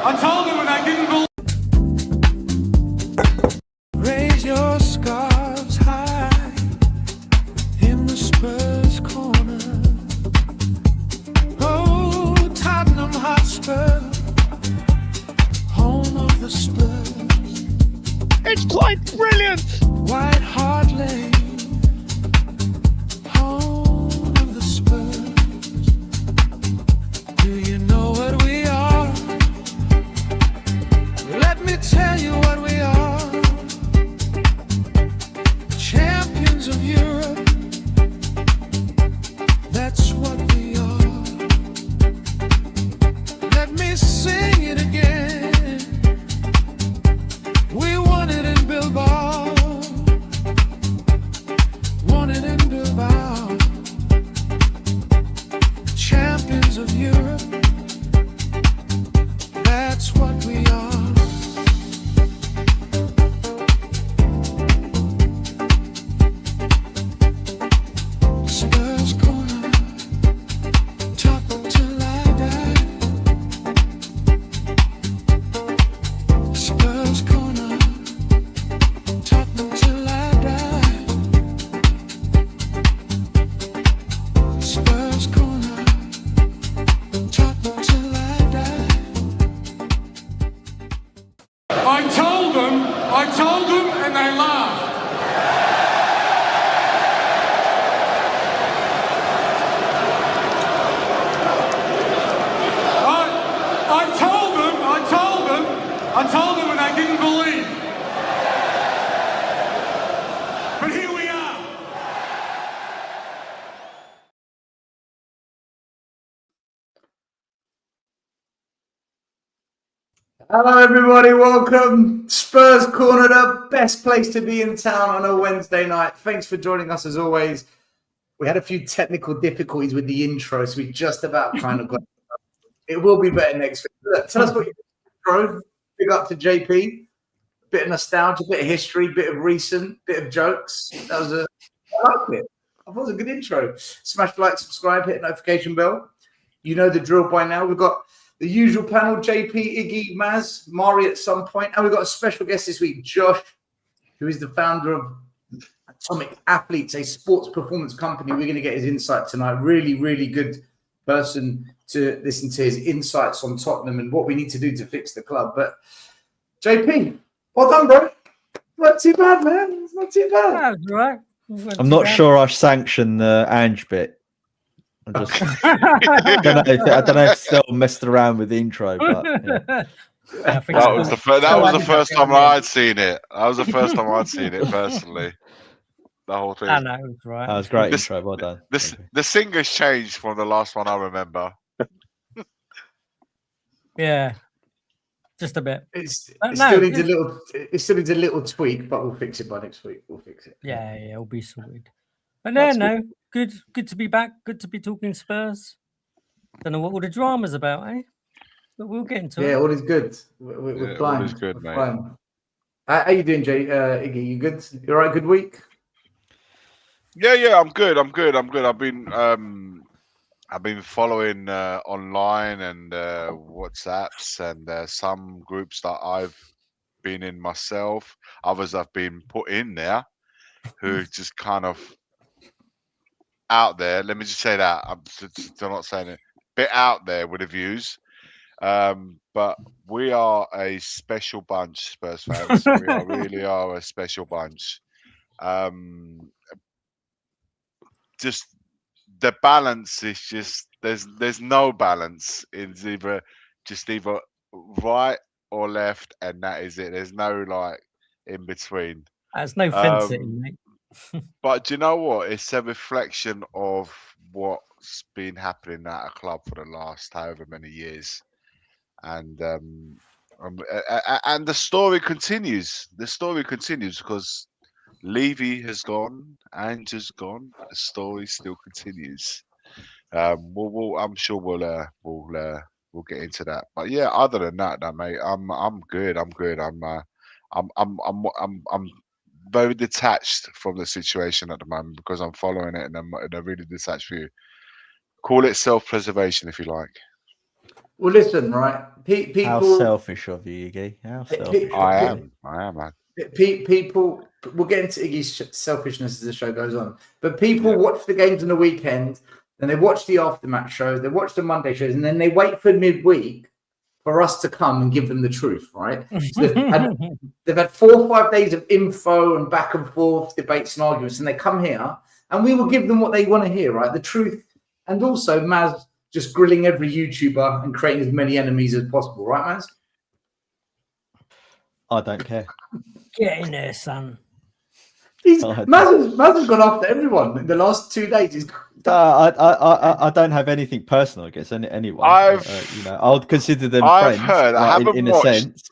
I told them and I didn't believe. Raise your scarves high in the Spurs corner. Oh, Tottenham Hotspur, home of the Spurs. It's quite brilliant. White Hart Lane, home of the Spurs. Do you know what we are? Let me tell you what we are. Champions of Europe, that's what we are. Let me sing it again. We won it in Bilbao. Won it in Bilbao. Champions of Europe, that's what we are. Spurs corner, Tottenham till I die. Spurs corner, Tottenham till I die. Spurs corner, Tottenham till I die. I told them, and they laughed. I told them and they didn't believe. But here we are. Hello everybody, welcome. Spurs Corner, the best place to be in town on a Wednesday night. Thanks for joining us as always. We had a few technical difficulties with the intro, so we just about kind of got it. Will be better next week. Look, tell us what you drove. Big up to JP. Bit of nostalgia, bit of history, bit of recent, bit of jokes. I liked it. I thought it was a good intro. Smash the like, subscribe, hit the notification bell. You know the drill by now. We've got the usual panel, JP, Iggy, Maz, Mari at some point. And we've got a special guest this week, Josh, who is the founder of Atomic Athletes, a sports performance company. We're going to get his insight tonight. Really, really good person to listen to his insights on Tottenham and what we need to do to fix the club. But JP, well done, bro. Not too bad, man. It's not too bad. That's right. I'm not sure I sanction the Ange bit. I don't know if Still messed around with the intro, but yeah. That was the first time I'd seen it. That was the first time I'd seen it personally. The whole thing. I know, it was right. That was great intro. Well done. The singer's changed from the last one I remember. Yeah, just a bit. It still needs a little tweak, but we'll fix it by next week. We'll fix it. Yeah, it'll be sorted. But no, good to be back. Good to be talking Spurs. Don't know what all the drama's about, eh? But we'll get into it. Yeah, all is good. We're flying. All is good, mate. Flying. How you doing, Iggy? You good? You all right? Good week? Yeah, I'm good. I've been following online and WhatsApps and some groups that I've been in myself. Others I've been put in there, who just kind of out there. Let me just say that I'm still not saying it. Bit out there with the views. But we are a special bunch, Spurs fans. We really are a special bunch. Just the balance is just there's no balance. It's either right or left, and that is it. There's no like in between. There's no fencing, mate. But do you know what? It's a reflection of what's been happening at a club for the last however many years, and the story continues. The story continues because Levy has gone, Ange has gone. The story still continues. I'm sure we'll get into that. But yeah, other than that, mate, I'm good. I'm very detached from the situation at the moment because I'm following it in a really detached view. Call it self-preservation if you like. Well, listen, right? How People, selfish of you, Iggy. How selfish. I of you. am, man. people. We'll get into Iggy's selfishness as the show goes on. But people Yeah. watch the games on the weekend, then they watch the aftermatch shows, they watch the Monday shows, and then they wait for midweek for us to come and give them the truth, right? So they've had 4 or 5 days of info and back and forth debates and arguments, and they come here and we will give them what they want to hear, right? The truth. And also Maz just grilling every YouTuber and creating as many enemies as possible, right, Maz? I don't care. Get in there, son. Maz has gone after everyone in the last 2 days. He's I don't have anything personal against anyone. I'll consider them I've friends, heard. I like, haven't in a watched. sense.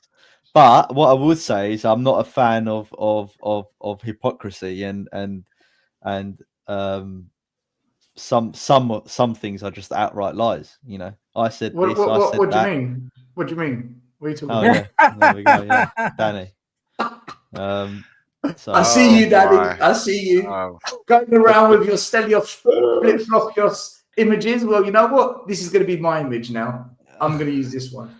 But what I would say is I'm not a fan of hypocrisy and some things are just outright lies. You know, I said this. I said what do you that. mean? What do you mean? What are you talking Oh about? yeah, there we go. Yeah, Danny. So I see you, Daddy. my. I see you Oh, going around with your Stelios flip-flopios images. Well, you know what? This is going to be my image now. I'm going to use this one.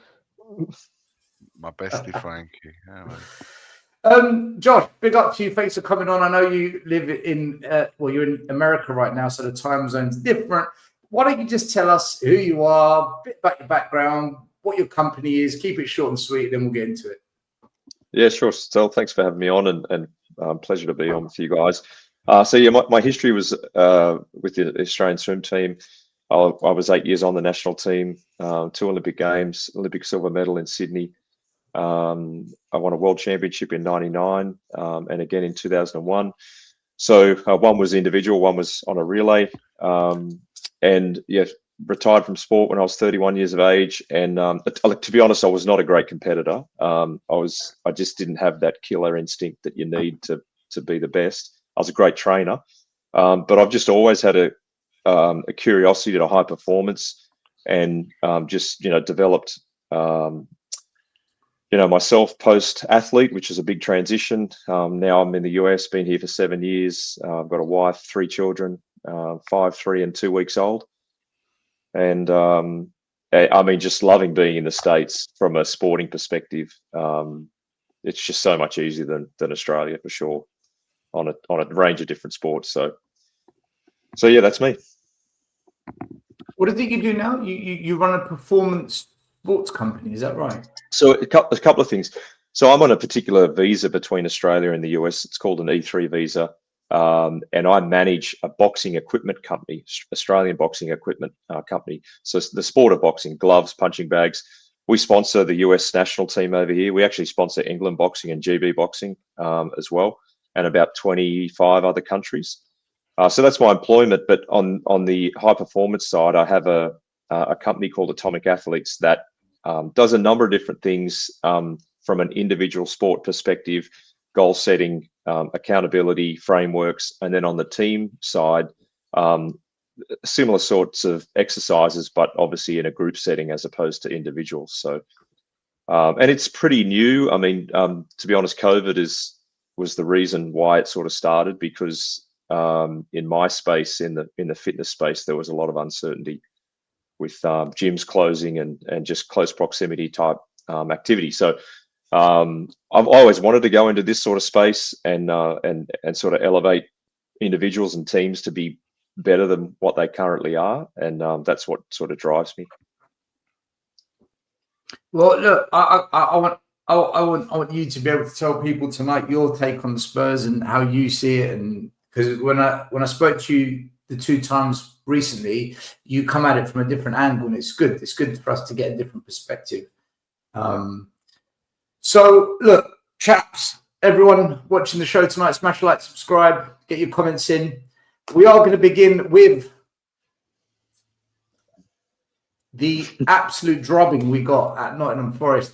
my bestie Frankie. Yeah, man. Josh, big up to you. Thanks for coming on. I know you live in, you're in America right now, so the time zone's different. Why don't you just tell us who you are, a bit about your background, what your company is, keep it short and sweet, then we'll get into it. Yeah, sure. So thanks for having me on, and pleasure to be on with you guys. So yeah, my history was with the Australian swim team. I was 8 years on the national team, 2 Olympic Games, Olympic silver medal in Sydney. I won a world championship in '99 and again in 2001. So one was individual, one was on a relay, and yeah, retired from sport when I was 31 years of age. And to be honest, I was not a great competitor. I just didn't have that killer instinct that you need to be the best. I was a great trainer, but I've just always had a curiosity to high performance, and just developed myself post athlete, which is a big transition. Now I'm in the US, been here for 7 years. I've got a wife, 3 children, 5, 3, and 2 weeks old. And I mean, just loving being in the States from a sporting perspective. It's just so much easier than Australia for sure on a range of different sports. So yeah, that's me. What is it you do now? You run a performance sports company, is that right? So a couple of things. So I'm on a particular visa between Australia and the US. It's called an E3 visa. And I manage a boxing equipment company, Australian boxing equipment company. So the sport of boxing, gloves, punching bags. We sponsor the US national team over here. We actually sponsor England boxing and GB boxing as well, and about 25 other countries. So that's my employment. But on the high performance side, I have a company called Atomic Athletes that does a number of different things from an individual sport perspective, goal setting, accountability frameworks, and then on the team side, similar sorts of exercises, but obviously in a group setting as opposed to individuals. So, and it's pretty new. I mean, to be honest, COVID was the reason why it sort of started, because in my space, in the fitness space, there was a lot of uncertainty with gyms closing and just close proximity type activity. So I've always wanted to go into this sort of space and sort of elevate individuals and teams to be better than what they currently are, and that's what sort of drives me. Well, look, I want you to be able to tell people tonight your take on the Spurs and how you see it, and because when I spoke to you the 2 times recently, you come at it from a different angle, and it's good. It's good for us to get a different perspective. So, look, chaps, everyone watching the show tonight, smash like, subscribe, get your comments in. We are going to begin with the absolute drubbing we got at Nottingham Forest.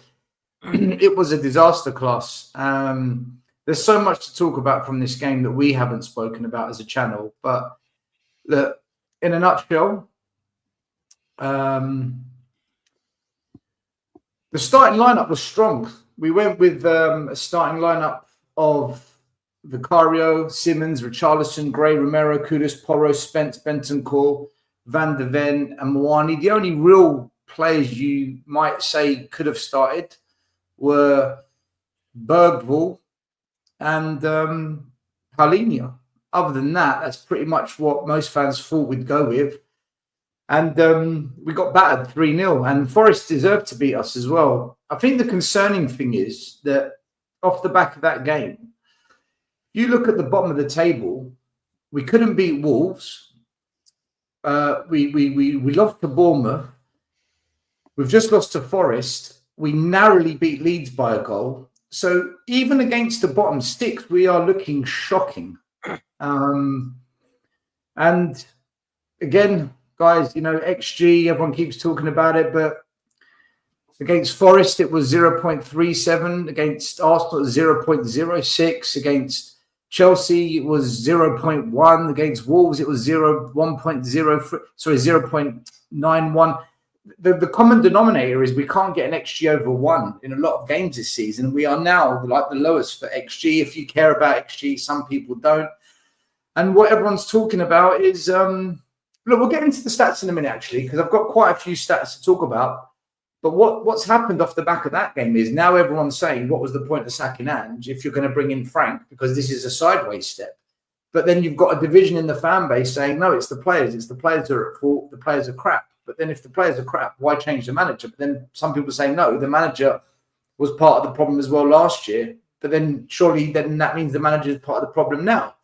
It was a disaster class. There's so much to talk about from this game that we haven't spoken about as a channel. But look, in a nutshell, the starting lineup was strong. We went with a starting lineup of Vicario, Simmons, Richarlison, Gray, Romero, Kudus, Porro, Spence, Bentancur, Van de Ven, and Moani. The only real players you might say could have started were Bergvall and Paulinho. Other than that, that's pretty much what most fans thought we'd go with. And we got battered 3-0. And Forest deserved to beat us as well. I think the concerning thing is that off the back of that game, you look at the bottom of the table, we couldn't beat Wolves. We lost to Bournemouth. We've just lost to Forest. We narrowly beat Leeds by a goal. So even against the bottom six, we are looking shocking. And again, guys, you know, XG, everyone keeps talking about it, but against Forest, it was 0.37. Against Arsenal, it was 0.06. Against Chelsea, it was 0.1. Against Wolves, it was 0.91. The common denominator is we can't get an XG over 1 in a lot of games this season. We are now like the lowest for XG. If you care about XG, some people don't. And what everyone's talking about is, look, we'll get into the stats in a minute, actually, because I've got quite a few stats to talk about. But what's happened off the back of that game is now everyone's saying, what was the point of sacking Ange if you're going to bring in Frank? Because this is a sideways step. But then you've got a division in the fan base saying, no, it's the players. It's the players who are at fault. The players are crap. But then if the players are crap, why change the manager? But then some people say, no, the manager was part of the problem as well last year. But then surely then that means the manager is part of the problem now.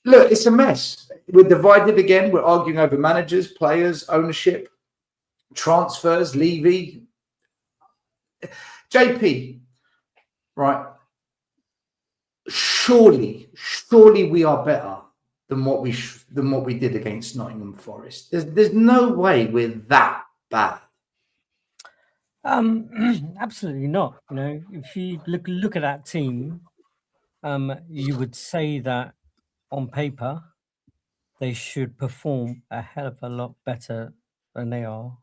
Look, it's a mess. We're divided again. We're arguing over managers, players, ownership, transfers, Levy. JP, right? Surely we are better than what we did against Nottingham Forest. There's no way we're that bad. Absolutely not. You know, if you look at that team, you would say that on paper they should perform a hell of a lot better than they are.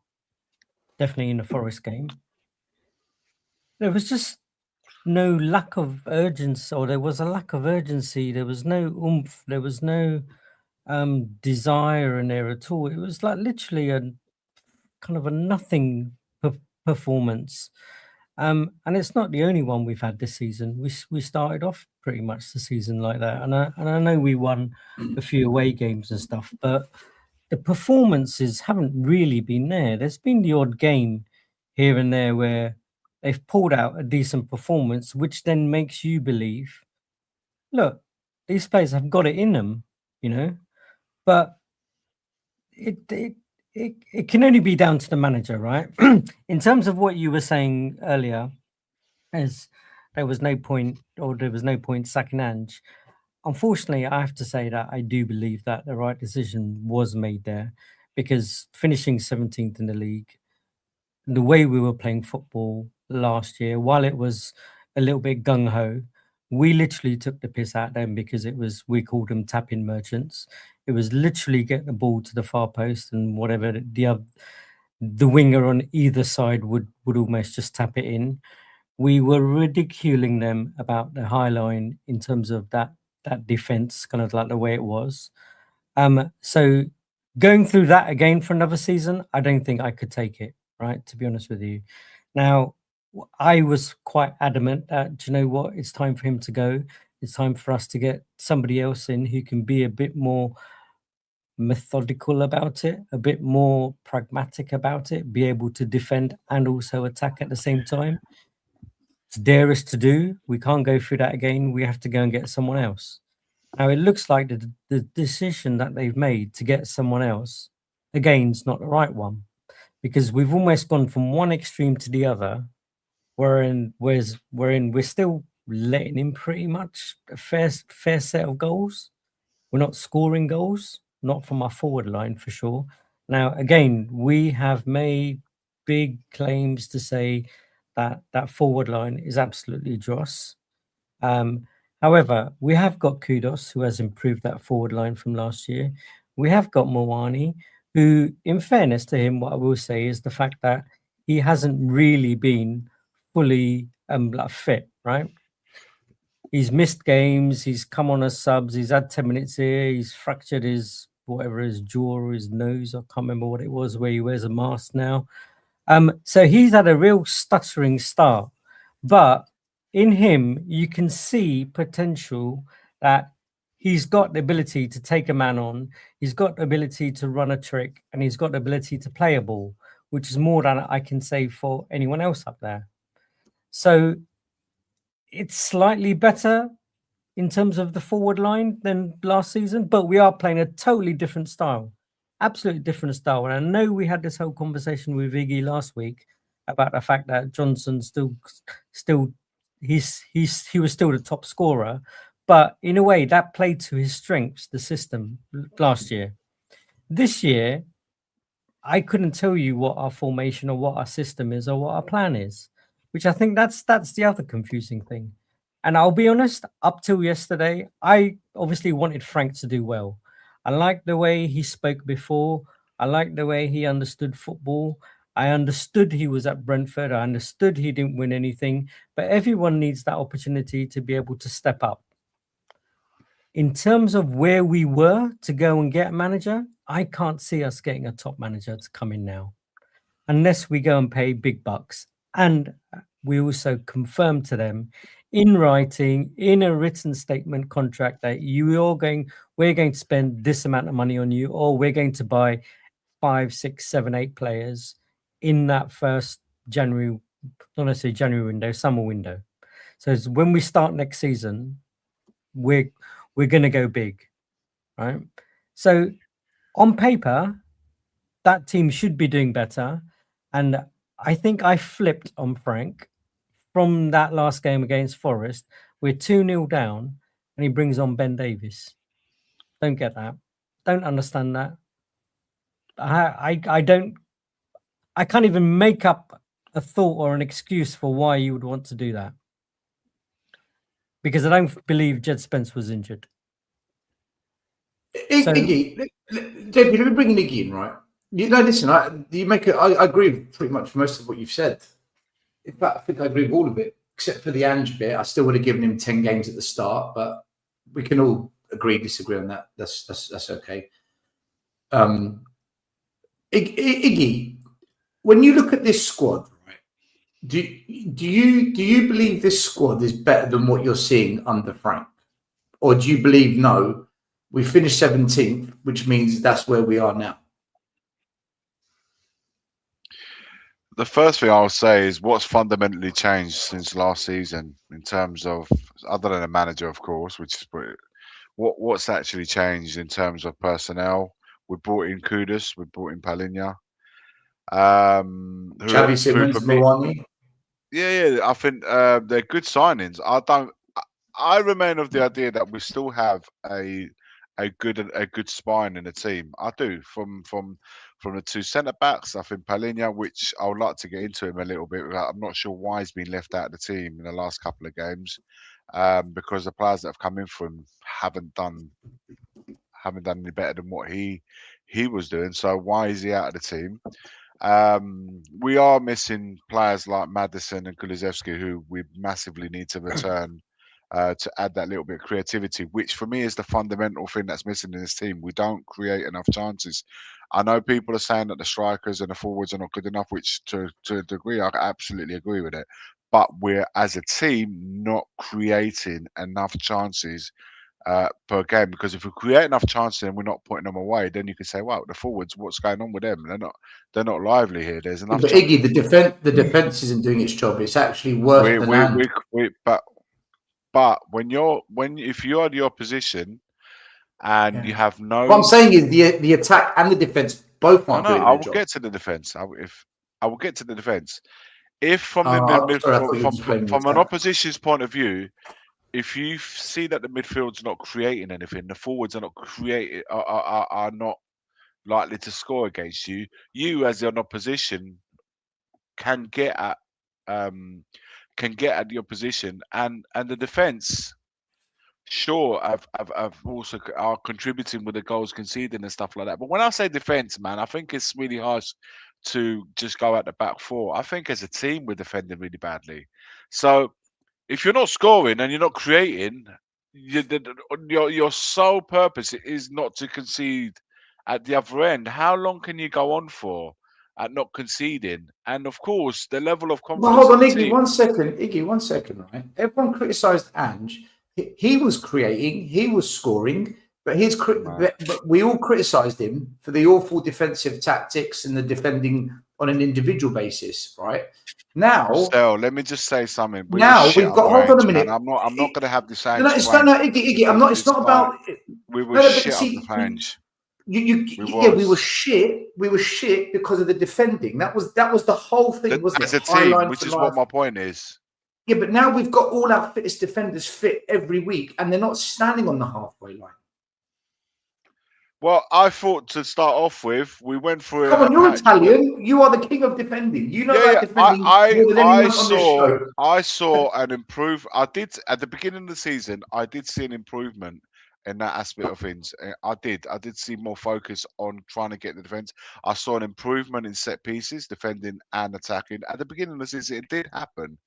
Definitely in the Forest game. There was just no lack of urgency, or there was a lack of urgency. There was no oomph. There was no desire in there at all. It was like literally a kind of a nothing performance. And it's not the only one we've had this season. We started off pretty much the season like that, and I know we won a few away games and stuff, but the performances haven't really been there. There's been the odd game here and there where they've pulled out a decent performance, which then makes you believe, look, these players have got it in them, you know. But it can only be down to the manager, right? In terms of what you were saying earlier, as there was no point sacking Ange. Unfortunately, I have to say that I do believe that the right decision was made there, because finishing 17th in the league, the way we were playing football last year, while it was a little bit gung-ho, we literally took the piss out of them because we called them tap-in merchants. It was literally get the ball to the far post and whatever the winger on either side would almost just tap it in. We were ridiculing them about the high line in terms of that defense, kind of like the way it was. So going through that again for another season, I don't think I could take it, right? To be honest with you. Now, I was quite adamant that, do you know what? It's time for him to go. It's time for us to get somebody else in who can be a bit more methodical about it, a bit more pragmatic about it, be able to defend and also attack at the same time. It's dearest to do. We can't go through that again. We have to go and get someone else. Now, it looks like the decision that they've made to get someone else, again, is not the right one, because we've almost gone from one extreme to the other, wherein we're still letting in pretty much a fair set of goals. We're not scoring goals, not from our forward line for sure. Now, again, we have made big claims to say that forward line is absolutely dross. However, we have got Kudos, who has improved that forward line from last year. We have got Mawani, who, in fairness to him, what I will say is the fact that he hasn't really been fully fit, right? He's missed games. He's come on as subs. He's had 10 minutes here. He's fractured his jaw or his nose. I can't remember what it was, where he wears a mask now. So he's had a real stuttering start, but in him you can see potential that he's got the ability to take a man on, he's got the ability to run a trick, and he's got the ability to play a ball, which is more than I can say for anyone else up there. So it's slightly better in terms of the forward line than last season, but we are playing a totally different style, absolutely different style. And I know we had this whole conversation with Iggy last week about the fact that Johnson he was still the top scorer, but in a way that played to his strengths, the system last year. This year, I couldn't tell you what our formation or what our system is or what our plan is, which I think that's the other confusing thing. And I'll be honest, up till yesterday, I obviously wanted Frank to do well. I liked the way he spoke before. I liked the way he understood football. I understood he was at Brentford. I understood he didn't win anything, but everyone needs that opportunity to be able to step up. In terms of where we were to go and get a manager, I can't see us getting a top manager to come in now, unless we go and pay big bucks. And we also confirm to them in writing, in a written statement contract, that we're going to spend this amount of money on you, or we're going to buy 5, 6, 7, 8 players in that first January, not necessarily January window, summer window. So when we start next season, we're going to go big, right? So on paper, that team should be doing better. And I think I flipped on Frank from that last game against Forest. We're 2-0 down and he brings on Ben Davies. Don't get that. Don't understand that. I can't even make up a thought or an excuse for why you would want to do that. Because I don't believe Jed Spence was injured. Iggy, JP, let me bring Iggy in, right? Listen, I agree with pretty much most of what you've said. In fact, I think I agree with all of it, except for the Ange bit. I still would have given him 10 games at the start, but we can all disagree on that. That's okay. Iggy, when you look at this squad, right, do you believe this squad is better than what you're seeing under Frank? Or do you believe, no, we finished 17th, which means that's where we are now? The first thing I'll say is what's fundamentally changed since last season in terms of, other than a manager, of course, which is what's actually changed in terms of personnel. We brought in Kudus, we brought in Palinha. Xavi Simons, Mawani. Yeah, I think they're good signings. I remain of the idea that we still have a good spine in the team. I do. From the 2 centre backs, I think Palinha, which I would like to get into him a little bit. I'm not sure why he's been left out of the team in the last couple of games, because the players that have come in for him haven't done any better than what he was doing. So why is he out of the team? We are missing players like Maddison and Kulusevski, who we massively need to return to add that little bit of creativity, which for me is the fundamental thing that's missing in this team. We don't create enough chances. I know people are saying that the strikers and the forwards are not good enough, which to a degree I absolutely agree with it. But we're, as a team, not creating enough chances per game, because if we create enough chances and we're not putting them away, then you can say, "Wow, the forwards, what's going on with them? They're not lively here." There's enough. But Iggy, the defense isn't doing its job. It's actually worse than but if you're in your position and you have no, what I'm saying is the attack and the defense both aren't doing I their will job. get to the defense. I will get to the defense. If from an opposition's point of view, if you see that the midfield's not creating anything, the forwards are not likely to score against you. You, as an opposition, can get at your position, and the defense, sure, have also are contributing with the goals conceded and stuff like that. But when I say defense, man, I think it's really harsh to just go at the back four. I think as a team we're defending really badly. So if you're not scoring and you're not creating, your sole purpose is not to concede at the other end. How long can you go on for? at not conceding. And of course, the level of Well, confidence hold on, in the Iggy, team. 1 second. Iggy, 1 second, right? Everyone criticised Ange. He was creating, he was scoring, but but we all criticised him for the awful defensive tactics and the defending on an individual basis, right? Now, Stell, let me just say something. We were now shit we've up got. the Hold on a range, man. minute. I'm not going to have this No, Ange no, it's not. No, Iggy. I'm not. It's not about. We were No, but shit up the see, flange. we were shit. We were shit because of the defending. That was the whole thing, wasn't As it? a team, Highline which for is life. what my point is. Yeah, but now we've got all our fittest defenders fit every week, and they're not standing on the halfway line. Well, I thought to start off with, we went for Come on, a you're patch where- Italian. You are the king of defending. You know Yeah, about defending more than anyone on this show. I saw an improve. I did at the beginning of the season. I did see an improvement in that aspect of things. I did see more focus on trying to get the defense. I saw an improvement in set pieces, defending and attacking. At the beginning of the season, it did happen.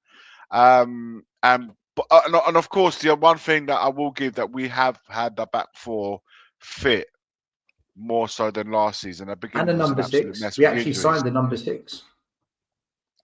And of course, the one thing that I will give that we have had the back four fit more so than last season. At the And beginning the was an number absolute 6. mess We with actually injuries. signed the number 6.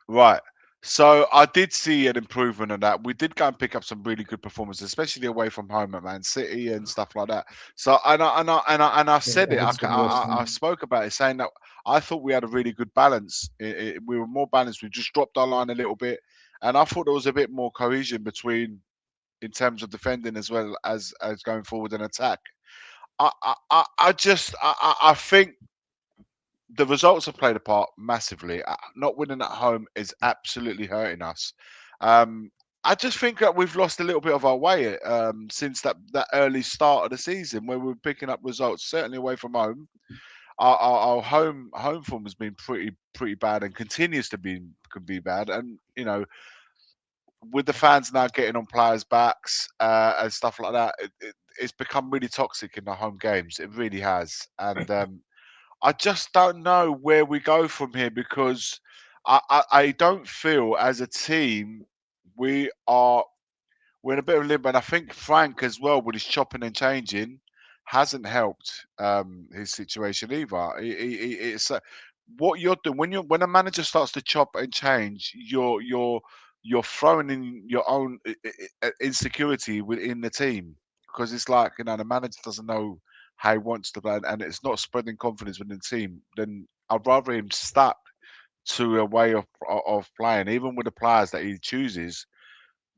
Right. So I did see an improvement on that. We did go and pick up some really good performances, especially away from home at Man City and stuff like that. So I said it. I spoke about it, saying that I thought we had a really good balance. We were more balanced. We just dropped our line a little bit, and I thought there was a bit more cohesion between, in terms of defending as well as going forward and attack. I think the results have played a part massively. Not winning at home is absolutely hurting us. I just think that we've lost a little bit of our way since that early start of the season, where we're picking up results, certainly away from home. Our home form has been pretty bad and continues to be bad. And with the fans now getting on players' backs and stuff like that, it's become really toxic in the home games. It really has, and I just don't know where we go from here, because I don't feel as a team we're in a bit of limbo, and I think Frank as well, with his chopping and changing, hasn't helped his situation either. It's what you're doing when a manager starts to chop and change, you're throwing in your own insecurity within the team, because it's like, the manager doesn't know how he wants to play, and it's not spreading confidence within the team. Then I'd rather him stuck to a way of playing, even with the players that he chooses,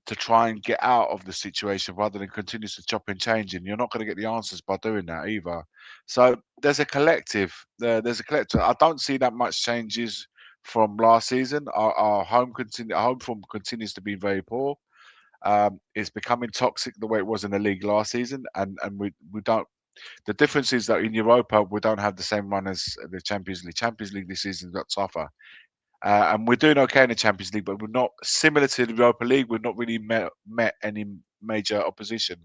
to try and get out of the situation rather than continue to chop and change. And you're not going to get the answers by doing that either. So there's a collective. There's a collective. I don't see that much changes from last season. Our home form continues to be very poor. It's becoming toxic the way it was in the league last season, and we don't. The difference is that in Europa we don't have the same run as the Champions League. Champions League this season got tougher. And we're doing okay in the Champions League, but we're not similar to the Europa League. We've not really met any major opposition.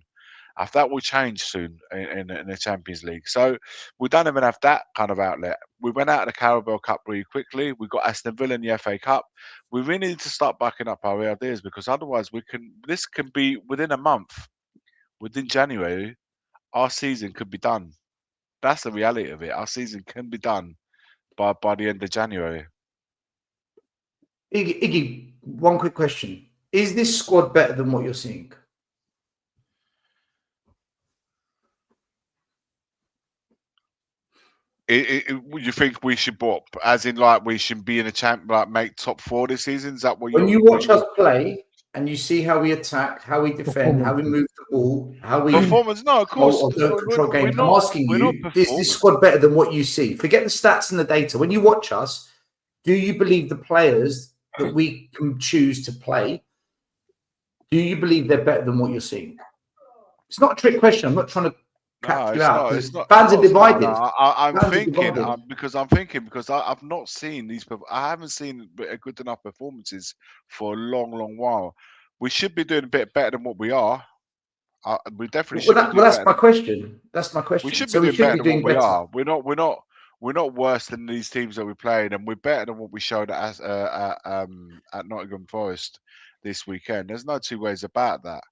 That will change soon in the Champions League. So we don't even have that kind of outlet. We went out of the Carabao Cup really quickly. We got Aston Villa in the FA Cup. We really need to start backing up our ideas, because otherwise this can be within a month, within January, our season could be done. That's the reality of it. Our season can be done by the end of January. Iggy, one quick question. Is this squad better than what you're seeing? You think we should as in like we should be in a champ, like make top 4 this season? Is that what when you watch us play and you see how we attack, how we defend, how we move the ball, how we performance? No, of course. control games. I'm asking you, is this squad better than what you see? Forget the stats and the data. When you watch us, do you believe the players that we can choose to play, do you believe they're better than what you're seeing? It's not a trick question. I'm not trying to catch you out. Fans are divided. I'm thinking because I've not seen these. I haven't seen a good enough performances for a long while. We should be doing a bit better than what we are. We definitely should. Well, that's my question. That's my question. We should be doing better than what we are. We're not worse than these teams that we played, and we're better than what we showed at Nottingham Forest this weekend. There's no two ways about that.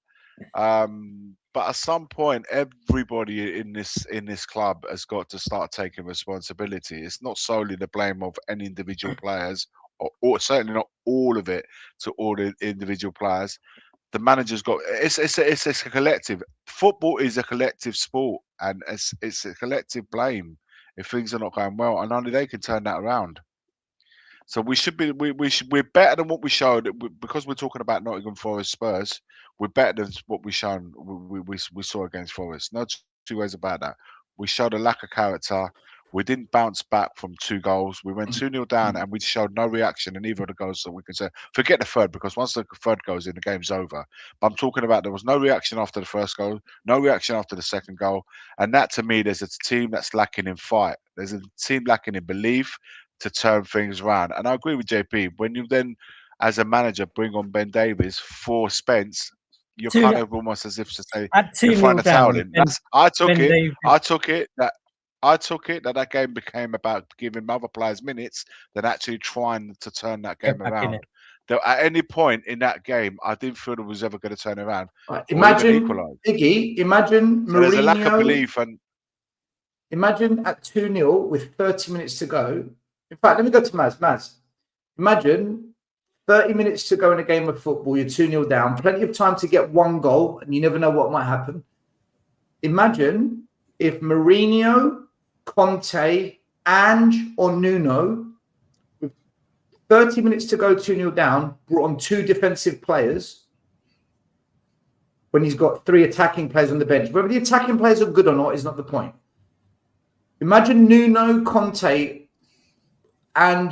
But at some point, everybody in this club has got to start taking responsibility. It's not solely the blame of any individual players, or certainly not all of it to all the individual players. The manager's got it's a collective. Football is a collective sport, and it's a collective blame if things are not going well, and only they can turn that around. So we should be we're better than what we showed because we're talking about Nottingham Forest Spurs. We're better than what we saw against Forest. No two ways about that. We showed a lack of character. We didn't bounce back from 2 goals. We went 2-0 down and we showed no reaction in either of the goals that we can say. Forget the third, because once the third goes in, the game's over. But I'm talking about there was no reaction after the first goal, no reaction after the second goal. And that, to me, there's a team that's lacking in fight. There's a team lacking in belief to turn things around. And I agree with JP. When you then, as a manager, bring on Ben Davies for Spence, you're kind of almost as if to say you're throwing a towel in. I took it that game became about giving other players minutes than actually trying to turn that game around. At any point in that game, I didn't feel it was ever going to turn around. Imagine, Iggy, imagine so Mourinho. There's a lack of belief. And imagine at 2-0 with 30 minutes to go. In fact, let me go to Maz. Maz, imagine 30 minutes to go in a game of football. You're 2-0 down. Plenty of time to get 1 goal, and you never know what might happen. Imagine if Mourinho, Conte, Ange, or Nuno, with 30 minutes to go, 2-0 down, brought on 2 defensive players when he's got 3 attacking players on the bench. Whether the attacking players are good or not is not the point. Imagine Nuno, Conte, and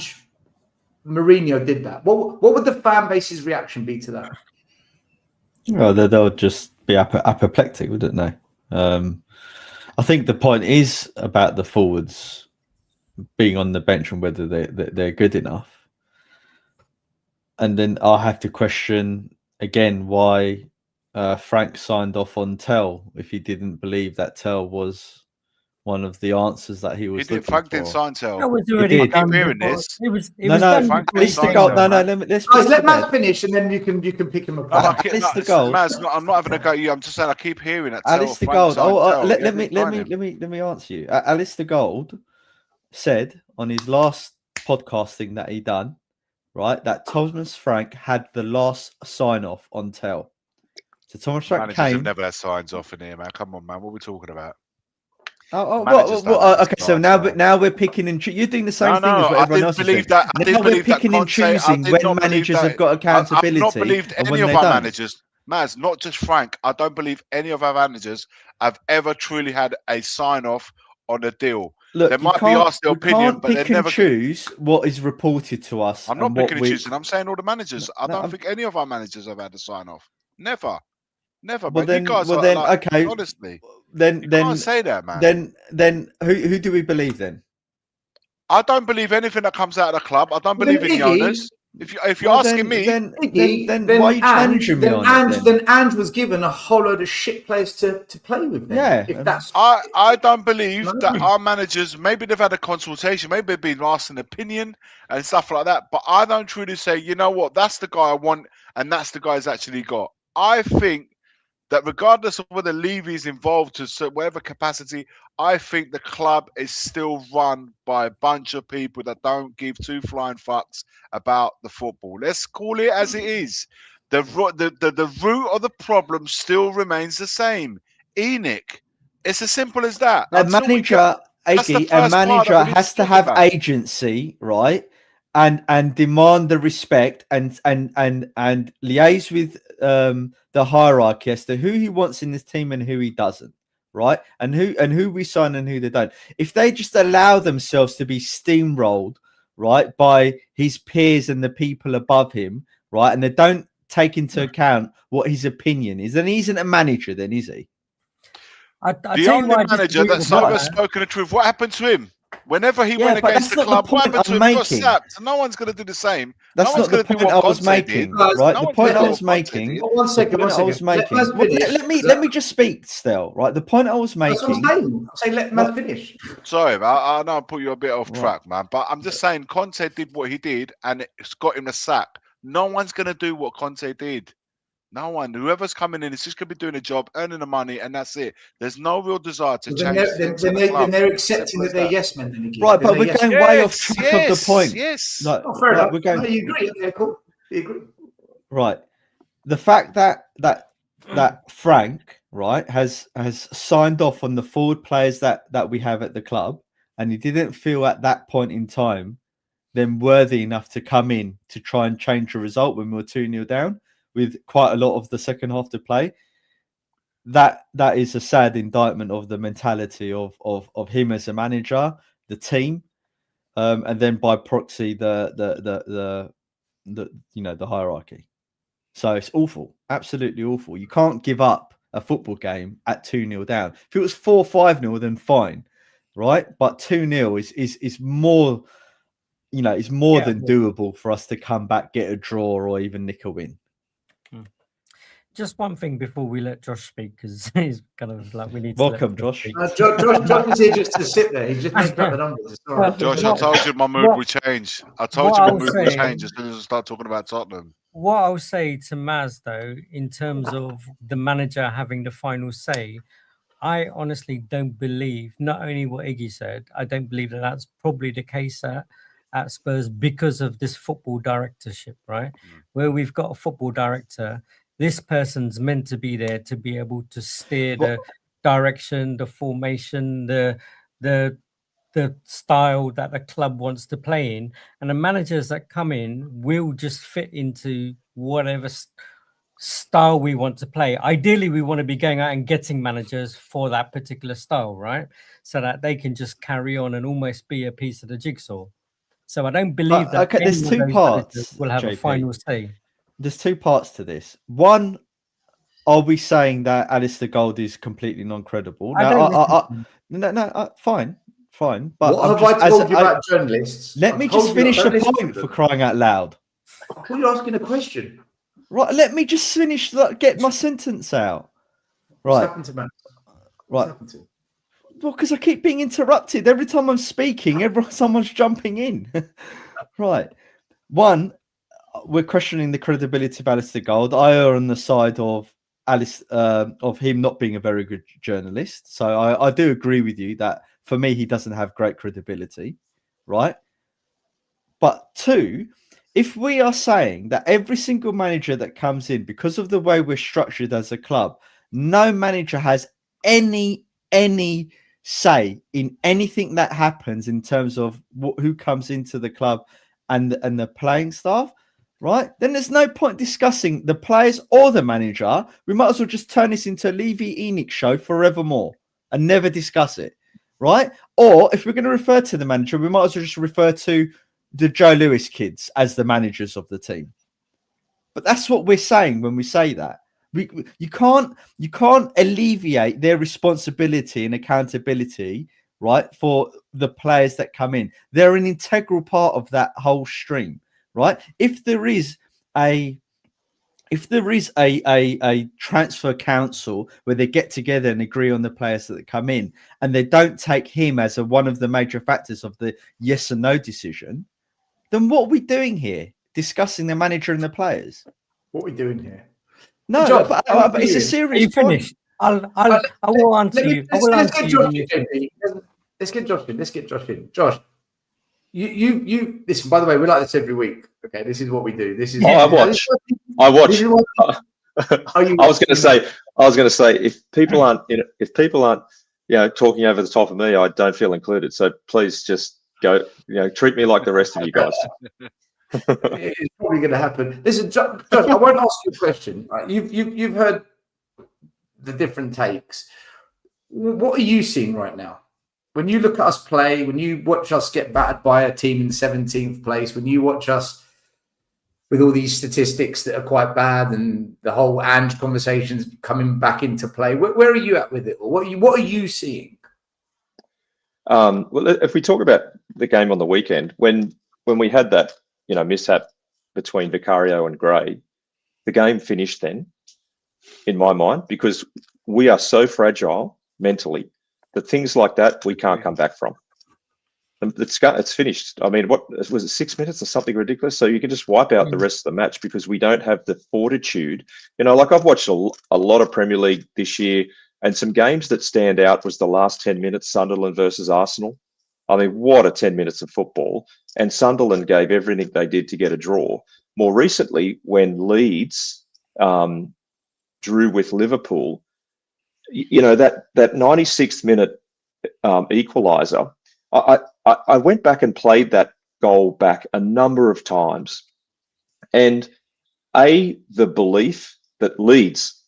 Mourinho did that. What would the fan base's reaction be to that? Well, they'll just be apoplectic, wouldn't they? I think the point is about the forwards being on the bench and whether they're good enough. And then I'll have to question again why Frank signed off on Tell if he didn't believe that Tell was one of the answers that he was looking Frank for. didn't sign Tell. That was already done. Hearing this. It was Let Matt finish, and then you can pick him apart. Maz, I'm not having a go at you. I'm just saying I keep hearing that. Alistair Gold. Let me answer you. Alistair Gold said on his last podcasting that he done, right, that Thomas Frank had the last sign off on Tell. So Thomas Frank have never had signs off in here, man. Come on, man. What are we talking about? Okay. So now we're picking and choosing. You're doing the same thing as what everyone else is doing. Now we're picking and choosing when managers have got accountability. I've not believed any of our managers, Maz, not just Frank. I don't believe any of our managers have ever truly had a sign off on a deal. Look, they might be asked their opinion, but they never choose what is reported to us. I'm not picking and choosing. I'm saying all the managers. I don't think any of our managers have had a sign off. Never. Well, then, okay. Honestly. Then can't say that, man. Then who do we believe then? I don't believe anything that comes out of the club. I don't believe in the owners. If you're asking me, then why are you challenging me on it? Then Ange was given a whole load of shit players to play with. Then. Yeah, if that's I don't believe that our managers, maybe they've had a consultation, maybe they've been asked an opinion and stuff like that. But I don't truly say, you know what, that's the guy I want, and that's the guy he's actually got. I think that regardless of whether Levy's involved to whatever capacity, I think the club is still run by a bunch of people that don't give 2 flying fucks about the football. Let's call it as it is. The root of the problem still remains the same. ENIC. It's as simple as that. A manager has to have agency, right? And demand the respect and liaise with the hierarchy as to who he wants in this team and who he doesn't, right? And who we sign and who they don't. If they just allow themselves to be steamrolled, right, by his peers and the people above him, right, and they don't take into account what his opinion is, then he isn't a manager, then is he? The only manager that's never spoken the truth. What happened to him? Whenever he went against the club, what happened to him? He got sacked. No one's going to do the same. That's not the point I was making, right? The point I was making. One second. Let me just speak still, right? The point I was making. That's what I'm saying. Let Matt finish. Sorry, I know I put you a bit off track, man, but I'm just saying Conte did what he did, and it's got him the sack. No one's going to do what Conte did. No one. Whoever's coming in is just going to be doing a job, earning the money, and that's it. There's no real desire to change things in the club. Then they're accepting that they're yes men. Then Right, but we're going way off track of the point. Yes. Like, fair enough. we're going. No, you agree? Okay, cool. You agree? Right. The fact that Frank, right, has signed off on the forward players that we have at the club, and he didn't feel at that point in time then worthy enough to come in to try and change the result when we were 2-0 down with quite a lot of the second half to play. That is a sad indictment of the mentality of him as a manager, the team, and then by proxy the hierarchy. So it's awful, absolutely awful. You can't give up a football game at 2-0 down. If it was 4-5-0, then fine, right? But 2-0 is more, it's more than doable for us to come back, get a draw, or even nick a win. Just one thing before we let Josh speak, because he's kind of like we need. Welcome, to Josh. Josh is here just to sit there. He's just making up the numbers. It's all right. Josh, I told you my mood will change. I told you my mood will change as soon as I start talking about Tottenham. What I'll say to Maz, though, in terms of the manager having the final say, I honestly don't believe, not only what Iggy said, I don't believe that that's probably the case at Spurs because of this football directorship, right? Where we've got a football director, this person's meant to be there to be able to steer the direction, the formation, the style that the club wants to play in, and the managers that come in will just fit into whatever style we want to play. Ideally, we want to be going out and getting managers for that particular style, right? So that they can just carry on and almost be a piece of the jigsaw. So I don't believe that. Okay, there's two parts. Will have JP. a final say. There's two parts to this. One, are we saying that Alistair Gold is completely non-credible? No, fine. But what have I told you about journalists? Let me just finish the point for crying out loud. Who are you asking a question? Right, let me just finish. Get my sentence out. Right. What's happened to man? Right. Well, because I keep being interrupted every time I'm speaking. Someone's jumping in. Right. One, we're questioning the credibility of Alistair Gold. I are on the side of of him not being a very good journalist. So I do agree with you that for me he doesn't have great credibility, right? But two, if we are saying that every single manager that comes in, because of the way we're structured as a club, no manager has any say in anything that happens in terms of who comes into the club and the playing staff, right? Then there's no point discussing the players or the manager. We might as well just turn this into a Levy Enoch show forevermore and never discuss it, right? Or if we're going to refer to the manager, we might as well just refer to the Joe Lewis kids as the managers of the team. But that's what we're saying when we say that. You can't alleviate their responsibility and accountability, right, for the players that come in. They're an integral part of that whole stream, right? If there is a transfer council where they get together and agree on the players that come in, and they don't take him as one of the major factors of the yes or no decision, then what are we doing here? Discussing the manager and the players? What are we doing here? No, John, but it's a serious point. Finished. I will answer you. Let's get Josh in. Josh, you listen. By the way, we like this every week. Okay, this is what we do. This is. I watch. I was going to say, if people aren't, talking over the top of me, I don't feel included. So please just go. Treat me like the rest of you guys. It's probably going to happen. Listen, Josh, I won't ask you a question. Right? You've heard the different takes. What are you seeing right now? When you look at us play, when you watch us get battered by a team in 17th place, when you watch us with all these statistics that are quite bad and the whole Ange conversations coming back into play, where are you at with it? Or what are you seeing? Well, if we talk about the game on the weekend, when we had that mishap between Vicario and Gray, the game finished then, in my mind, because we are so fragile mentally that things like that we can't come back from. It's finished. I mean, what was it, 6 minutes or something ridiculous? So you can just wipe out the rest of the match because we don't have the fortitude. Like I've watched a lot of Premier League this year, and some games that stand out was the last 10 minutes, Sunderland versus Arsenal. I mean, what a 10 minutes of football. And Sunderland gave everything they did to get a draw. More recently, when Leeds drew with Liverpool, that 96th minute equaliser, I went back and played that goal back a number of times. And the belief that Leeds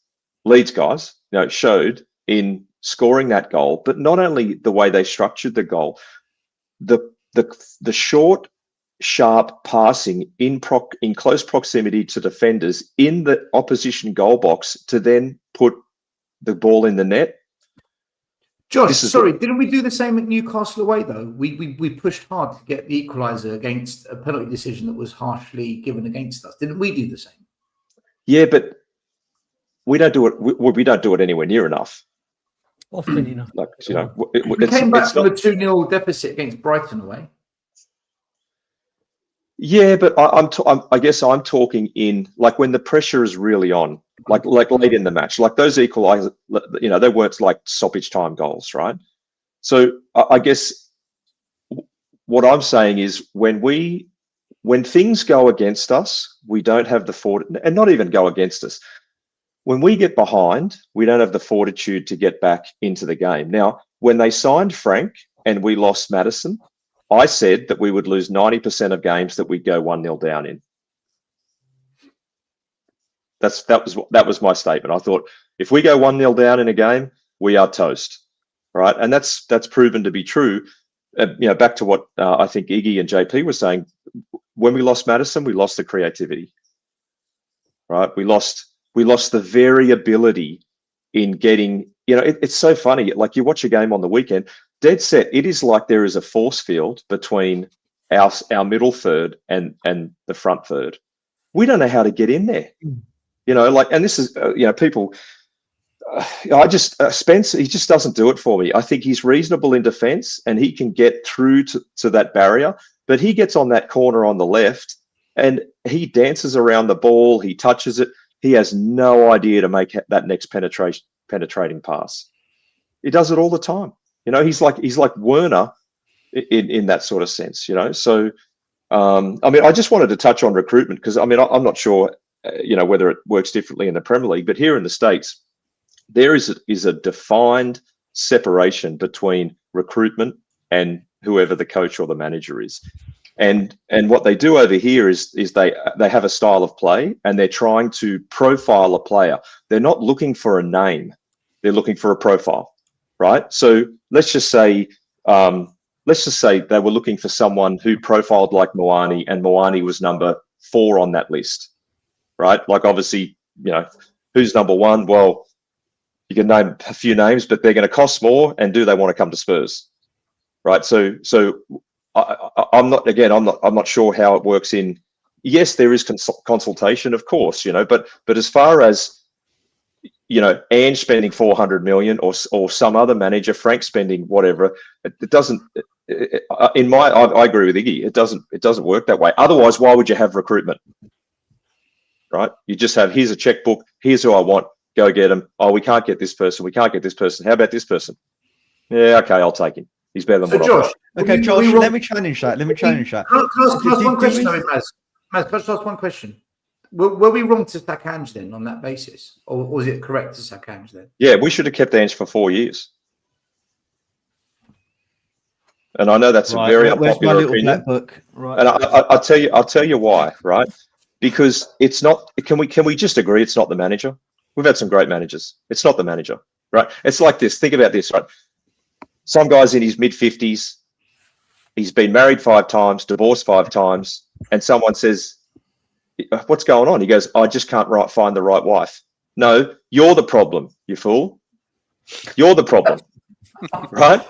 guys, showed in scoring that goal, but not only the way they structured the goal, the short, sharp passing in close proximity to defenders in the opposition goal box to then put the ball in the net. Josh, didn't we do the same at Newcastle away though? We pushed hard to get the equaliser against a penalty decision that was harshly given against us. Didn't we do the same? Yeah, but we don't do it. We don't do it anywhere near enough. Often enough. We came back from a 2-0 deficit against Brighton away. Yeah, but I guess I'm talking in like when the pressure is really on, like late in the match, like those equalisers, they weren't like stoppage time goals, right? So I guess what I'm saying is when things go against us, we don't have the fortitude, and not even go against us. When we get behind, we don't have the fortitude to get back into the game. Now, when they signed Frank and we lost Maddison, I said that we would lose 90% of games that we'd go 1-0 down in. That was my statement. I thought if we go 1-0 down in a game, we are toast, right? And that's proven to be true. Back to what I think Iggy and JP were saying. When we lost Maddison, we lost the creativity, right? We lost the variability in getting. It's so funny. Like you watch a game on the weekend. Dead set, it is like there is a force field between our middle third and the front third. We don't know how to get in there, and this is, people, Spence, he just doesn't do it for me. I think he's reasonable in defense and he can get through to that barrier, but he gets on that corner on the left and he dances around the ball. He touches it. He has no idea to make that next penetrating pass. He does it all the time. He's like Werner in that sort of sense, So, I just wanted to touch on recruitment because, I'm not sure, whether it works differently in the Premier League, but here in the States, there is a defined separation between recruitment and whoever the coach or the manager is. And what they do over here is they have a style of play and they're trying to profile a player. They're not looking for a name. They're looking for a profile. Right. So let's just say they were looking for someone who profiled like Moani, and Moani was number 4 on that list. Right. Like obviously, who's number 1? Well, you can name a few names, but they're going to cost more. And do they want to come to Spurs? Right. So I'm not sure how it works in. Yes, there is consultation, of course, but as far as Ange spending 400 million or some other manager, Frank spending whatever, it doesn't. I agree with Iggy. It doesn't work that way. Otherwise, why would you have recruitment? Right? You just have, here's a checkbook. Here's who I want. Go get him. Oh, we can't get this person. We can't get this person. How about this person? Yeah, okay, I'll take him. He's better than what Josh. Okay, Josh. Let me challenge that. Can I ask one question, Maz? Can I ask one question? Were we wrong to sack Ange then on that basis? Or was it correct to sack Ange then? Yeah, we should have kept Ange for 4 years. And I know that's a very unpopular opinion. Right. And I'll tell you why, right? Because it's not. Can we just agree it's not the manager? We've had some great managers. It's not the manager, right? It's like this. Think about this, right? Some guy's in his mid-50s. He's been married 5 times, divorced 5 times, and someone says, what's going on? He goes, I just can't find the right wife. No, you're the problem, you fool. You're the problem, right?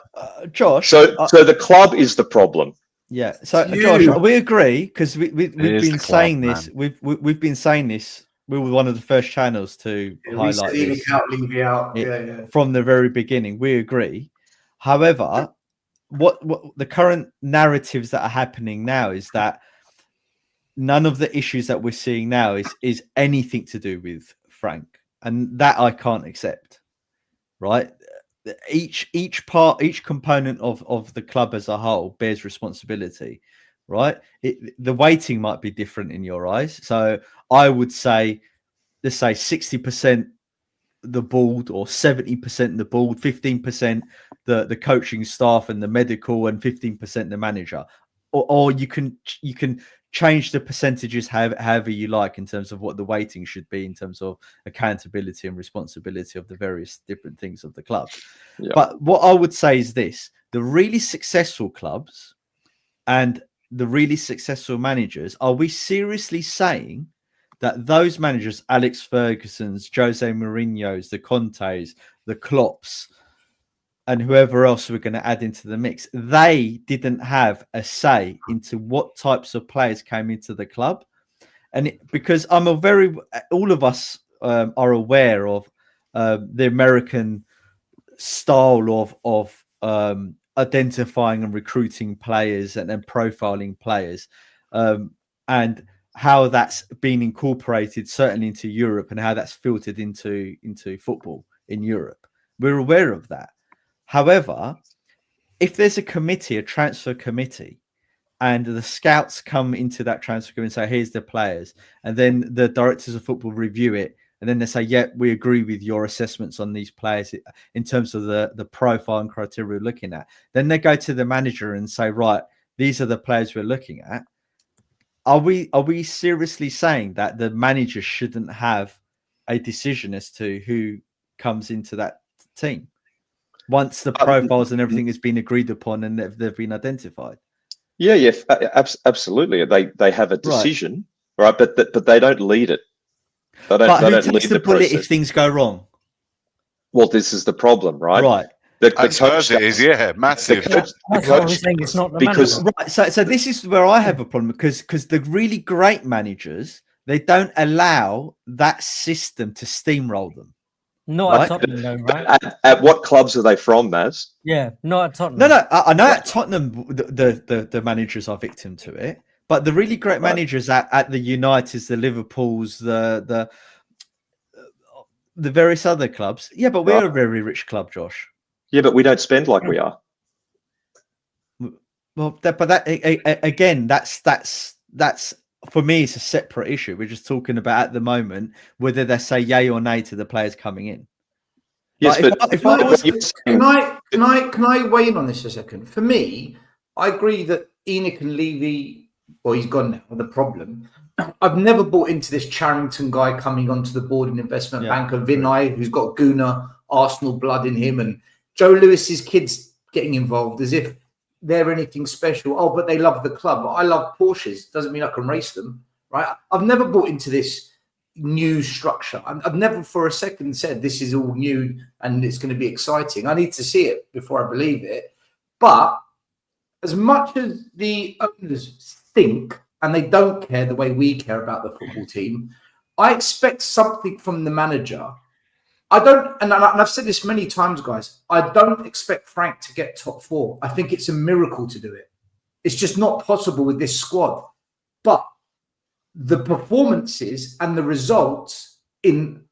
Josh. So the club is the problem. Yeah. So Josh, we agree because we've been saying this. We've been saying this. We were one of the first channels to highlight this leave out. Yeah. From the very beginning. We agree. However, what the current narratives that are happening now is that none of the issues that we're seeing now is anything to do with Frank, and that I can't accept. Right? Each component of the club as a whole bears responsibility. Right? The weighting might be different in your eyes. So I would say, let's say 60% the board, or 70% the board, 15% the coaching staff and the medical, and 15% the manager. Or you can change the percentages however you like in terms of what the weighting should be in terms of accountability and responsibility of the various different things of the club. Yeah. But what I would say is this: the really successful clubs and the really successful managers, are we seriously saying that those managers, Alex Ferguson's, Jose Mourinho's, the Contes, the Klopps, and whoever else we're going to add into the mix, they didn't have a say into what types of players came into the club? And because all of us are aware of the American style of identifying and recruiting players and profiling players, and how that's been incorporated certainly into Europe, and how that's filtered into football in Europe. We're aware of that. However, if there's a committee, a transfer committee, and the scouts come into that transfer committee and say, here's the players, and then the directors of football review it, and then they say, yeah, we agree with your assessments on these players in terms of the profile and criteria we're looking at. Then they go to the manager and say, right, these are the players we're looking at. Are we seriously saying that the manager shouldn't have a decision as to who comes into that team once the profiles and everything has been agreed upon and they've been identified? Yeah, absolutely. They have a decision, right? But they don't lead it. They don't takes the bullet if things go wrong? Well, this is the problem, right? Right. Spurs it is, massive. That's what I was saying. It's not the manager. Right. So this is where I have a problem, because the really great managers, they don't allow that system to steamroll them. Not at Tottenham, though, right? At what clubs are they from, Maz? Yeah, not at Tottenham. No, I know at Tottenham the managers are victim to it, but the really great managers at the Uniteds, the Liverpools, the various other clubs. Yeah, but we're a very rich club, Josh. Yeah, but we don't spend like we are. Well, again, that's for me, it's a separate issue. We're just talking about at the moment whether they say yay or nay to the players coming in. Yes, like, can I weigh in on this a second? For me, I agree that Enoch and Levy, well, he's gone now. The problem, I've never bought into this Charrington guy coming onto the board, an investment banker, Vinay, who's got Guna Arsenal blood in him, and Joe Lewis's kids getting involved as if they're anything special. Oh, but they love the club. I love Porsches. Doesn't mean I can race them, right? I've never bought into this new structure. I've never for a second said this is all new and it's going to be exciting. I need to see it before I believe it. But as much as the owners think, and they don't care the way we care about the football team, I expect something from the manager. I don't, and I've said this many times, guys, I don't expect Frank to get top four. I think it's a miracle to do it. It's just not possible with this squad. But the performances and the results in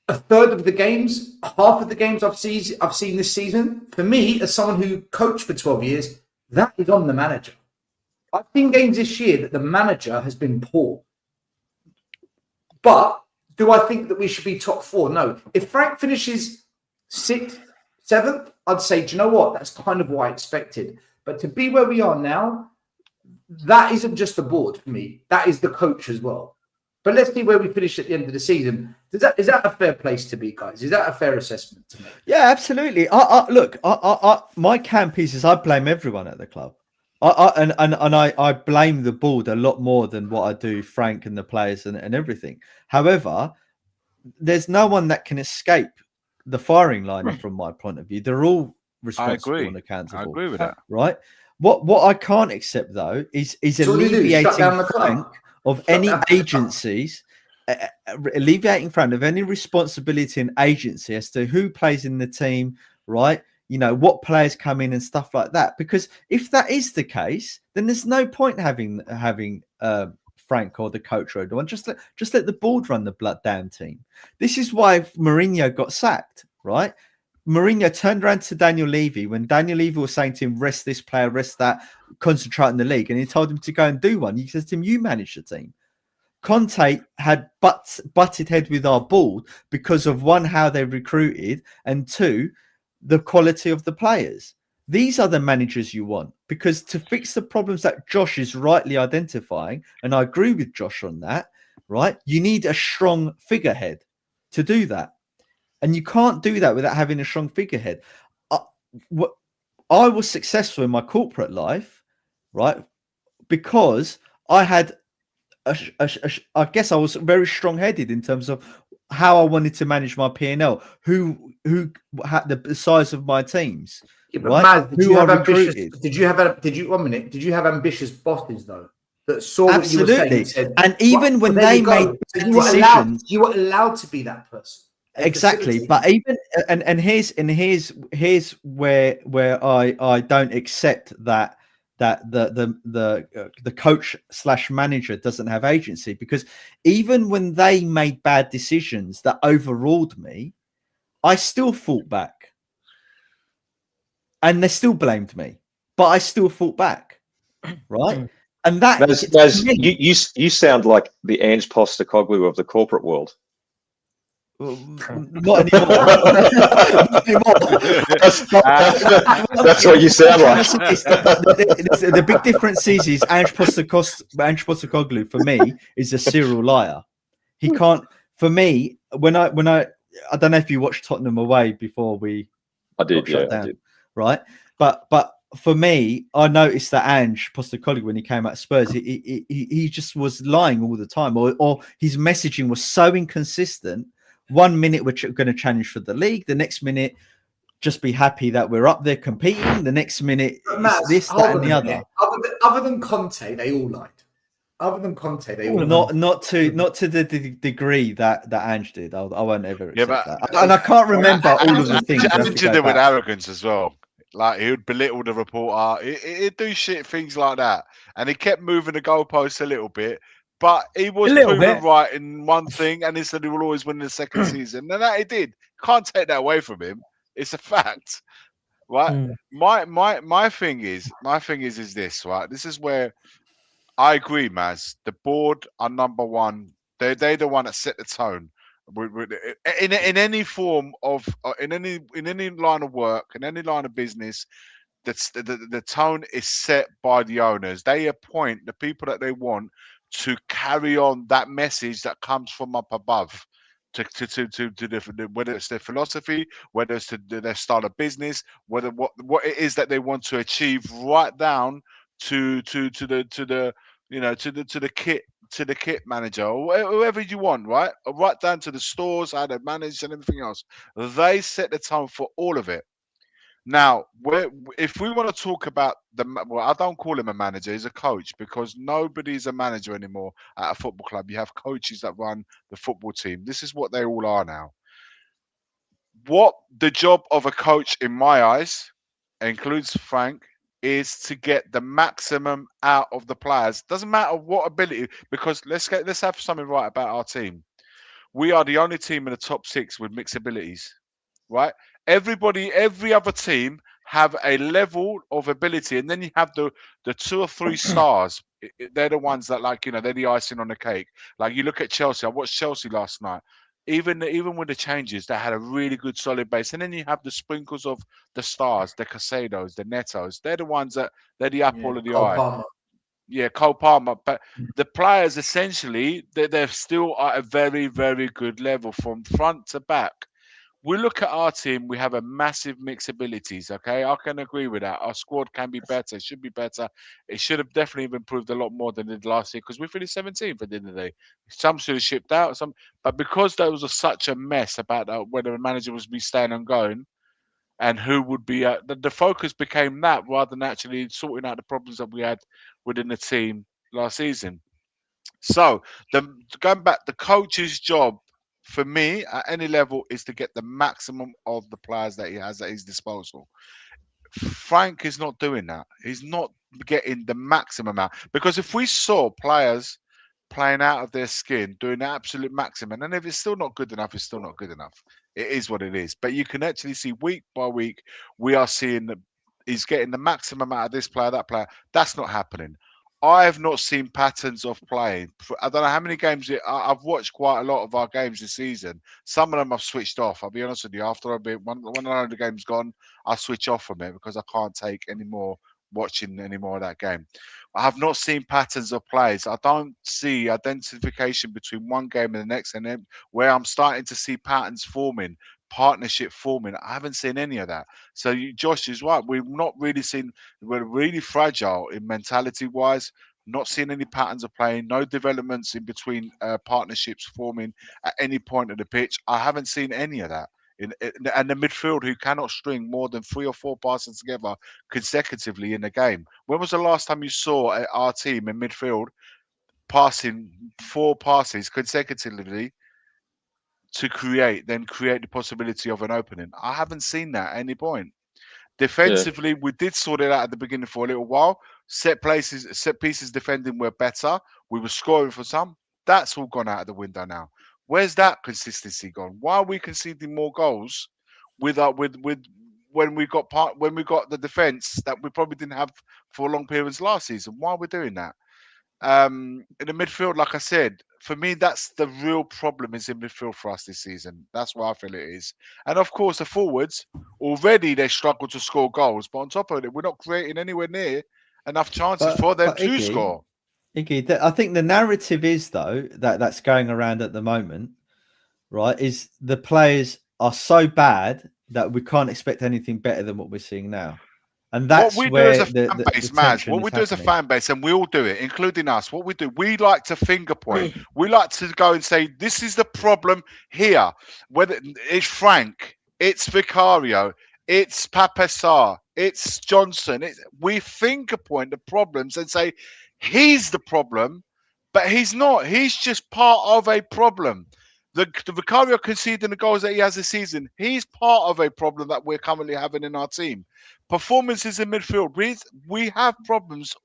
a third of the games, half of the games I've seen this season, for me, as someone who coached for 12 years, that is on the manager. I've seen games this year that the manager has been poor. But do I think that we should be top four? No. If Frank finishes 6th, 7th, I'd say, do you know what? That's kind of what I expected. But to be where we are now, that isn't just the board for me. That is the coach as well. But let's see where we finish at the end of the season. Is that a fair place to be, guys? Is that a fair assessment to make? Yeah, absolutely. Look, my camp is I blame everyone at the club. I blame the board a lot more than what I do Frank and the players and everything. However, there's no one that can escape the firing line from my point of view. They're all responsible and accountable. I agree with that. Right? What I can't accept though is alleviating Frank of any agencies, alleviating Frank of any responsibility and agency as to who plays in the team. Right? what players come in and stuff like that. Because if that is the case, then there's no point having Frank or the coach or anyone. Just let the board run the damn team. This is why Mourinho got sacked, right? Mourinho turned around to Daniel Levy when Daniel Levy was saying to him, rest this player, rest that, concentrate on the league. And he told him to go and do one. He says to him, you manage the team. Conte had butted head with our board because of, one, how they recruited, and two, the quality of the players. These are the managers you want, because to fix the problems that Josh is rightly identifying, and I agree with Josh on that, right? You need a strong figurehead to do that. And you can't do that without having a strong figurehead. I was successful in my corporate life, right? Because I had, I guess I was very strong-headed in terms of how I wanted to manage my P&L, who had the size of my teams. Yeah, but right? Maz, did you have ambitious? Did you have ambitious bosses though that saw what you were saying and said, and even when they made decisions, you were allowed to be that person. Exactly, but even and here's where I don't accept that the coach / manager doesn't have agency, because even when they made bad decisions that overruled me, I still fought back, and they still blamed me, but I still fought back, right? And that you sound like the Ange Postecoglou of the corporate world. Not anymore. Not anymore. That's what you sound like. The big difference is Ange Postecoglou for me is a serial liar. He can't. For me, when I don't know if you watched Tottenham away before we. I did, yeah, down, I did. Right, but for me, I noticed that Ange Postecoglou, when he came out of Spurs, he just was lying all the time, or his messaging was so inconsistent. 1 minute we're going to challenge for the league, the next minute just be happy that we're up there competing, the next minute it's this, that, and the other. Other than Conte, they all lied. Other than Conte, they all not to the degree that Ange did. I won't ever accept that. And I can't remember all of the things. Ange did it with arrogance as well. Like, he would belittle the reporter. He'd do things like that, and he kept moving the goalposts a little bit. But he was proven right in one thing, and he said he will always win the second season, and that he did. Can't take that away from him. It's a fact, right? My thing is this, right? This is where I agree, Maz. The board are number one. They're the one that set the tone. In any form of in any line of work, in any line of business, that's the tone is set by the owners. They appoint the people that they want to carry on that message that comes from up above, to whether it's their philosophy, whether it's their style of business, whether what it is that they want to achieve, right down to the kit manager, or whoever you want, right down to the stores, how they manage and everything else. They set the tone for all of it. Now, if we want to talk about I don't call him a manager, he's a coach, because nobody's a manager anymore at a football club. You have coaches that run the football team. This is what they all are now. What the job of a coach, in my eyes, includes Frank, is to get the maximum out of the players. Doesn't matter what ability, because let's have something right about our team. We are the only team in the top 6 with mixed abilities, right? Every other team have a level of ability, and then you have the 2 or 3 stars. They're the ones that, like, they're the icing on the cake. Like, you look at Chelsea. I watched Chelsea last night. Even with the changes, they had a really good solid base, and then you have the sprinkles of the stars, the Casados, the Netos. They're the ones they're the apple of the eye. Palmer. Yeah, Cole Palmer. But the players, essentially, they're still at a very, very good level from front to back. We look at our team, we have a massive mix of abilities, okay? I can agree with that. Our squad can be better. It should be better. It should have definitely improved a lot more than it did last year, because we finished 17th at the end of the day. Some should have shipped out, but because there was such a mess about whether a manager was be staying and going and who would be, the focus became that, rather than actually sorting out the problems that we had within the team last season. So, going back, the coach's job for me at any level is to get the maximum of the players that he has at his disposal. Frank is not doing that. He's not getting the maximum out, because if we saw players playing out of their skin, doing the absolute maximum, and if it's still not good enough, it's still not good enough. It is what it is. But you can actually see week by week, we are seeing that he's getting the maximum out of this player, that player. That's not happening. I have not seen patterns of playing. I don't know how many games I've watched quite a lot of our games this season. Some of them I've switched off. I'll be honest with you. After when I know the game's gone, I switch off from it because I can't take any more watching any more of that game. I have not seen patterns of plays. I don't see identification between one game and the next, and then where I'm starting to see patterns forming, partnership forming. I haven't seen any of that. So Josh is right. We've not really seen. We're really fragile in mentality wise. Not seeing any patterns of playing. No developments in between partnerships forming at any point of the pitch. I haven't seen any of that. And the midfield who cannot string more than 3 or 4 passes together consecutively in the game. When was the last time you saw our team in midfield passing 4 passes consecutively to create the possibility of an opening? I haven't seen that at any point. Defensively, we did sort it out at the beginning for a little while. Set pieces defending were better. We were scoring for some. That's all gone out of the window now. Where's that consistency gone? Why are we conceding more goals with when we got the defense that we probably didn't have for long periods last season? Why are we doing that? In the midfield, like I said, for me, that's the real problem is in midfield for us this season. That's why I feel it is. And of course, the forwards, already they struggle to score goals. But on top of it, we're not creating anywhere near enough chances for them to score. Iggy, I think the narrative is, though, that's going around at the moment, right, is the players are so bad that we can't expect anything better than what we're seeing now. And that's what we where do as a fan base, Maz, what we do as a fan base, and we all do it, including us, what we do, we like to finger point. We like to go and say, this is the problem here. Whether it's Frank, it's Vicario, it's Papessar, it's Johnson. We finger point the problems and say, he's the problem, but he's not. He's just part of a problem. The Vicario conceding the goals that he has this season, he's part of a problem that we're currently having in our team. Performances in midfield, we have problems.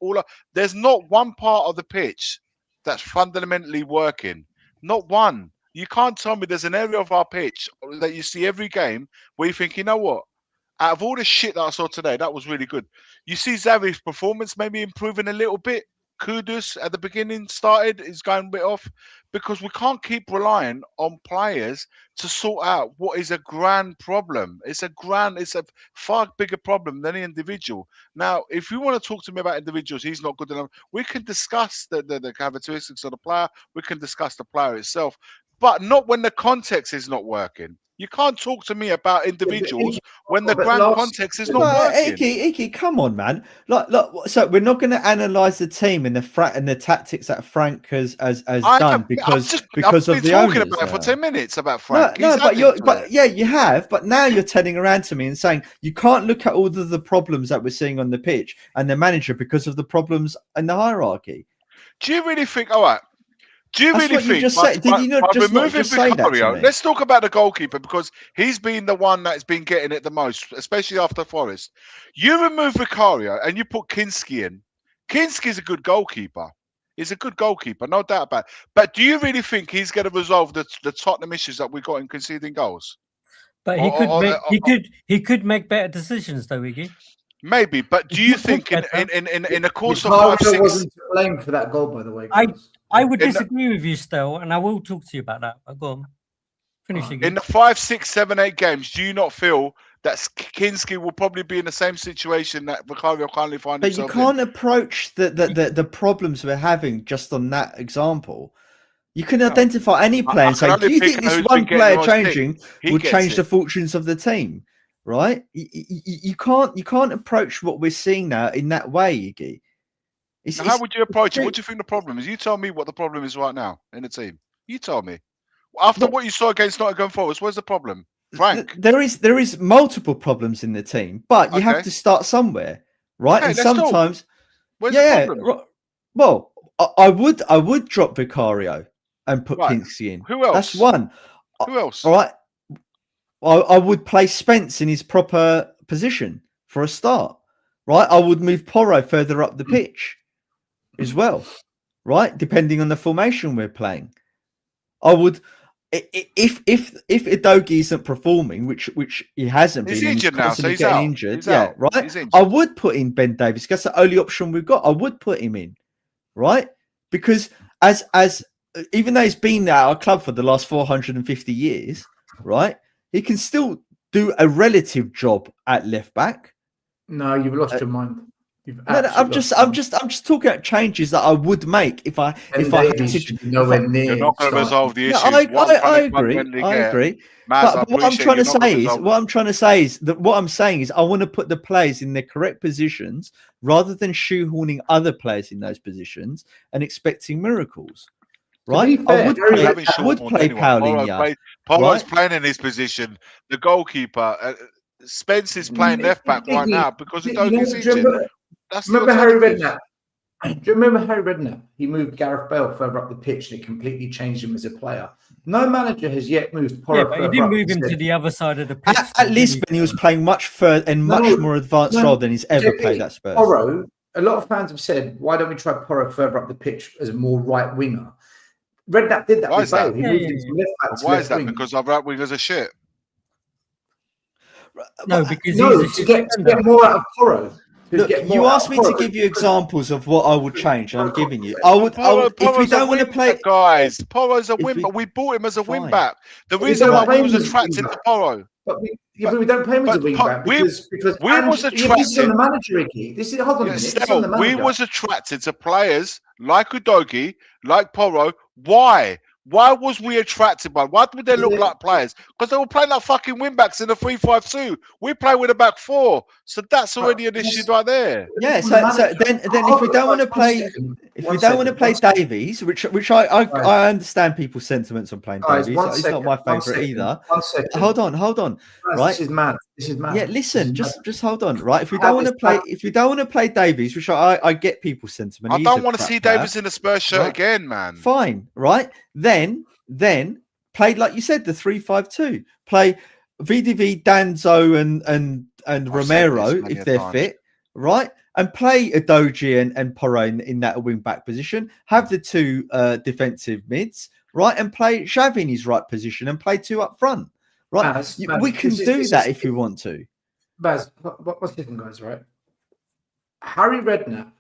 There's not one part of the pitch that's fundamentally working. Not one. You can't tell me there's an area of our pitch that you see every game where you think, you know what? Out of all the shit that I saw today, that was really good. You see Xavi's performance maybe improving a little bit. Kudus at the beginning is going a bit off because we can't keep relying on players to sort out what is a grand problem. It's a far bigger problem than any individual. Now, if you want to talk to me about individuals, he's not good enough. We can discuss the characteristics of the player. We can discuss the player itself, but not when the context is not working. You can't talk to me about individuals when the grand context is not working. Iki, come on, man. Look, so we're not going to analyze the team and the tactics that Frank has done because of the owners. I've been talking about it for 10 minutes about Frank. But you have. But now you're turning around to me and saying you can't look at all of the problems that we're seeing on the pitch and the manager because of the problems in the hierarchy. Do you really think? All right. Do you really think? Did you not just say that to me? Let's talk about the goalkeeper because he's been the one that's been getting it the most, especially after Forest. You remove Vicario and you put Kinski in. Kinski's a good goalkeeper. He's a good goalkeeper, no doubt about it. But do you really think he's going to resolve the Tottenham issues that we got in conceding goals? But he could make better decisions, though, Iggy. Maybe, but do you think in the course of Vicario wasn't to blame for that goal, by the way? I would disagree with you still, and I will talk to you about that. But go on. Finishing. In the 5, 6, 7, 8 games, do you not feel that Kinski will probably be in the same situation that Vicario currently finds himself in? But you can't approach the problems we're having just on that example. You can identify any player and say, do you think this one player changing will change the fortunes of the team? Right? You can't approach what we're seeing now in that way, Iggy. How would you approach it? What do you think the problem is? You tell me what the problem is right now in the team. You tell me. After what you saw against Nottingham Forest, where's the problem? Frank? There is multiple problems in the team, but you have to start somewhere, right? Okay, and sometimes, where's the problem? Well, I would drop Vicario and put Kinski in. Who else? That's one. Who else? All right. I would play Spence in his proper position for a start. Right. I would move Porro further up the pitch as well. Right. Depending on the formation we're playing. I would, if Udogie isn't performing, which he hasn't He's been, and he's injured now, so constantly he's getting out. injured. He's Yeah, out. right. He's injured. I would put in Ben Davies. That's the only option we've got. I would put him in, right? Because as even though he's been at our club for the last 450 years, right, he can still do a relative job at left back. No, you've lost your mind. I'm just talking about changes that I would make if I had to. Nowhere near. You're not going to resolve the issues. I agree. But what I'm trying to say is that what I'm saying is I want to put the players in their correct positions rather than shoehorning other players in those positions and expecting miracles. Right? Fair, I would play Paulinho. Paulo's playing in his position. The goalkeeper, Spence is playing left back right now because Udogie's injured. Remember Harry Redknapp? Do you remember Harry Redknapp? He moved Gareth Bale further up the pitch and it completely changed him as a player. No manager has yet moved Porro. Yeah, but he didn't move him to the other side of the pitch. At Lisbon, he was playing much further and much more advanced role than he's ever played at Spurs. Porro, a lot of fans have said, why don't we try Porro further up the pitch as a more right winger? Redknapp did that with Bale. He moved him from left back to Why left is that? wing. Because our right wingers are shit. No, because to get more out of Porro. Look, you asked me to give you examples of what I would change, and I'm giving you. I would if we don't want to play, guys. Porro's a win, but we bought him as a win back. The reason why we was attracted to Porro. But we don't play him as a wing back because we was attracted. This is on the manager, Ricky. This is hold on a minute. This is on the manager. We was attracted to players like Udogie, like Porro. Why? Why was we attracted by? Why would they look like players? Because they were playing like fucking wing backs in a 3-5-2. We play with a back four, so that's already an issue right there. Yeah. So then if we don't want to play, Davies, which I understand people's sentiments on playing Davies. It's not my favourite either. Hold on. Right. This is mad. Yeah. Listen, just hold on. Right. If we don't want to play Davies, which I get people's sentiment. I don't want to see Davies in a Spurs shirt again, man. Fine. Right. Then play like you said, the 3-5-2. Play VDV, Danzo, and Romero if they're fit, right? And play Udogie and Porro in that wing back position. Have the two defensive mids, right? And play Xavi in his right position and play two up front, right? Baz, we can do that if we want to. Baz, what's different, guys? Right? Harry Redknapp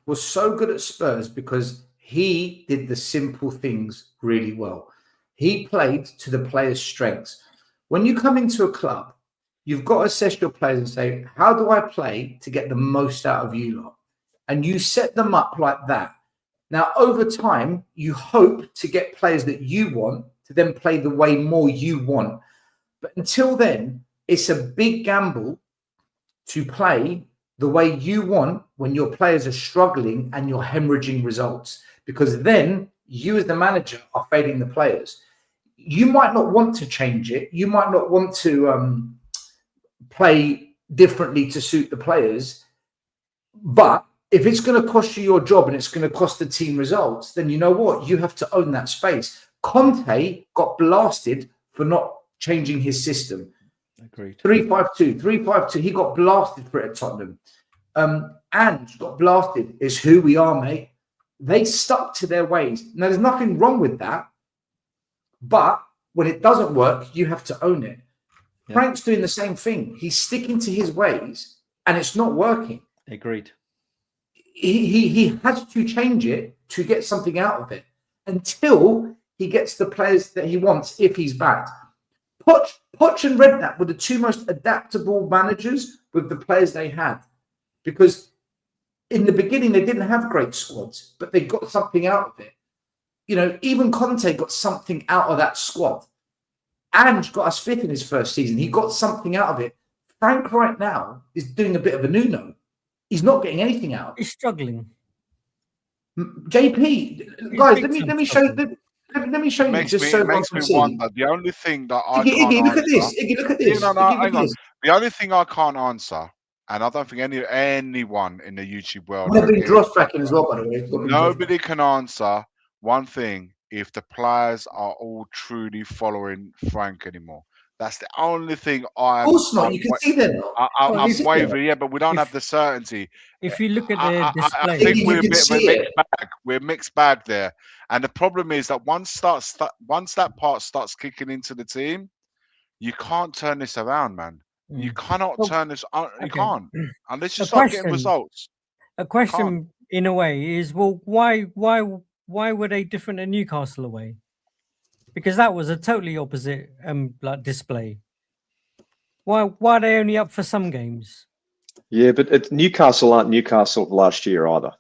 was so good at Spurs because he did the simple things really well. He played to the players' strengths. When you come into a club, you've got to assess your players and say, how do I play to get the most out of you lot? And you set them up like that. Now, over time, you hope to get players that you want to then play the way more you want. But until then, it's a big gamble to play the way you want when your players are struggling and you're hemorrhaging results. Because then you as the manager are failing the players. You might not want to change it. You might not want to play differently to suit the players. But if it's going to cost you your job and it's going to cost the team results, then you know what? You have to own that space. Conte got blasted for not changing his system. Agreed. 3-5-2. He got blasted for it at Tottenham. And got blasted is who we are, mate. They stuck to their ways. Now, there's nothing wrong with that. But when it doesn't work, you have to own it. Yeah. Frank's doing the same thing. He's sticking to his ways and it's not working. Agreed. He has to change it to get something out of it until he gets the players that he wants if he's backed. Poch and Redknapp were the two most adaptable managers with the players they had. Because in the beginning, they didn't have great squads, but they got something out of it. You know, even Conte got something out of that squad. And got us fifth in his first season. He got something out of it. Frank right now is doing a bit of a Nuno. He's not getting anything out. He's struggling. JP, guys, let me show you. Let me show you. Just so makes me wonder. The only thing that I Iggy, look at this. Iggy, look at this. No, hang on. The only thing I can't answer, and I don't think anyone in the YouTube world. They've been dross tracking as well, by the way. Nobody can answer one thing. if the players are all truly following Frank anymore. That's the only thing Of I'm. course not. You can see they're not. I'm Is it wavering, yeah, but we don't If- have the certainty. If you look at I the display, think You we're a can bit of a see it. mixed bag. We're a mixed bag there, and the problem is that once that part starts kicking into the team, you can't turn this around, man. You cannot Well, turn this. You okay. can't unless you A start getting question. results. A question in a way is, well, why were they different at Newcastle away? Because that was a totally opposite like display. Why are they only up for some games? Yeah, but Newcastle aren't Newcastle last year either.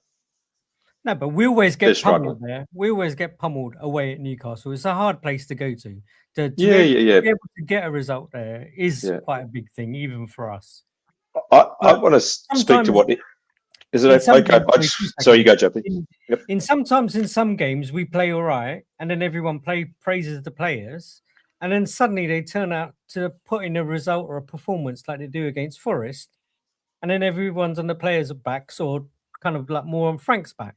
No, but we always They're get struggling. pummeled there. We always get pummeled away at Newcastle. It's a hard place to go to. To Yeah. be able to get a result there is quite a big thing, even for us. I want to speak to what is it okay? Sorry, you go, Joppy. In some games we play all right, and then everyone praises the players, and then suddenly they turn out to put in a result or a performance like they do against Forest, and then everyone's on the players' backs or kind of like more on Frank's back.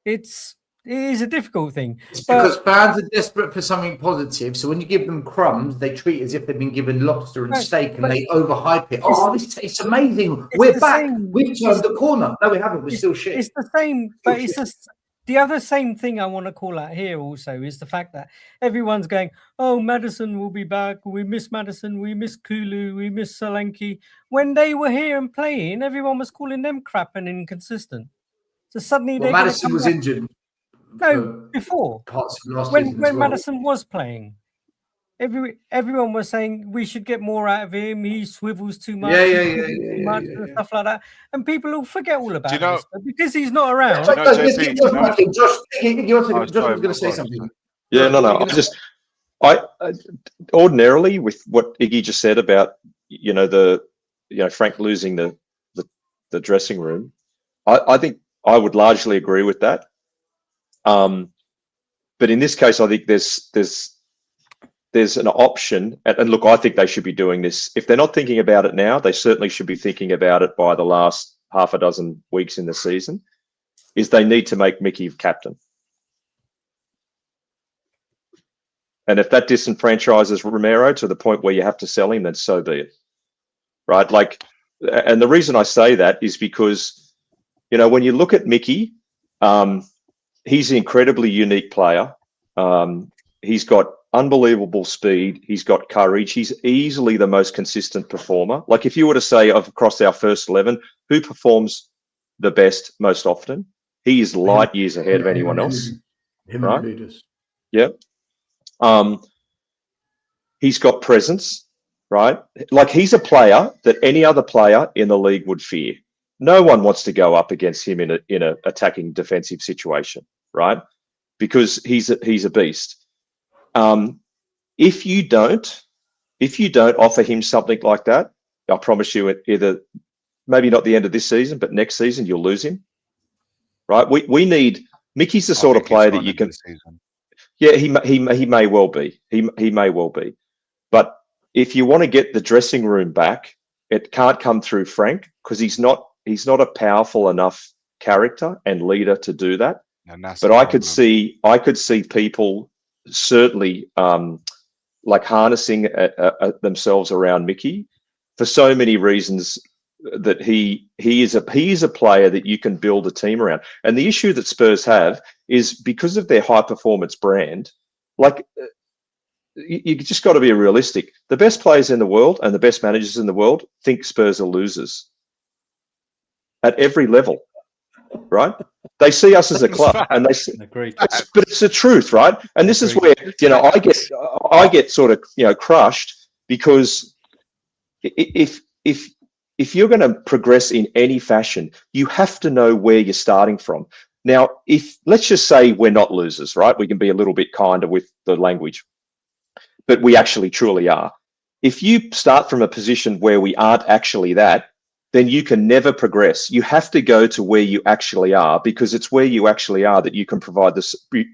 It is a difficult thing. It's because fans are desperate for something positive. So when you give them crumbs, they treat it as if they've been given lobster and steak, and they overhype it. Oh, it's amazing. We're back. We've turned the corner. No, we haven't. We're still shit. It's the same, but it's the other same thing I want to call out here also is the fact that everyone's going, oh, Maddison will be back. We miss Maddison. We miss Kulu. We miss Solanke. When they were here and playing, everyone was calling them crap and inconsistent. So suddenly Maddison was injured. No, before parts of last when season as well. Maddison was playing, everyone was saying we should get more out of him. He swivels too much, and stuff like that. And people will forget all about this but because he's not around. Josh was going to say something. Yeah, no. I ordinarily with what Iggy just said about Frank losing the dressing room, I think I would largely agree with that. But in this case, I think there's an option, and look, I think they should be doing this. If they're not thinking about it now, they certainly should be thinking about it by the last half a dozen weeks in the season, is they need to make Mickey captain. And if that disenfranchises Romero to the point where you have to sell him, then so be it. Right? And the reason I say that is because, when you look at Mickey, he's an incredibly unique player. He's got unbelievable speed. He's got courage. He's easily the most consistent performer. Like if you were to say across our first 11, who performs the best most often? He is light years ahead of anyone else. Right? Yeah. He's got presence, right? Like he's a player that any other player in the league would fear. No one wants to go up against him in a attacking defensive situation, right? Because he's a beast. If you don't offer him something like that, I promise you, either maybe not the end of this season, but next season you'll lose him, right? We need Mickey's the sort of player that you can. Yeah, he may well be. He may well be, but if you want to get the dressing room back, it can't come through Frank because he's not a powerful enough character and leader to do that. But I could see people certainly like harnessing themselves around Mickey for so many reasons that he is a player that you can build a team around. And the issue that Spurs have is because of their high performance brand, like you just got to be realistic. The best players in the world and the best managers in the world think Spurs are losers at every level, right? They see us as a club, and they see, but it's the truth, right? And this is where I get sort of crushed because if you're going to progress in any fashion, you have to know where you're starting from. Now, let's just say we're not losers, right? We can be a little bit kinder with the language, but we actually truly are. If you start from a position where we aren't actually that, then you can never progress. You have to go to where you actually are, because it's where you actually are that you can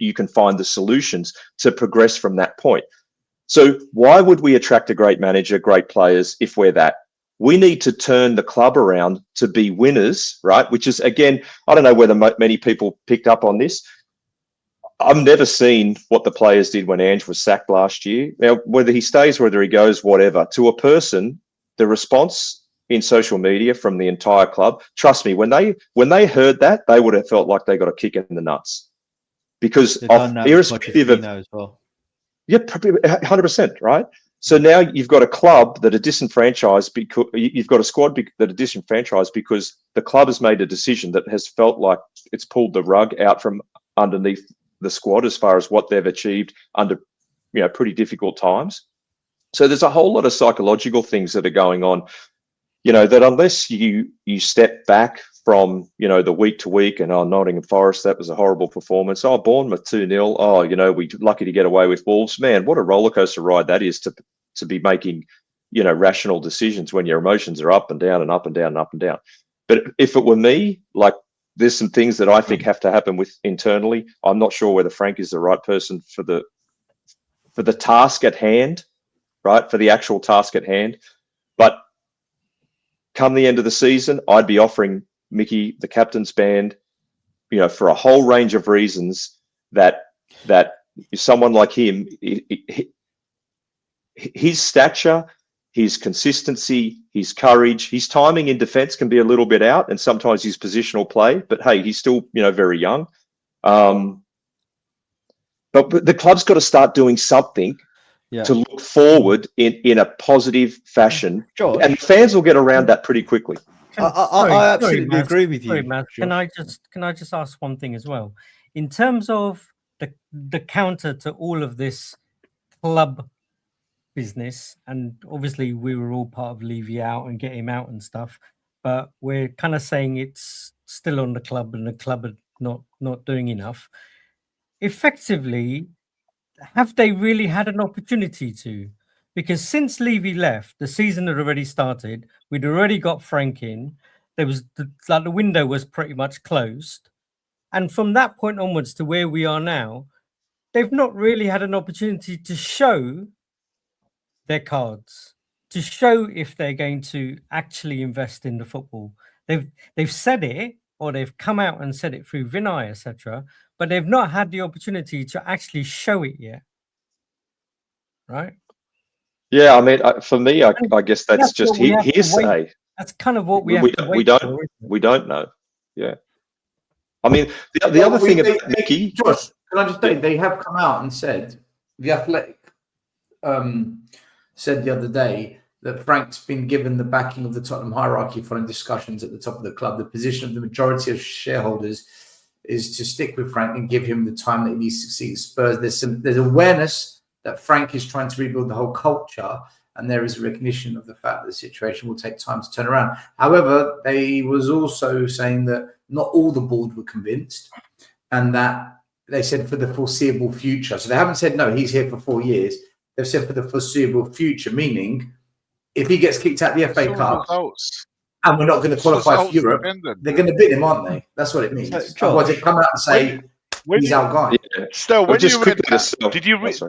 you can find the solutions to progress from that point. So why would we attract a great manager, great players, if we're that? We need to turn the club around to be winners, right? Which is, again, I don't know whether many people picked up on this. I've never seen what the players did when Ange was sacked last year. Now, whether he stays, whether he goes, whatever, to a person, the response in social media from the entire club, trust me, when they heard that, they would have felt like they got a kick in the nuts. Because of irrespective of as well. Yeah, probably 100%, right? So now you've got a club that are disenfranchised because you've got a squad that are disenfranchised because the club has made a decision that has felt like it's pulled the rug out from underneath the squad as far as what they've achieved under, pretty difficult times. So there's a whole lot of psychological things that are going on, that unless you step back from, the week to week and Nottingham Forest, that was a horrible performance. Bournemouth 2-0. We're lucky to get away with Wolves. Man, what a roller coaster ride that is to be making, rational decisions when your emotions are up and down and up and down and up and down. But if it were me, like, there's some things that I think have to happen with internally. I'm not sure whether Frank is the right person for the task at hand, right? For the actual task at hand. But come the end of the season, I'd be offering Mickey the captain's band, for a whole range of reasons that someone like him, his stature, his consistency, his courage, his timing in defence can be a little bit out, and sometimes his positional play. But hey, he's still, very young. But the club's got to start doing something to look forward in a positive fashion, Josh, and fans will get around that pretty quickly. I absolutely agree with you. Sorry, Matt. Can I just ask one thing as well? In terms of the counter to all of this club business, and obviously we were all part of leave you out and get him out and stuff, but we're kind of saying it's still on the club and the club are not doing enough. Effectively, have they really had an opportunity to? Because since Levy left, the season had already started. We'd already got Frank in. There was the window was pretty much closed, and from that point onwards to where we are now, they've not really had an opportunity to show their cards, to show if they're going to actually invest in the football. They've said it, or they've come out and said it through Vinay, etc., but they've not had the opportunity to actually show it yet, right? Yeah, I mean, for me, I guess that's just hearsay. That's kind of what we have to wait for. We don't know. Yeah. I mean, the other thing about Mickey... Josh, can I just say, they have come out and said, The Athletic said the other day that Frank's been given the backing of the Tottenham hierarchy following discussions at the top of the club. The position of the majority of shareholders is to stick with Frank and give him the time that he needs to succeed at Spurs. There's awareness that Frank is trying to rebuild the whole culture, and there is a recognition of the fact that the situation will take time to turn around. However, they was also saying that not all the board were convinced, and that they said for the foreseeable future. So they haven't said, no, he's here for 4 years. They've said for the foreseeable future, meaning if he gets kicked out of the FA Cup and we're not going to qualify for Europe, they're going to bid him, aren't they? That's what it means. Otherwise, they come out and say he's our guy. Yeah. Still, when you read that, did you read?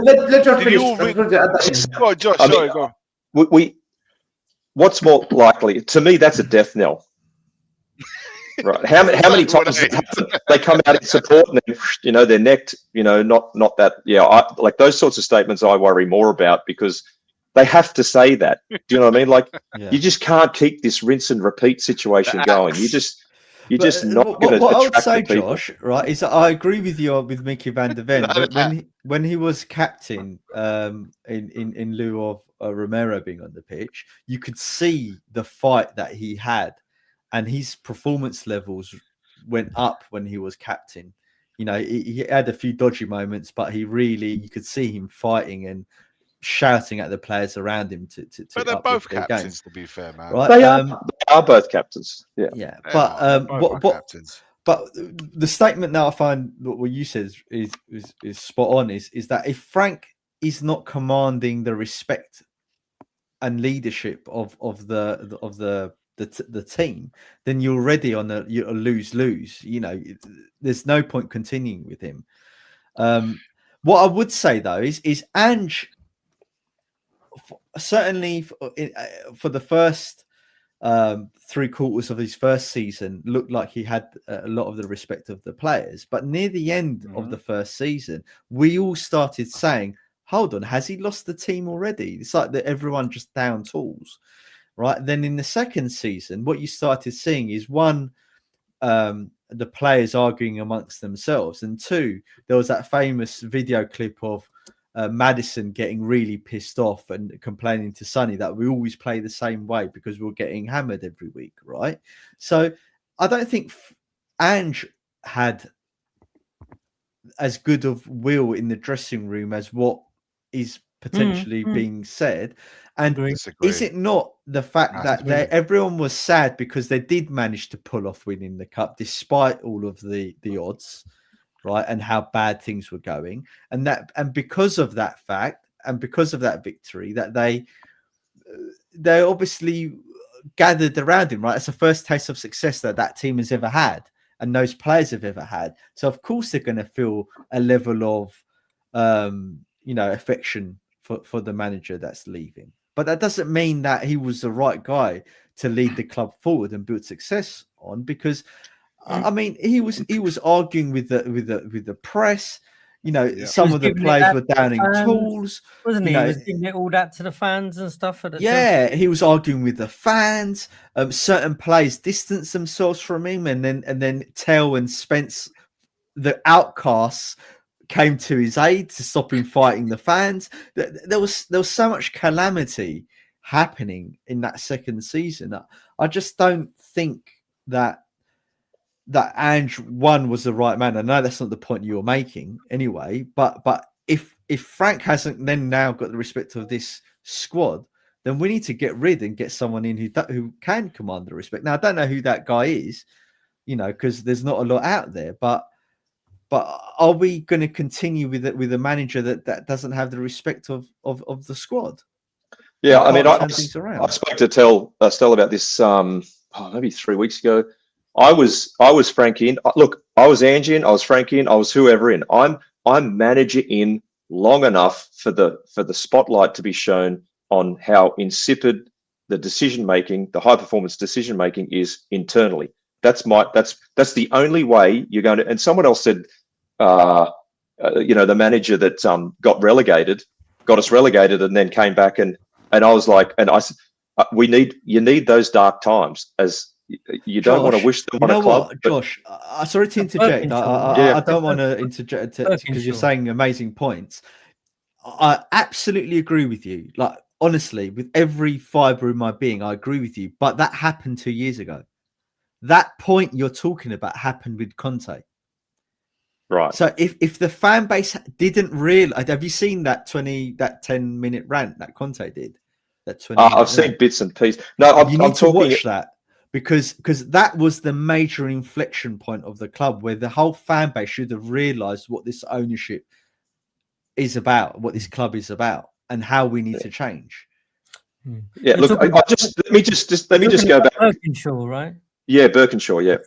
Let Josh finish. Josh, sorry, go on. What's more likely? To me, that's a death knell. Right? How many times they come out in support and then, they're necked? Not that. Yeah, like those sorts of statements I worry more about, because they have to say that. Do you know what I mean? Like, you just can't keep this rinse and repeat situation going. You're just not going to. What I would say, Josh, right, is that I agree with you with Mickey van der Ven. when he was captain, in lieu of Romero being on the pitch, you could see the fight that he had, and his performance levels went up when he was captain. He had a few dodgy moments, but you could see him fighting and shouting at the players around him to but they're both captains, to be fair, man. Right? They are both captains. Yeah. But captains. But the statement now I find what you said is spot on. Is that if Frank is not commanding the respect and leadership of the team, then you're already on a lose-lose. There's no point continuing with him. What I would say though is Ange, certainly for the first 3/4 of his first season looked like he had a lot of the respect of the players. But near the end of the first season, we all started saying, hold on, has he lost the team already? It's like that everyone just down tools, right? Then in the second season, what you started seeing is one, the players arguing amongst themselves, and two, there was that famous video clip of Maddison getting really pissed off and complaining to Sonny that we always play the same way because we're getting hammered every week, right? So I don't think Ange had as good of will in the dressing room as what is potentially being said. And is it not the fact that everyone was sad because they did manage to pull off winning the cup despite all of the odds, right, and how bad things were going, and because of that fact and because of that victory, that they obviously gathered around him, right? It's the first taste of success that team has ever had and those players have ever had. So of course they're going to feel a level of affection for the manager that's leaving. But that doesn't mean that he was the right guy to lead the club forward and build success on, because I mean, he was arguing with the press. Some of the players were downing tools, wasn't he? He was giving it all that to the fans and stuff. He was arguing with the fans. Certain players distanced themselves from him, and then Tell and Spence, the outcasts, came to his aid to stop him fighting the fans. There was so much calamity happening in that second season. I just don't think that Ange was the right man. I know that's not the point you were making anyway, but if Frank hasn't then now got the respect of this squad, then we need to get rid and get someone in who can command the respect. Now I don't know who that guy is, because there's not a lot out there, but are we going to continue with a manager that doesn't have the respect of the squad? Yeah, I mean, I spoke to Stell about this maybe 3 weeks ago. I was Frank in. Look, I was Angie in. I was Frank in. I was whoever in. I'm manager in long enough for the spotlight to be shown on how insipid the decision making, the high performance decision making is internally. That's the only way you're going to. And someone else said, the manager that got us relegated, and then came back, and I was like, and I said, you need those dark times, as you don't want to wish them on a club. Josh, sorry to interject. I don't want to interject because you're saying amazing points. I absolutely agree with you. Like, honestly, with every fibre in my being, I agree with you. But that happened 2 years ago. That point you're talking about happened with Conte. Right. So if the fan base didn't realize, have you seen that 10-minute rant that Conte did? That 20. I've seen bits and pieces. No, you need to watch that, because that was the major inflection point of the club, where the whole fan base should have realized what this ownership is about, what this club is about, and how we need to change. Yeah, look, let me just go back. Birkinshaw, right? Yeah, Birkinshaw. Yeah.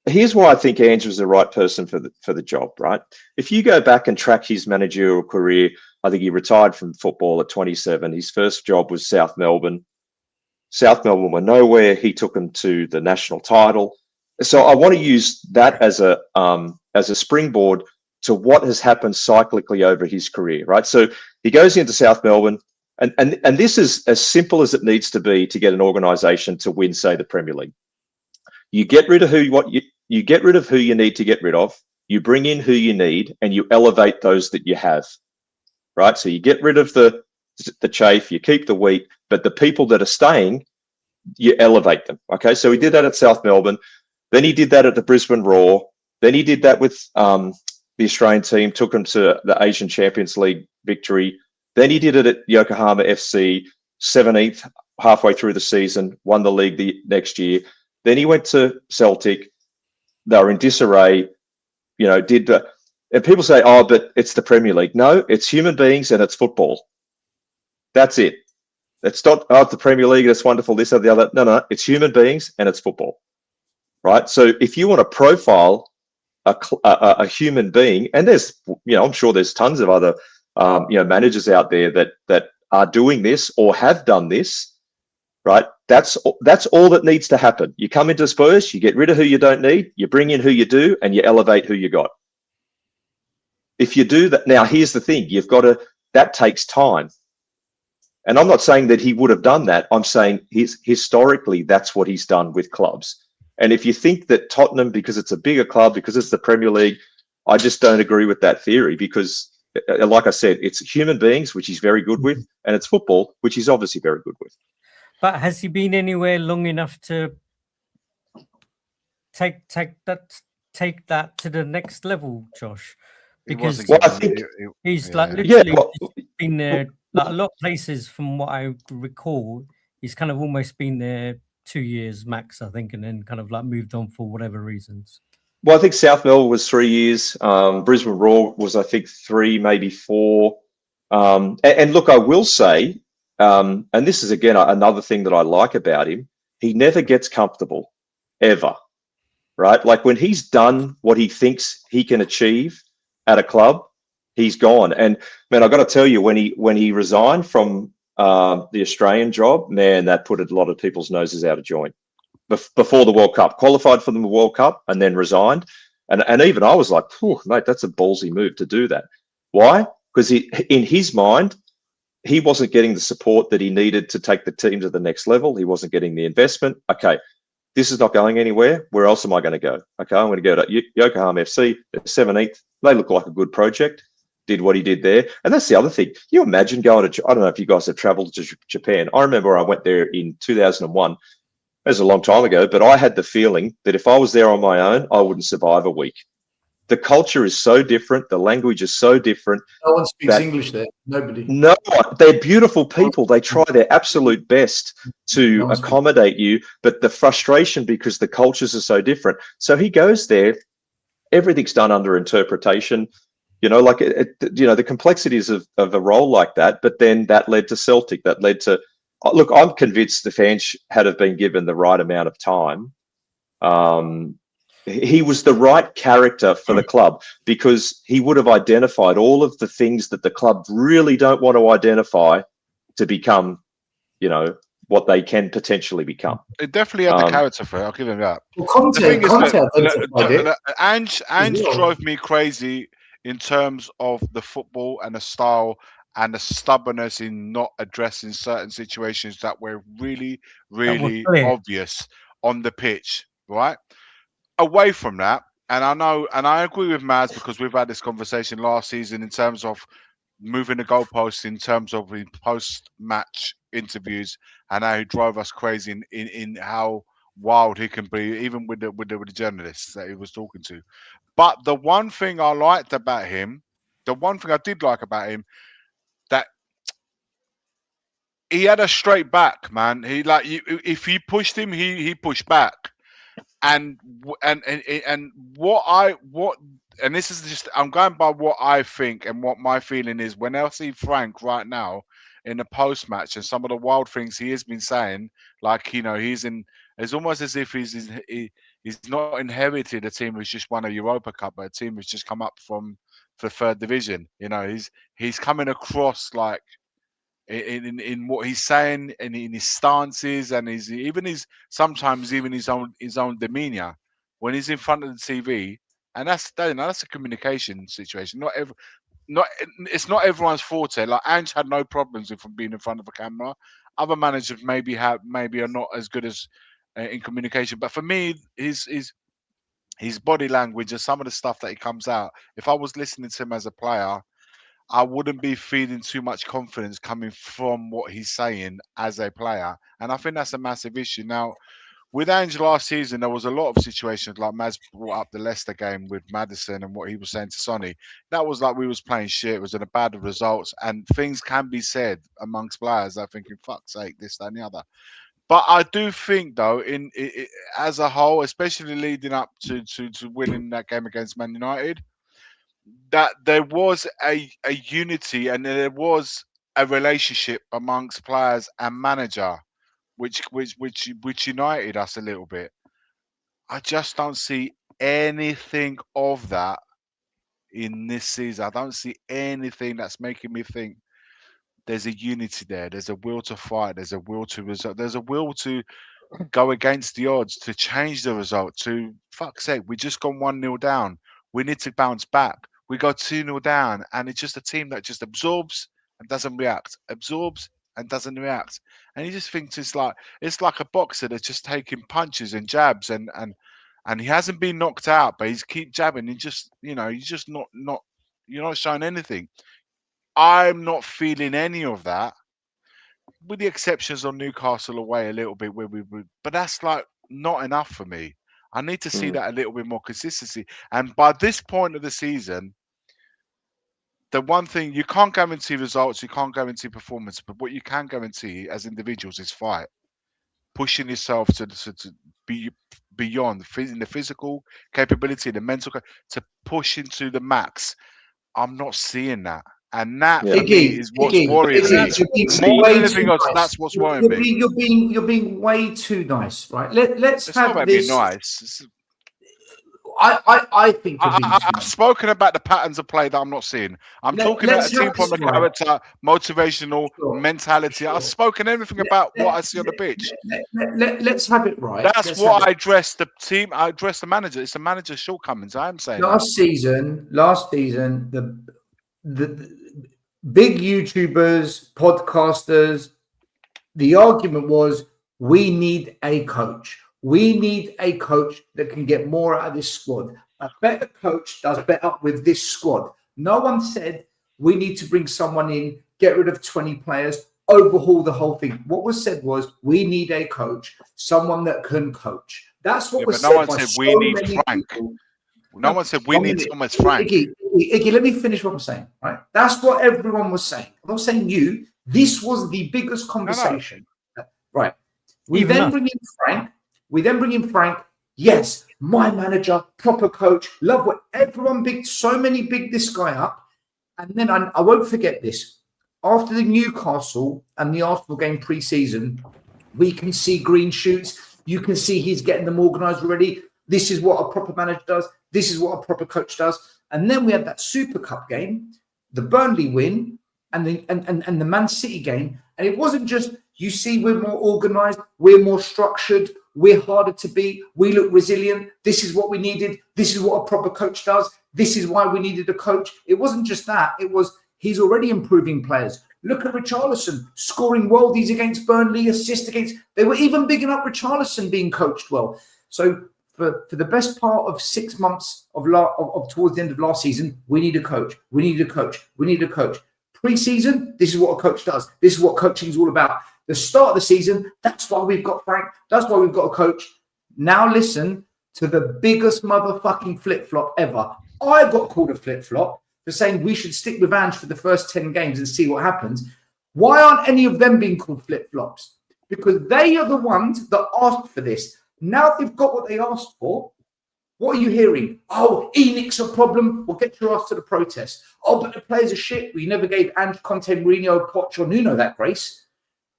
Here's why I think Ange was the right person for the job, right? If you go back and track his managerial career, I think he retired from football at 27. His first job was South Melbourne. South Melbourne were nowhere. He took them to the national title. So I want to use that as a springboard to what has happened cyclically over his career, right? So he goes into South Melbourne, and this is as simple as it needs to be to get an organisation to win, say, the Premier League. You get rid of you get rid of who you need to get rid of. You bring in who you need, and you elevate those that you have, right? So you get rid of the chaff, you keep the wheat, but the people that are staying, you elevate them. Okay, so he did that at South Melbourne. Then he did that at the Brisbane Roar. Then he did that with the Australian team, took them to the Asian Champions League victory. Then he did it at Yokohama FC, 17th halfway through the season, won the league the next year. Then he went to Celtic. They were in disarray, and people say, oh, but it's the Premier League. No, it's human beings and it's football. That's it. It's not, it's the Premier League, that's wonderful, this or the other. No, it's human beings and it's football, right? So if you want to profile a human being, and there's, I'm sure there's tons of other, managers out there that are doing this or have done this, right? That's all that needs to happen. You come into Spurs, you get rid of who you don't need, you bring in who you do, and you elevate who you got. If you do that, now here's the thing: that takes time. And I'm not saying that he would have done that. I'm saying historically that's what he's done with clubs. And if you think that Tottenham, because it's a bigger club, because it's the Premier League, I just don't agree with that theory, because, like I said, it's human beings, which he's very good with, and it's football, which he's obviously very good with. But has he been anywhere long enough to take that to the next level, Josh? Because he's like literally been there. Like a lot of places, from what I recall, he's kind of almost been there 2 years max, I think, and then kind of like moved on for whatever reasons. Well, I think South Melbourne was 3 years. Brisbane Roar was, I think, 3, maybe 4. And look, I will say, and this is, again, another thing that I like about him, he never gets comfortable, ever, right? Like when he's done what he thinks he can achieve at a club, he's gone. And man, I got to tell you, when he resigned from the Australian job, man, that put a lot of people's noses out of joint. Before the World Cup, qualified for the World Cup and then resigned, and even I was like, mate, that's a ballsy move to do that. Why? Because in his mind, he wasn't getting the support that he needed to take the team to the next level. He wasn't getting the investment. Okay, this is not going anywhere. Where else am I going to go? Okay, I'm going to go to Yokohama FC. They're 17th. They look like a good project. Did what he did there. And that's the other thing. You imagine going to, I don't know if you guys have traveled to Japan. I remember I went there in 2001. It was a long time ago, but I had the feeling that if I was there on my own, I wouldn't survive a week. The culture is so different. The language is so different. No one speaks English there. Nobody. No, they're beautiful people. They try their absolute best to accommodate you, but the frustration, because the cultures are so different. So he goes there, everything's done under interpretation. You know, like, the complexities of a role like that, but then that led to Celtic, that led to, look, I'm convinced if Ange had have been given the right amount of time, he was the right character for the club, because he would have identified all of the things that the club really don't want to identify to become, what they can potentially become. It definitely had the character for it. I'll give him that. Well, Conte Ange drove me crazy in terms of the football and the style and the stubbornness in not addressing certain situations that were really, really obvious on the pitch, right? Away from that, and I know, and I agree with Maz, because we've had this conversation last season in terms of moving the goalposts, in terms of the post-match interviews, and how he drove us crazy in how wild he can be, even with the journalists that he was talking to. But the one thing I liked about him, the one thing I did like about him, that he had a straight back, man. He if you pushed him, he pushed back. And this is just, I'm going by what I think and what my feeling is when I see Frank right now in the post match and some of the wild things he has been saying, like, it's almost as if he's not inherited a team who's just won a Europa Cup, but a team who's just come up from the third division. He's coming across like in what he's saying and in his stances, and sometimes even his own demeanor when he's in front of the TV. And that's a communication situation. It's not everyone's forte. Like, Ange had no problems with being in front of a camera. Other managers maybe are not as good as in communication. But for me, his body language and some of the stuff that he comes out, if I was listening to him as a player, I wouldn't be feeling too much confidence coming from what he's saying as a player. And I think that's a massive issue. Now, with Ange last season, there was a lot of situations, like Maz brought up the Leicester game with Maddison and what he was saying to Sonny. That was like we was playing shit. It was in a bad results, and things can be said amongst players. I think, in fuck's sake, this, that, and the other. But I do think, though, as a whole, especially leading up to winning that game against Man United, that there was a unity and there was a relationship amongst players and manager, which united us a little bit. I just don't see anything of that in this season. I don't see anything that's making me think there's a unity there. There's a will to fight. There's a will to result. There's a will to go against the odds, to change the result. To fuck's sake, we just gone 1-0 down. We need to bounce back. We go 2-0 down, and it's just a team that just absorbs and doesn't react. Absorbs and doesn't react. And you just think it's like a boxer that's just taking punches and jabs, and he hasn't been knocked out, but he's keep jabbing. He just, he's just not you're not showing anything. I'm not feeling any of that, with the exceptions on Newcastle away a little bit where we would, but that's like not enough for me. I need to see that a little bit more consistency. And by this point of the season, the one thing you can't guarantee results, you can't guarantee performance, but what you can guarantee as individuals is fight, pushing yourself to be beyond the physical capability, the mental, to push into the max. I'm not seeing that. And that for me is what's worrying me. More than anything else, that's what's worrying me. You're being way too nice, right? Let's it's have not this. Nice. I think I've spoken about the patterns of play that I'm not seeing. I'm talking about a team from the character, motivational mentality. I've spoken everything about what I see on the pitch. Let's have it right. That's what I address the team. I address the manager. It's the manager's shortcomings. I am saying last season, the big YouTubers, podcasters, the argument was we need a coach. We need a coach that can get more out of this squad. A better coach does better with this squad. No one said we need to bring someone in, get rid of 20 players, overhaul the whole thing. What was said was we need a coach, someone that can coach. That's what was said. No one said we need Frank. No one said we need someone as Frank. Iggy, let me finish what I'm saying. Right? That's what everyone was saying. I'm not saying you. This was the biggest conversation. No. Right. We then bring in Frank. Yes, my manager, proper coach. Love what everyone so many bigged this guy up. And then I won't forget this. After the Newcastle and the Arsenal game pre-season, we can see green shoots. You can see he's getting them organised already. This is what a proper manager does. This is what a proper coach does. And then we had that Super Cup game, the Burnley win, and the Man City game. And it wasn't just, you see, we're more organised, we're more structured, we're harder to beat, we look resilient. This is what we needed. This is what a proper coach does. This is why we needed a coach. It wasn't just that. It was, he's already improving players. Look at Richarlison scoring worldies against Burnley, assist against. They were even bigging up Richarlison being coached well. So for the best part of 6 months of towards the end of last season, we need a coach. We need a coach. We need a coach. Pre-season, this is what a coach does. This is what coaching is all about. The start of the season, that's why we've got Frank. That's why we've got a coach. Now listen to the biggest motherfucking flip-flop ever. I got called a flip-flop for saying we should stick with Ange for the first 10 games and see what happens. Why aren't any of them being called flip-flops? Because they are the ones that asked for this. Now they've got what they asked for. What are you hearing? Oh, Enix's a problem. We'll get your ass to the protest. Oh, but the players are shit. We never gave Ange, Conte, Mourinho, Poch, or Nuno that grace.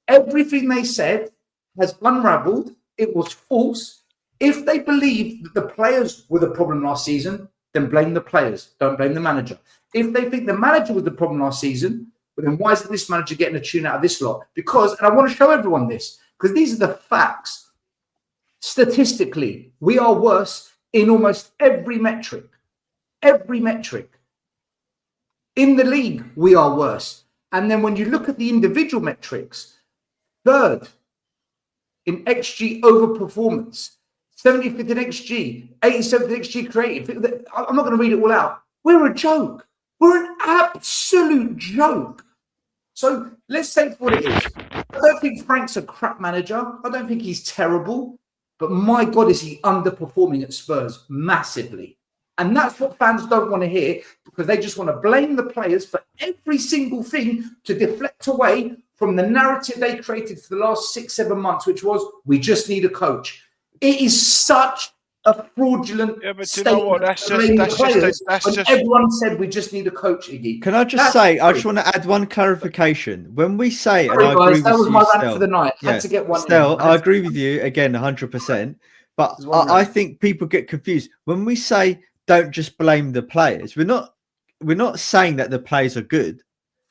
Everything they said has unraveled. It was false. If they believed that the players were the problem last season, then blame the players. Don't blame the manager. If they think the manager was the problem last season, well, then why isn't this manager getting a tune out of this lot? Because, and I want to show everyone this, because these are the facts. Statistically, we are worse in almost every metric. Every metric. In the league, we are worse. And then when you look at the individual metrics, third in XG over performance, 75th in XG, 87th in XG created. I'm not going to read it all out. We're a joke. We're an absolute joke. So let's say what it is. I don't think Frank's a crap manager. I don't think he's terrible. But my God, is he underperforming at Spurs massively. And that's what fans don't want to hear, because they just want to blame the players for every single thing to deflect away from the narrative they created for the last 6-7 months, which was, we just need a coach. It is such a fraudulent statement. You know what? That's just everyone said we just need a coach, Iggy. Can I just say, I just want to add one clarification. When we say, sorry, and I agree that with was you, my rant for the night. Yeah, had to get one. Stel, I agree with you again, 100%. But I think people get confused when we say don't just blame the players. We're not saying that the players are good.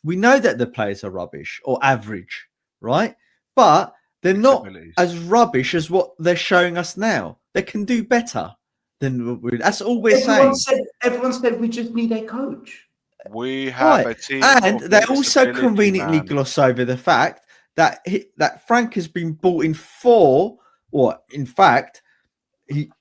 We know that the players are rubbish or average, right? But they're not abilities. as rubbish as what they're showing us now. They can do better than what we. That's all we're saying. Everyone said we just need a coach. We have Right. a team, And of they mixed also ability, conveniently man. gloss over the fact that that Frank has been bought in for, or in fact, he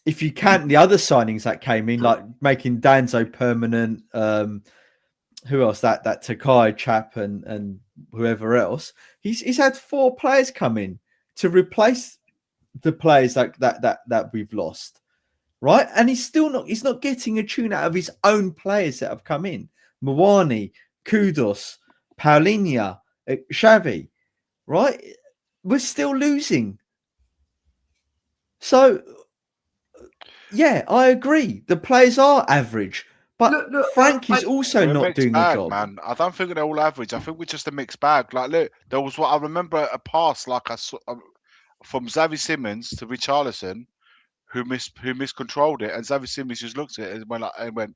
if you count the other signings that came in, like making Danzo permanent, who else? That Takai chap and whoever else, he's had 4 players come in to replace the players like that we've lost, right? And he's not getting a tune out of his own players that have come in. Mwani, Kudos, Paulinho, Xavi, right? We're still losing. So yeah, I agree. The players are average, but Look, Frank is also We're a not mixed doing the bag, job. man. I don't think they're all average. I think we're just a mixed bag. Like, look, there was what I remember a pass like I saw from Xavi Simons to Richarlison, who miscontrolled it, and Xavi Simons just looked at it and went.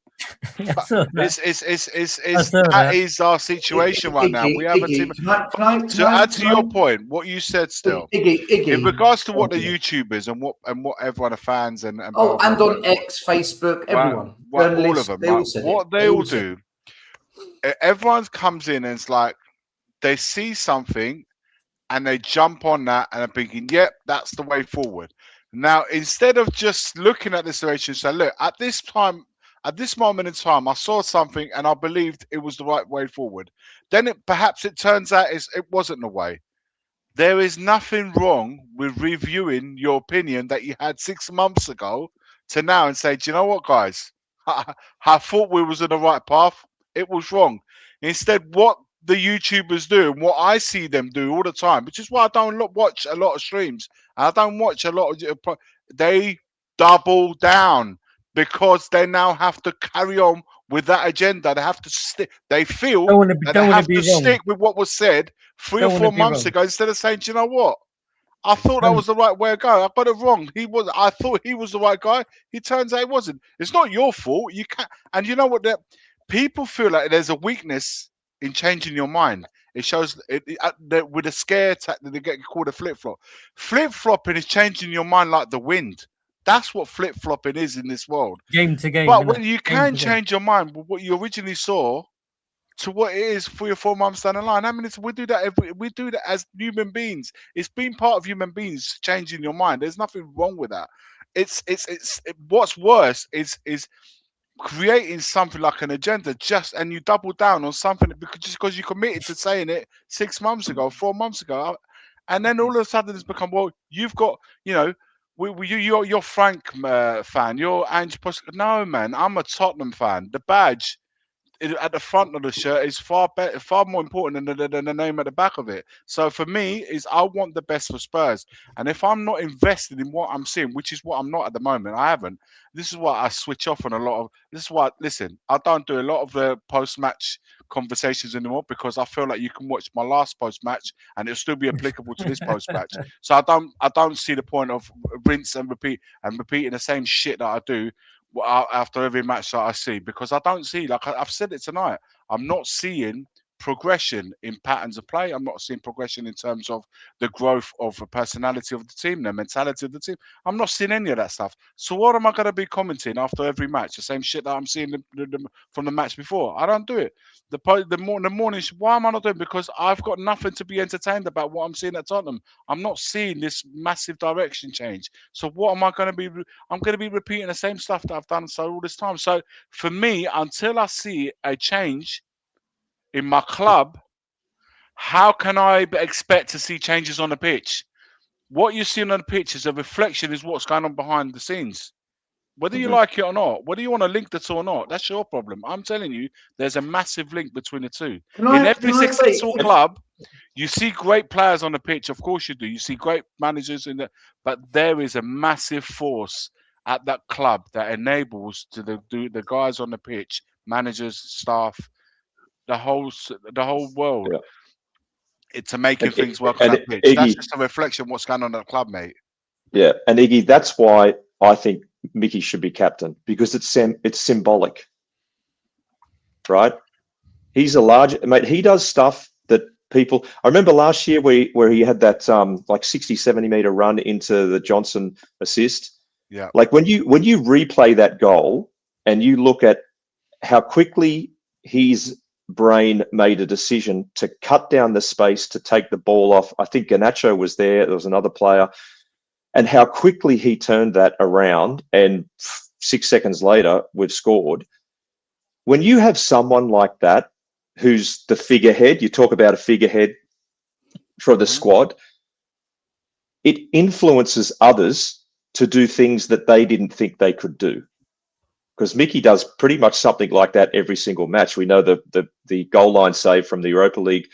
Yeah, so that- That is our situation right now. We have a team. To add to your point, what you said, still in regards to what the YouTubers and what everyone, the fans and and blah, blah, blah, on X, Facebook, everyone, all of them, they all said what it. they all do, everyone comes in and it's like they see something and they jump on that and are thinking, yep, that's the way forward. Now, instead of just looking at the situation and say, look, at this moment in time, I saw something and I believed it was the right way forward. Then perhaps it turns out it wasn't the way. There is nothing wrong with reviewing your opinion that you had 6 months ago to now and say, do you know what, guys? I thought we was on the right path. It was wrong. Instead, what the YouTubers do and what I see them do all the time, which is why I don't watch a lot of streams. I don't watch a lot of. They double down because they now have to carry on with that agenda. They have to stick. They feel that they have to stick with what was said 3 or 4 months ago instead of saying, do you know what? I thought that was the right way to go. I got it wrong. I thought he was the right guy. He turns out he wasn't. It's not your fault. You can't. And you know what? People feel like there's a weakness in changing your mind. It shows that with a scare tactic, they get called a flip flop. Flip flopping is changing your mind like the wind. That's what flip flopping is in this world. Game to game. But when you can change your mind with what you originally saw to what it is 3 or 4 months down the line, how many we do that we do that as human beings. It's been part of human beings changing your mind. There's nothing wrong with that. What's worse is creating something like an agenda and you double down on something because you committed to saying it 6 months ago, 4 months ago, and then all of a sudden it's become, well, you've got, you're Frank fan, you're Ange Postecoglou. No, man, I'm a Tottenham fan. The badge at the front of the shirt is far more important than the name at the back of it. So for me, I want the best for Spurs, and if I'm not invested in what I'm seeing, which is what I'm not at the moment, I haven't. This is why I switch off on a lot of. This is why, listen, I don't do a lot of the post-match conversations anymore because I feel like you can watch my last post-match and it'll still be applicable to this post-match. So I don't see the point of rinse and repeat and repeating the same shit that I do after every match that I see, because I don't see, like I've said it tonight, I'm not seeing progression in patterns of play. I'm not seeing progression in terms of the growth of the personality of the team, the mentality of the team. I'm not seeing any of that stuff. So what am I going to be commenting after every match? The same shit that I'm seeing from the match before. I don't do it. The morning, why am I not doing it? Because I've got nothing to be entertained about what I'm seeing at Tottenham. I'm not seeing this massive direction change. So what am I going to be? I'm going to be repeating the same stuff that I've done all this time. So for me, until I see a change in my club, how can I expect to see changes on the pitch? What you're seeing on the pitch is a reflection is what's going on behind the scenes. Whether you like it or not, whether you want to link the two or not, that's your problem. I'm telling you, there's a massive link between the two. In every successful club, you see great players on the pitch. Of course you do. You see great managers but there is a massive force at that club that enables the guys on the pitch, managers, staff, the whole world, to making things work on that pitch. Iggy, that's just a reflection of what's going on at the club, mate. Yeah, and Iggy, that's why I think Mickey should be captain, because it's symbolic, right? He's a large mate. He does stuff that people. I remember last year where he had that like 60, 70 meter run into the Johnson assist. Yeah. Like when you replay that goal and you look at how quickly his brain made a decision to cut down the space to take the ball off. I think Garnacho was there. There was another player, and how quickly he turned that around. And 6 seconds later, we've scored. When you have someone like that, who's the figurehead, you talk about a figurehead for the squad, it influences others to do things that they didn't think they could do. Because Mickey does pretty much something like that every single match. We know the goal line save from the Europa League,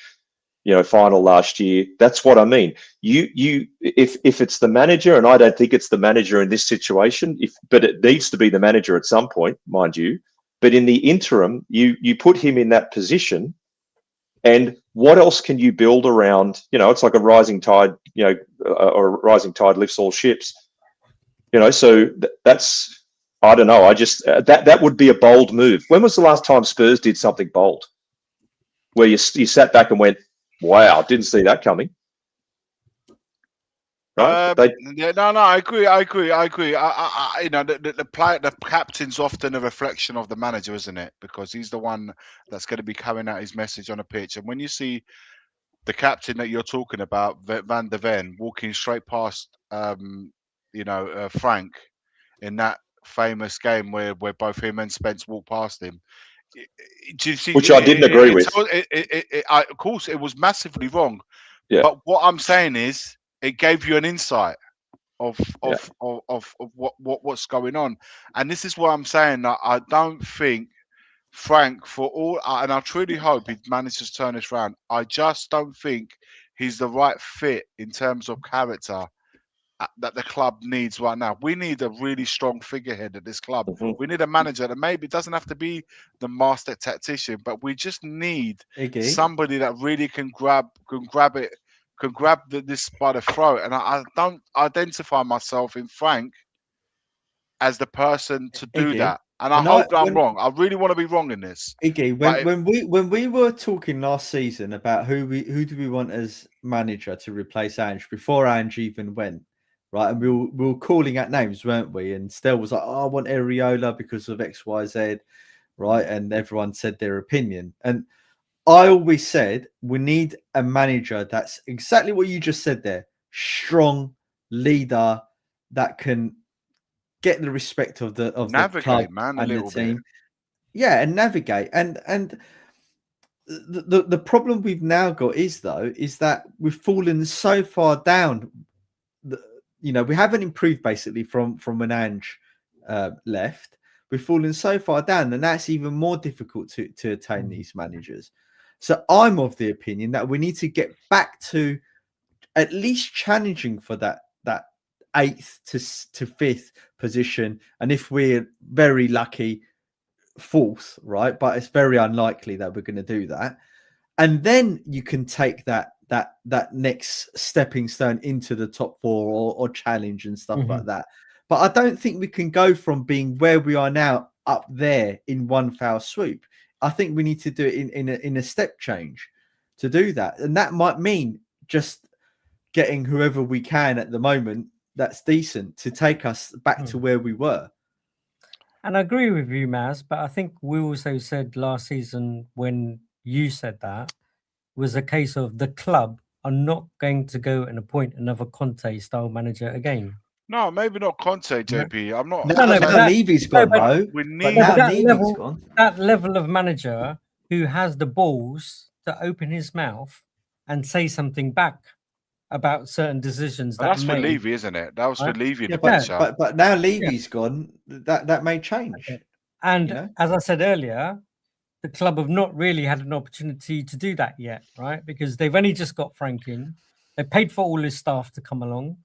final last year. That's what I mean. If it's the manager, and I don't think it's the manager in this situation, but it needs to be the manager at some point, mind you. But in the interim, you put him in that position, and what else can you build around? It's like a rising tide, or a rising tide lifts all ships. So that's, I don't know. I just that would be a bold move. When was the last time Spurs did something bold, where you sat back and went, "Wow, didn't see that coming"? Right? I agree. The captain's often a reflection of the manager, isn't it? Because he's the one that's going to be carrying out his message on a pitch. And when you see the captain that you're talking about, Van der Ven, walking straight past, Frank, in that famous game where both him and Spence walked past him. Do you see, which I didn't agree with. Of course, it was massively wrong. Yeah. But what I'm saying is, it gave you an insight of what's going on, and this is what I'm saying. That I don't think Frank, and I truly hope he manages to turn this around. I just don't think he's the right fit in terms of character that the club needs right now. We need a really strong figurehead at this club. Mm-hmm. We need a manager that maybe it doesn't have to be the master tactician, but we just need somebody that really can grab this by the throat. And I don't identify myself in Frank as the person to do that. And I hope I'm wrong. I really want to be wrong in this. Iggy, when we were talking last season about who do we want as manager to replace Ange before Ange even went, right? And we were calling out names, weren't we? And Stel was like, "Oh, I want Areola because of X, Y, Z," right? And everyone said their opinion. And I always said we need a manager that's exactly what you just said there: strong leader that can get the respect of the club and the team. Bit. Yeah, and navigate. And the problem we've now got is that we've fallen so far down. We haven't improved basically from when Ange left. We've fallen so far down, and that's even more difficult to attain these managers. So I'm of the opinion that we need to get back to at least challenging for that 8th to 5th position, and if we're very lucky, 4th, right? But it's very unlikely that we're going to do that. And then you can take that next stepping stone into the top 4 or challenge and stuff like that. But I don't think we can go from being where we are now up there in one foul swoop. I think we need to do it in a step change to do that. And that might mean just getting whoever we can at the moment that's decent to take us back to where we were. And I agree with you, Maz, but I think we also said last season when you said that was a case of the club are not going to go and appoint another Conte-style manager again. No, maybe not Conte, JP. I'm not. Now Levy's gone, though. We need that level of manager who has the balls to open his mouth and say something back about certain decisions. That's for Levy, isn't it? That was for Levy. But now Levy's gone. That may change. Okay. And as I said earlier, the club have not really had an opportunity to do that yet, right? Because they've only just got Frank in. They paid for all his staff to come along.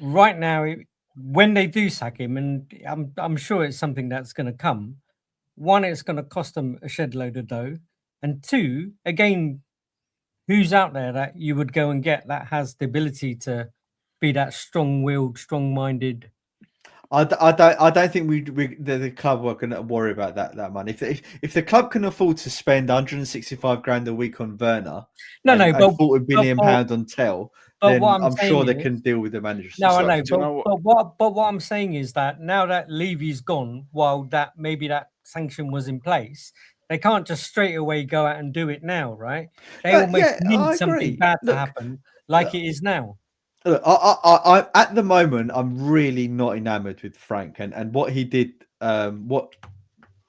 Right now, when they do sack him, and I'm sure it's something that's going to come. 1, it's going to cost them a shed load of dough, and 2, again, who's out there that you would go and get that has the ability to be that strong-willed, strong-minded? I don't think the club are going to worry about that money. If the club can afford to spend 165 grand a week on Werner, and 40 billion pound on Tell, then I'm sure they can deal with the manager. No, I know, but what I'm saying is that now that Levy's gone, while that maybe that sanction was in place, they can't just straight away go out and do it now, right? They almost need something bad to happen, like it is now. Look, I at the moment I'm really not enamored with Frank and what he did.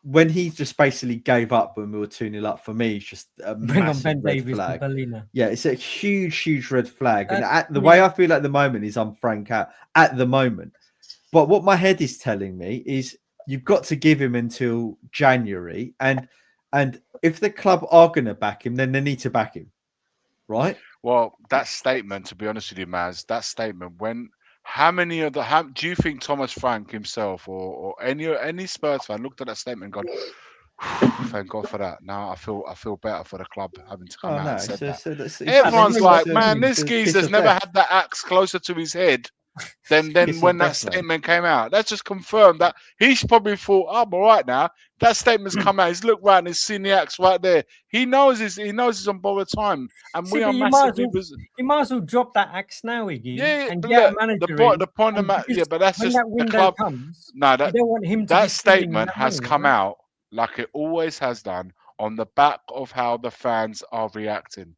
When he just basically gave up when we were 2-0 up, for me, it's just a massive red flag. Yeah, it's a huge red flag. And the way I feel at the moment is I'm Frank out at the moment. But what my head is telling me is you've got to give him until January, and if the club are going to back him, then they need to back him, right? Well, that statement, to be honest with you, Maz, that statement, do you think Thomas Frank himself or any Spurs fan looked at that statement and gone, thank God for that. Now I feel better for the club having to come out and said that. Everyone's like, man, this geezer's never had that axe closer to his head than when that statement came out. That's just confirmed that he's probably thought, I'm all right now. That statement's come out. He's looked right and he's seen the axe right there. He knows he's on borrowed time, and we are massively. You might as well drop that axe now, Iggy. Yeah, and but get look, a manager the point of but that's when just that window the club. comes. No, you don't want him to that statement has come out like it always has done on the back of how the fans are reacting.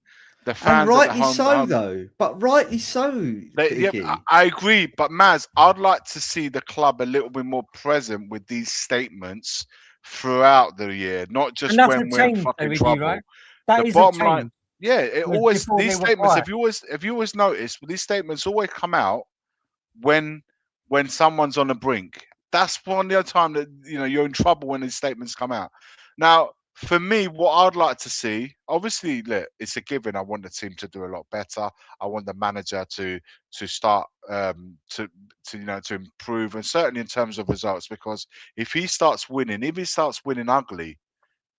The fans, and rightly so, though. But rightly so. I agree. But Maz, I'd like to see the club a little bit more present with these statements throughout the year, not just when we're in fucking trouble. Right? That the bottom line, it always these statements. If you always notice, these statements always come out when someone's on the brink. That's one of the time that you're in trouble when these statements come out. Now, for me, what I'd like to see, obviously, look, it's a given. I want the team to do a lot better. I want the manager to start to improve, and certainly in terms of results. Because if he starts winning ugly,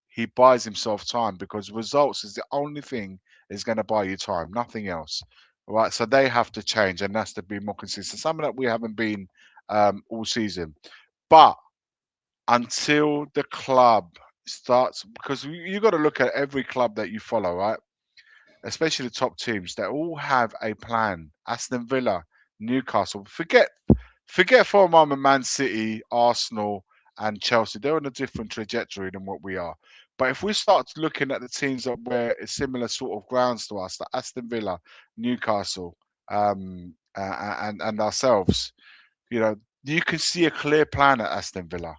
he buys himself time. Because results is the only thing that's going to buy you time, nothing else. Right? So they have to change, and that's to be more consistent. Something that we haven't been all season, but until the club starts, because you got to look at every club that you follow, right? Especially the top teams, they all have a plan. Aston Villa, Newcastle, forget for a moment Man City, Arsenal and Chelsea. They're on a different trajectory than what we are. But if we start looking at the teams that wear a similar sort of grounds to us, like Aston Villa, Newcastle, and ourselves, you can see a clear plan at Aston Villa,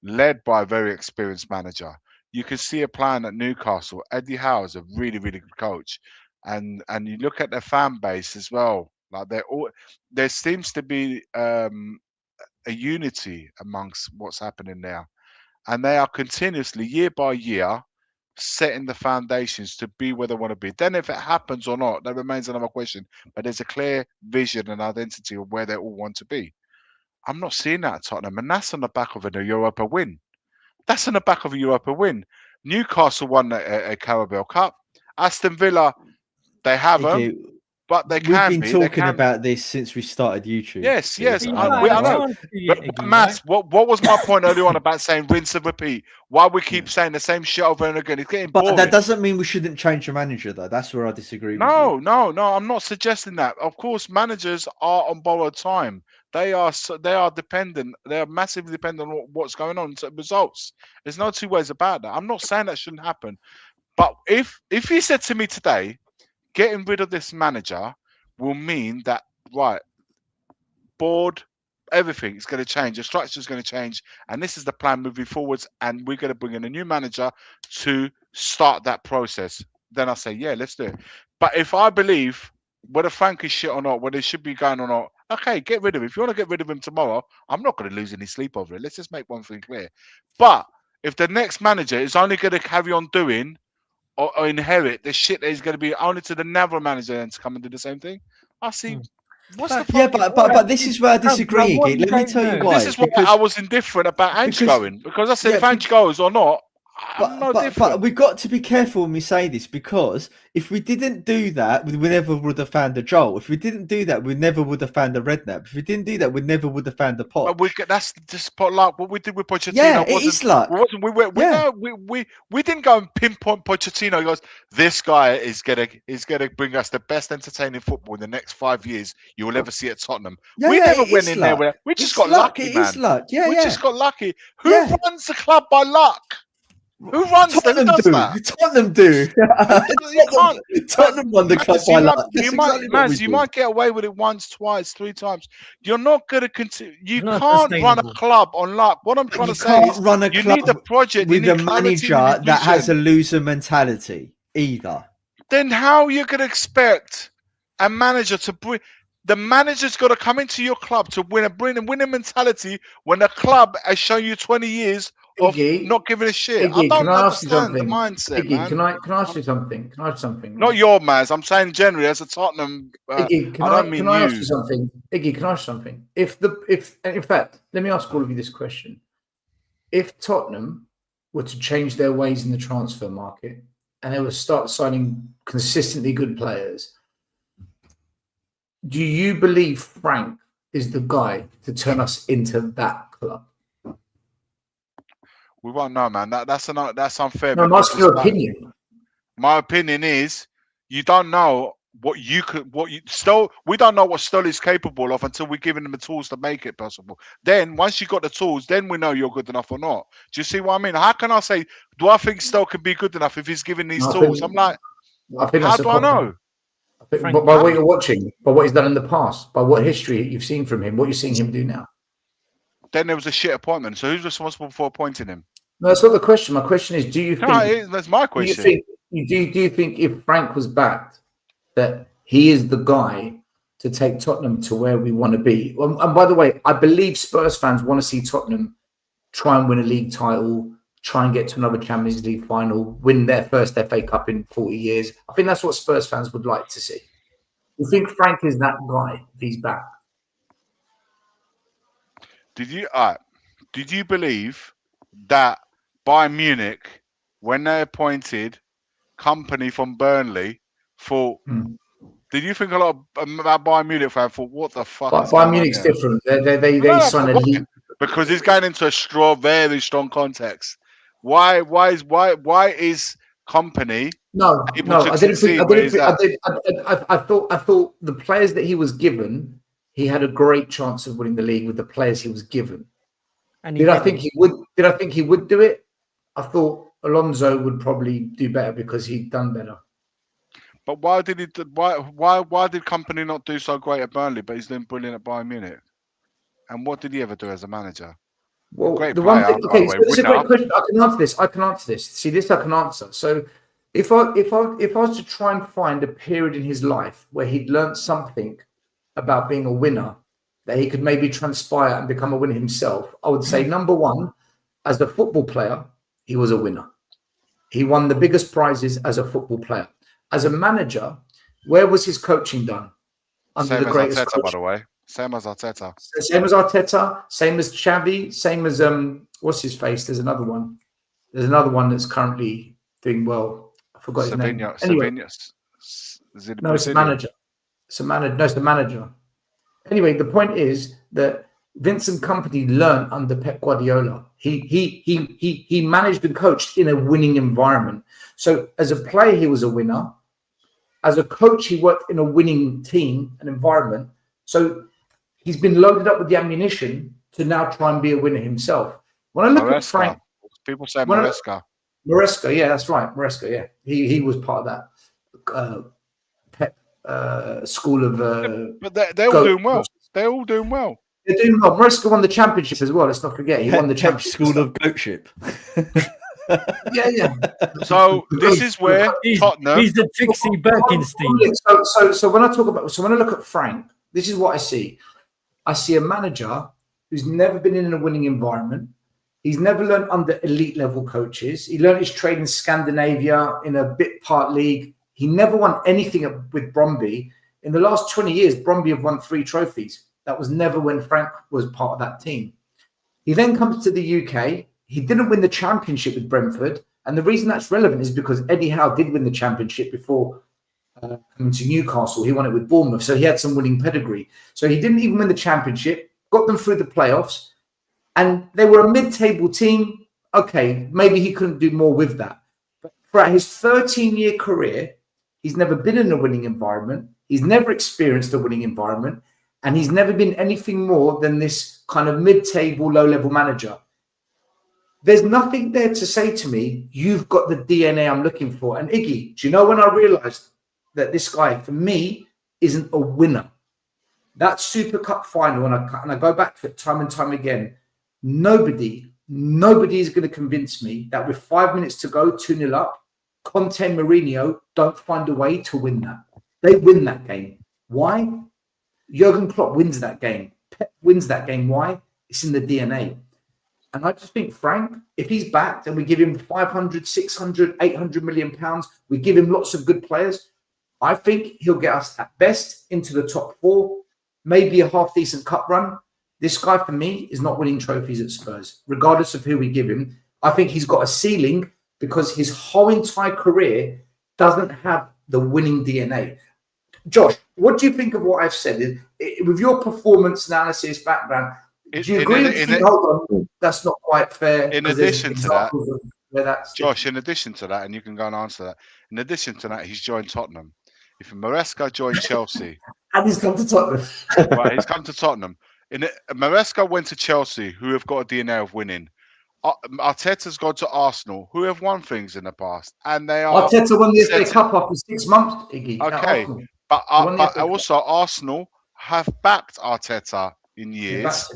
led by a very experienced manager. You can see a plan at Newcastle. Eddie Howe is a really, really good coach. And you look at their fan base as well. Like there seems to be a unity amongst what's happening there. And they are continuously, year by year, setting the foundations to be where they want to be. Then if it happens or not, that remains another question. But there's a clear vision and identity of where they all want to be. I'm not seeing that at Tottenham, and that's on the back of a Europa win. That's on the back of a Europa win. Newcastle won a Carabao Cup. Aston Villa, they haven't, but they can be. We've been talking about this since we started YouTube. Yes. I know. But Matt, what was my point earlier on about saying rinse and repeat? Why we keep saying the same shit over and again? It's getting boring. But that doesn't mean we shouldn't change the manager, though. That's where I disagree with you. No. I'm not suggesting that. Of course, managers are on borrowed time. They are dependent. They are massively dependent on what's going on. So results. There's no two ways about that. I'm not saying that shouldn't happen. But if you said to me today, getting rid of this manager will mean that, right, board, everything is going to change. The structure is going to change. And this is the plan moving forwards. And we're going to bring in a new manager to start that process. Then I say, yeah, let's do it. But if I believe whether Frank is shit or not, whether it should be going or not, okay, get rid of him. If you want to get rid of him tomorrow, I'm not going to lose any sleep over it. Let's just make one thing clear. But if the next manager is only going to carry on doing or inherit the shit that is going to be only to the never manager and to come and do the same thing, I see. What's the yeah, but this is where I disagree. Let me tell you why. This is why I was indifferent about Ange going, because I said if Ange goes or not, But we've got to be careful when we say this, because if we didn't do that, we never would have found a Joel. If we didn't do that, we never would have found a Redknapp. If we didn't do that, we never would have found a Pot. But that's just luck. What we did with Pochettino, Yeah, it is luck. We didn't go and pinpoint Pochettino. He goes, this guy is gonna bring us the best entertaining football in the next 5 years you will ever see at Tottenham. We never went in there. We just got lucky, man. It is luck. Yeah, we just got lucky. Who Yeah. runs the club by luck? Who runs them? Who does that? Tottenham do. You can't. Tottenham won the club by luck. You might get away with it once, twice, 3 times. You're not going to continue. You Not can't run a sustainable. club on luck. What I'm trying to say is, run a you club need a project with you a need clarity in manager that has a vision. loser mentality either. Then how are you going to expect a manager to bring? The manager's got to come into your club to bring a mentality when the club has shown you 20 years of Iggy, not giving a shit. Iggy, I don't can I ask you understand the something? mindset, Iggy, man. can I ask you something? Can I ask something? Not your man's. I'm saying generally as a Tottenham. Iggy, I don't mean can I you. ask you something? Iggy, can I ask you something? If in fact, let me ask all of you this question: if Tottenham were to change their ways in the transfer market and they would start signing consistently good players, do you believe Frank is the guy to turn us into that club? We won't know, man. That's unfair. No, I'm because asking your it's like- opinion. My opinion is you don't know we don't know what Stoll is capable of until we're giving him the tools to make it possible. Then once you got the tools, then we know you're good enough or not. Do you see what I mean? How can I say, do I think Stoll can be good enough if he's given these tools? I'm like, I think how that's do I know? But by what you're watching, by what he's done in the past, by what history you've seen from him, what you're seeing him do now. Then there was a shit appointment. So who's responsible for appointing him? No, that's not the question. My question is, do you think? That's my Do you question. think? Do you think if Frank was backed, that he is the guy to take Tottenham to where we want to be? And by the way, I believe Spurs fans want to see Tottenham try and win a league title, try and get to another Champions League final, win their first FA Cup in 40 years. I think that's what Spurs fans would like to see. You think Frank is that guy if he's back? Did you believe that Bayern Munich, when they appointed company from Burnley, thought? Did you think a lot about Bayern Munich fans thought, what the fuck? But Bayern Munich's different. They sign a league because he's going into a very strong context. Why is company? No, I didn't think. I thought the players that he was given, he had a great chance of winning the league with the players he was given. And Did I think he would do it? I thought Alonso would probably do better because he'd done better. But why did company not do so great at Burnley, but he's doing brilliant at Bayern Munich? And what did he ever do as a manager? Well, great the player, one thing. Okay, so this is a winner. great question. I can answer this. See, this I can answer. So, if I was to try and find a period in his life where he'd learned something about being a winner that he could maybe transpire and become a winner himself, I would say number one, as a football player, he was a winner. He won the biggest prizes as a football player. As a manager, where was his coaching done? Under Same the as greatest Arteta, coach. by the way. Same as Arteta. Same as Arteta, same as Xavi, same as what's his face? There's another one. There's another one that's currently doing well. I forgot his name. Anyway, no, it's the manager. It's the manager. Anyway, the point is that Vincent Kompany learned under Pep Guardiola. He managed and coached in a winning environment. So as a player, he was a winner. As a coach, he worked in a winning team and environment. So he's been loaded up with the ammunition to now try and be a winner himself. When I look at Frank, people say Maresca. Maresca, yeah, that's right. Maresca, yeah, he was part of that Pep school of. But they're all doing well. They're all doing well. They're doing well. Maresca won the championship as well. Let's not forget he won the championship. School of goatship. Yeah. So this is where Tottenham. He's the Trixie Birkenstein. So when I look at Frank, this is what I see. I see a manager who's never been in a winning environment. He's never learned under elite level coaches. He learned his trade in Scandinavia in a bit part league. He never won anything with Bromby. In the last 20 years, Bromby have won 3 trophies. That was never when Frank was part of that team. He then comes to the UK. He didn't win the championship with Brentford, And the reason that's relevant is because Eddie Howe did win the championship before coming to Newcastle. He won it with Bournemouth, so he had some winning pedigree. So he didn't even win the championship, got them through the playoffs, and they were a mid-table team. Okay, maybe he couldn't do more with that. But throughout his 13-year career, he's never been in a winning environment. He's never experienced a winning environment. And he's never been anything more than this kind of mid-table, low-level manager. There's nothing there to say to me, you've got the DNA I'm looking for. And Iggy, do you know when I realised that this guy, for me, isn't a winner? That Super Cup final, and I go back to it time and time again, nobody is going to convince me that with 5 minutes to go, 2-0 up, Conte and Mourinho don't find a way to win that. They win that game. Why? Jurgen Klopp wins that game. Pep wins that game. Why? It's in the DNA. And I just think, Frank, if he's backed and we give him 500, 600, 800 million pounds, we give him lots of good players, I think he'll get us at best into the top 4, maybe a half-decent cup run. This guy, for me, is not winning trophies at Spurs, regardless of who we give him. I think he's got a ceiling because his whole entire career doesn't have the winning DNA. Josh, what do you think of what I've said? With your performance analysis background, do you agree? Hold on, that's not quite fair. In addition to that, Josh, in addition to that, and you can go and answer that, in addition to that, he's joined Tottenham. If Maresca joined Chelsea... and he's come to Tottenham. Right, he's come to Tottenham. Maresca went to Chelsea, who have got a DNA of winning. Arteta's gone to Arsenal, who have won things in the past, and they are... Arteta won the FA Cup after 6 months, Iggy. Okay, but also Arsenal have backed Arteta in years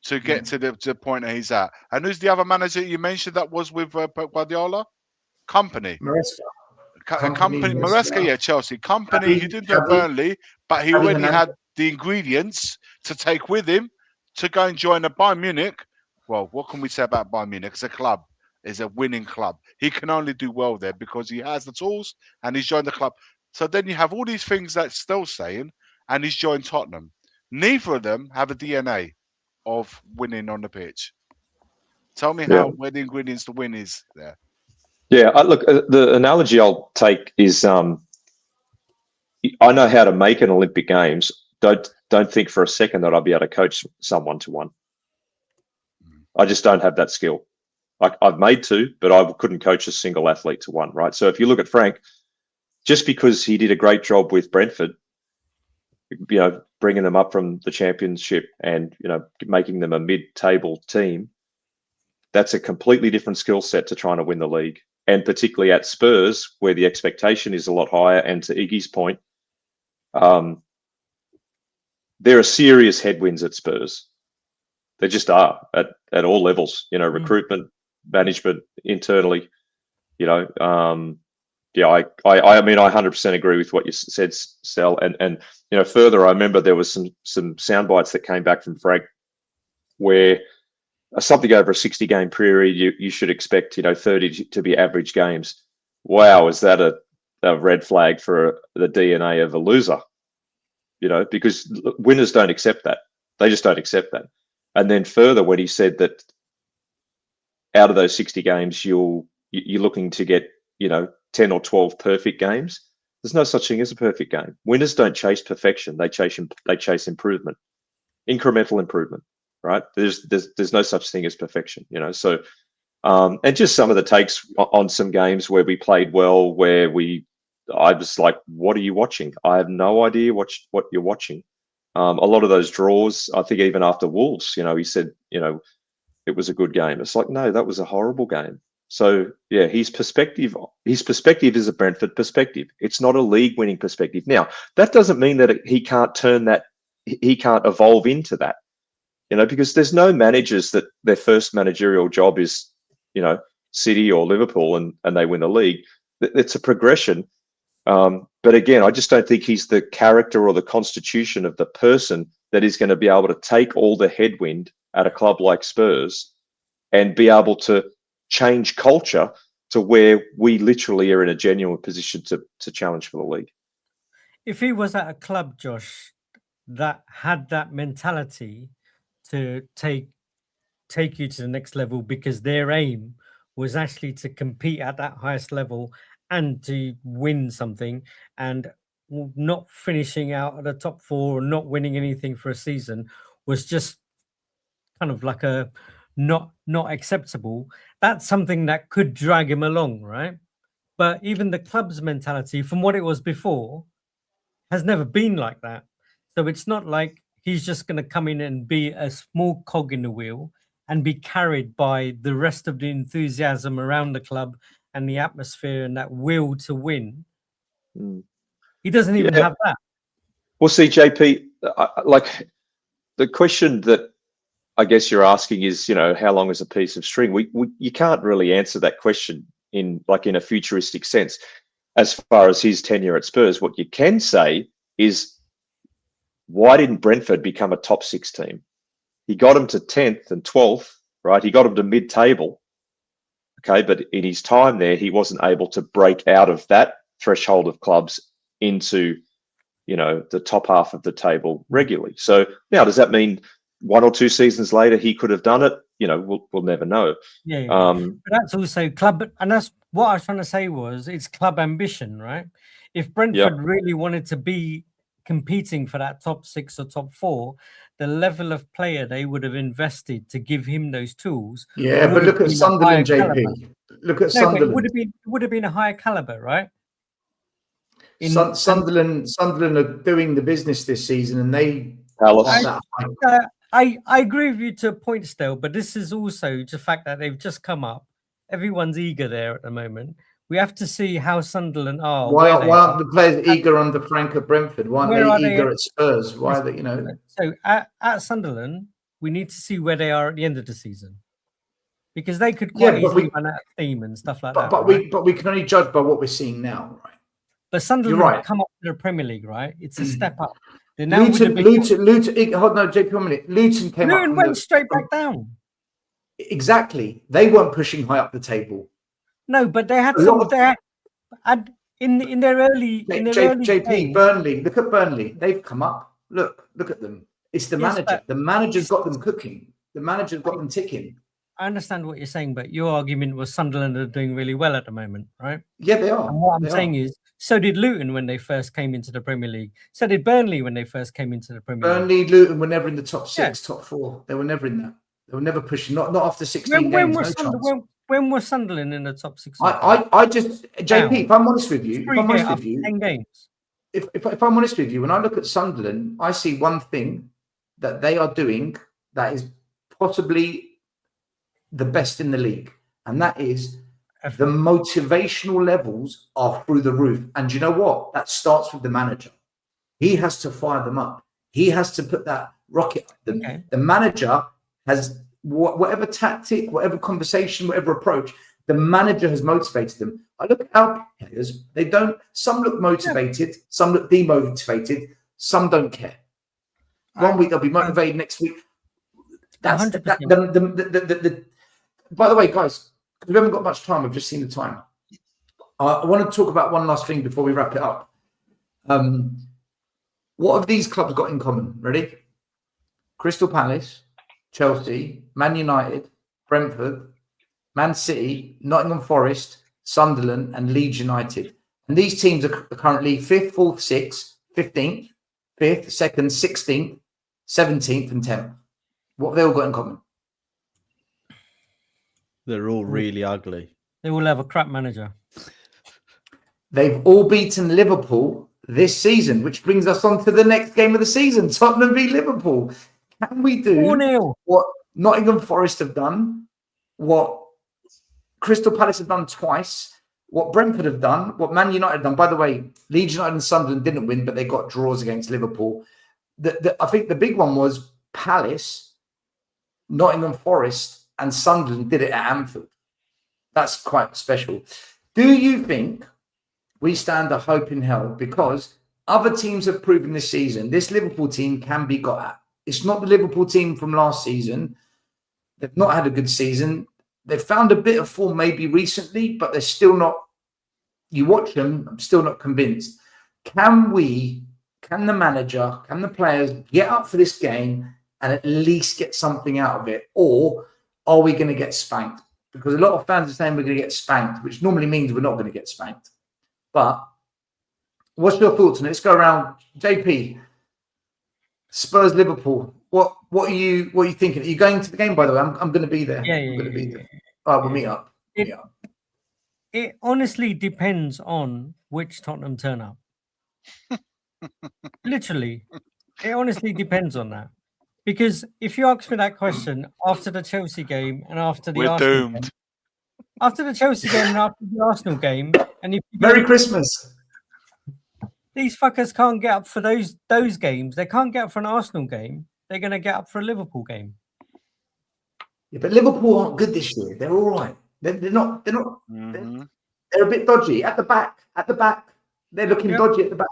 to get to the point that he's at. And who's the other manager you mentioned that was with Guardiola? Company. Maresca. Maresca, yeah, Chelsea. Company, he didn't do Burnley, but he already had the ingredients to take with him to go and join a Bayern Munich. Well, what can we say about Bayern Munich? It's a club. It's a winning club. He can only do well there because he has the tools and he's joined the club. So then you have all these things that's still saying, and he's joined Tottenham. Neither of them have a DNA of winning on the pitch. Tell me where the ingredients to win is there. Yeah, look, the analogy I'll take is I know how to make an Olympic Games. Don't think for a second that I'll be able to coach someone to one. I just don't have that skill. I've made two, but I couldn't coach a single athlete to one, right? So if you look at Frank, just because he did a great job with Brentford, bringing them up from the championship and, making them a mid-table team, that's a completely different skill set to trying to win the league. And particularly at Spurs, where the expectation is a lot higher. And to Iggy's point, there are serious headwinds at Spurs. There just are at all levels, recruitment, management, internally, I mean, I 100% agree with what you said, Sal. And further, I remember there was some sound bites that came back from Frank where something over a 60-game period, you should expect, 30 to be average games. Wow, is that a red flag for the DNA of a loser? Because winners don't accept that. They just don't accept that. And then further, when he said that out of those 60 games, you're looking to get, 10 or 12 perfect games. There's no such thing as a perfect game. Winners don't chase perfection. They chase improvement, incremental improvement, right? There's no such thing as perfection, So, and just some of the takes on some games where we played well, where I was like, what are you watching? I have no idea what you're watching. A lot of those draws, I think even after Wolves, he said, it was a good game. It's like, no, that was a horrible game. So yeah, his perspective is a Brentford perspective. It's not a league-winning perspective. Now, that doesn't mean that he can't he can't evolve into that, because there's no managers that their first managerial job is, City or Liverpool and they win the league. It's a progression. But again, I just don't think he's the character or the constitution of the person that is going to be able to take all the headwind at a club like Spurs and be able to change culture to where we literally are in a genuine position to challenge for the league. If he was at a club, Josh, that had that mentality to take you to the next level because their aim was actually to compete at that highest level and to win something, and not finishing out at the top 4 or not winning anything for a season was just kind of like a not acceptable. That's something that could drag him along, right? But even the club's mentality from what it was before has never been like that. So it's not like he's just going to come in and be a small cog in the wheel and be carried by the rest of the enthusiasm around the club and the atmosphere and that will to win. He doesn't even have that. Well, see, JP, like the question that I guess you're asking is, how long is a piece of string? You can't really answer that question in a futuristic sense. As far as his tenure at Spurs, what you can say is, why didn't Brentford become a top 6 team? He got them to 10th and 12th, right? He got them to mid-table. Okay, but in his time there, he wasn't able to break out of that threshold of clubs into, the top half of the table regularly. So now, does that mean 1 or 2 seasons later he could have done it? We'll never know. Yeah. But that's also club, and that's what I was trying to say was it's club ambition, right? If Brentford really wanted to be competing for that top 6 or top 4, the level of player they would have invested to give him those tools. Yeah, but look at Sunderland, JP. Look at Sunderland. It would have been a higher caliber, right? Sunderland are doing the business this season, and they. I agree with you to a point still, but this is also the fact that they've just come up. Everyone's eager there at the moment. We have to see how Sunderland are. Why aren't the players eager under Frank at Brentford? Why aren't they eager at Spurs? Why are they, So at Sunderland, we need to see where they are at the end of the season, because they could quite easily run out of steam and stuff like that. But we can only judge by what we're seeing now, right? But Sunderland have come up to the Premier League, right? It's a step up. Luton. Hold on, JP, 1 minute. Luton went straight back down. Exactly. They weren't pushing high up the table. No, but they had some there in their early. JP, Burnley. Look at Burnley. They've come up. Look at them. It's the manager. The manager's got them cooking. The manager's got them ticking. I understand what you're saying, but your argument was Sunderland are doing really well at the moment, right? Yeah, they are. And what I'm saying is, so did Luton when they first came into the Premier League. So did Burnley when they first came into the Premier League. Burnley, Luton were never in the top 6, top 4. They were never in that. They were never pushing. Not after 16 games. When was Sunderland in the top 6? I just, JP, if I'm honest with you, 10 games. If I'm honest with you, when I look at Sunderland, I see one thing that they are doing that is possibly the best in the league, and that is the motivational levels are through the roof. And you know what? That starts with the manager. He has to fire them up. He has to put that rocket up. The manager has whatever tactic, whatever conversation, whatever approach, the manager has motivated them. I look at our players, some look motivated, some look demotivated, some don't care. 1 week they'll be motivated, next week. That's by the way, guys, we haven't got much time. I've just seen the time. I want to talk about one last thing before we wrap it up. What have these clubs got in common? Ready? Crystal Palace, Chelsea, Man United, Brentford, Man City, Nottingham Forest, Sunderland, and Leeds United. And these teams are currently 5th, 4th, 6th, 15th, 5th, 2nd, 16th, 17th, and 10th. What have they all got in common? They're all really ugly. They all have a crap manager. They've all beaten Liverpool this season, which brings us on to the next game of the season, Tottenham v Liverpool. Can we do 4-0. what Nottingham Forest have done, what Crystal Palace have done twice, what Brentford have done, what Man United have done? By the way, Leeds United and Sunderland didn't win, but they got draws against Liverpool. I think the big one was Palace, Nottingham Forest, and Sunderland did it at Anfield. That's quite special. Do you think we stand a hope in hell? Because other teams have proven this season, this Liverpool team can be got at. It's not the Liverpool team from last season. They've not had a good season. They've found a bit of form maybe recently, but they're still not. You watch them, I'm still not convinced. Can the manager, can the players get up for this game and at least get something out of it? Or are we going to get spanked? because a lot of fans are saying we're going to get spanked, which normally means we're not going to get spanked. But what's your thoughts on it? Let's go around. JP, Spurs, Liverpool. What are you thinking? Are you going to the game? By the way, I'm going to be there. Yeah, I'm going to be yeah. there. All right, we'll meet up. It honestly depends on which Tottenham turn up. Literally, it honestly depends on that. Because if you ask me that question after the Chelsea game and after the We're Arsenal doomed. game, after the Chelsea game and after the Arsenal game, and if you Merry go, Christmas. these fuckers can't get up for those games. They can't get up for an Arsenal game. They're going to get up for a Liverpool game. Yeah, but Liverpool aren't good this year. They're all right. They're not. Mm-hmm. They're a bit dodgy at the back. They're looking dodgy at the back.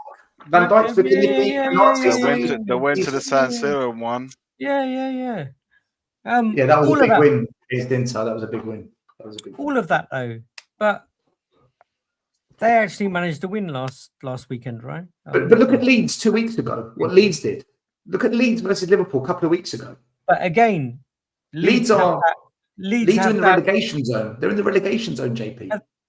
Van Dijk's looking nippy. They went to the San Siro and won. Yeah. Yeah, that was a big win against Inter. That was a big win. All of that though, but they actually managed to win last weekend, right? But look at Leeds 2 weeks ago. What Leeds did. Look at Leeds versus Liverpool a couple of weeks ago. But again, Leeds are in the that, relegation zone. They're in the relegation zone, JP.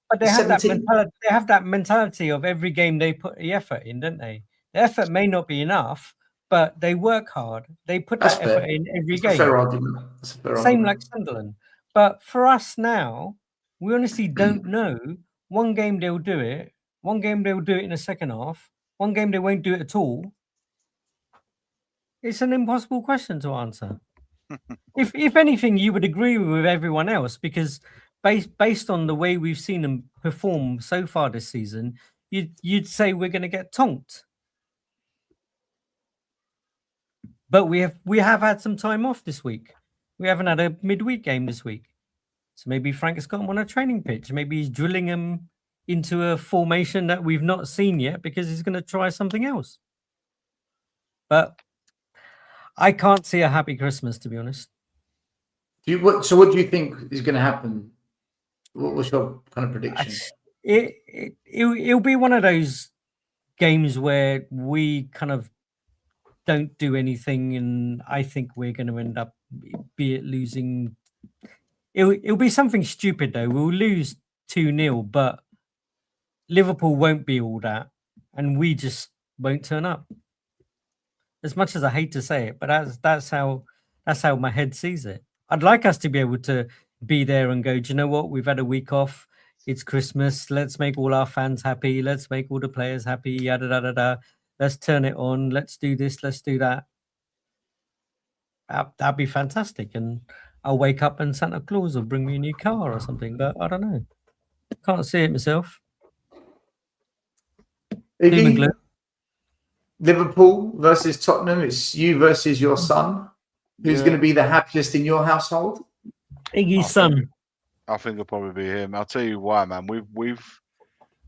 But they have 17. that mentality. They have that mentality of every game they put the effort in, don't they? The effort may not be enough, but they work hard. They put that effort in every game. Fair argument. Same like Sunderland. But for us now, we honestly don't know. One game they'll do it. One game they'll do it in the second half. One game they won't do it at all. It's an impossible question to answer. If anything, you would agree with everyone else because based on the way we've seen them perform so far this season, you'd say we're going to get tonked. But we have had some time off this week. We haven't had a midweek game this week. So maybe Frank's got him on a training pitch. Maybe he's drilling him into a formation that we've not seen yet because he's going to try something else. But I can't see a happy Christmas, to be honest. So what do you think is going to happen? What was your kind of prediction? It'll be one of those games where we kind of don't do anything, and I think we're going to end up losing. It'll be something stupid though. We'll lose 2-0, but Liverpool won't be all that, and we just won't turn up. As much as I hate to say it, but that's how my head sees it. I'd like us to be able to be there and go, do you know what? We've had a week off. It's Christmas. Let's make all our fans happy. Let's make all the players happy. Yada, da, da, da. Let's turn it on. Let's do this. Let's do that. That'd be fantastic. And I'll wake up and Santa Claus will bring me a new car or something. But I don't know. Can't see it myself. Liverpool versus Tottenham. It's you versus your son. Who's going to be the happiest in your household? Iggy's son. I think it'll probably be him. I'll tell you why, man.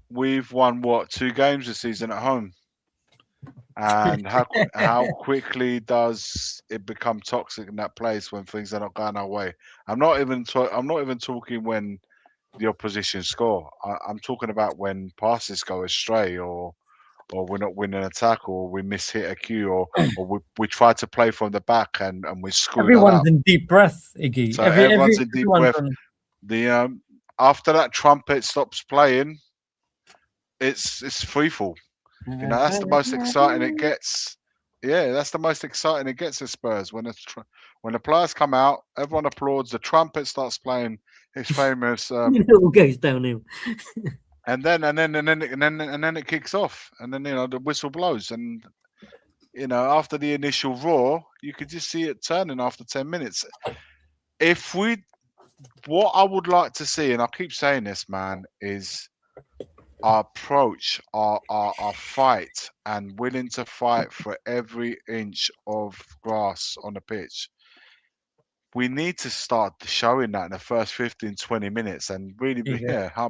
We've won 2 games this season at home, and how quickly does it become toxic in that place when things are not going our way? I'm not even talking when the opposition score. I'm talking about when passes go astray, or we're not winning an attack, or we miss-hit a cue, or we try to play from the back and we screw Everyone's up. in deep breath, Iggy. So everyone's in deep breath. The after that trumpet stops playing, it's free fall. You know, that's the most exciting it gets. Yeah, that's the most exciting it gets at Spurs when the players come out, everyone applauds. The trumpet starts playing its famous. It all goes downhill. And then it kicks off, and then the whistle blows, and after the initial roar, you could just see it turning after 10 minutes. What I would like to see, and I keep saying this, man, is our approach, our fight, and willing to fight for every inch of grass on the pitch. We need to start showing that in the first 15, 20 minutes and really be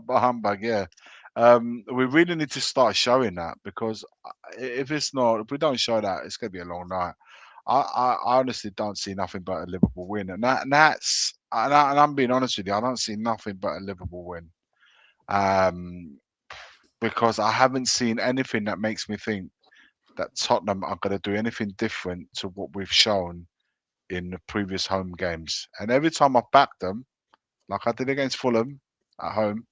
humbug. We really need to start showing that, because if we don't show that, it's going to be a long night. I honestly don't see nothing but a Liverpool win. And I'm being honest with you, I don't see nothing but a Liverpool win. Because I haven't seen anything that makes me think that Tottenham are going to do anything different to what we've shown in the previous home games. And every time I've backed them, like I did against Fulham at home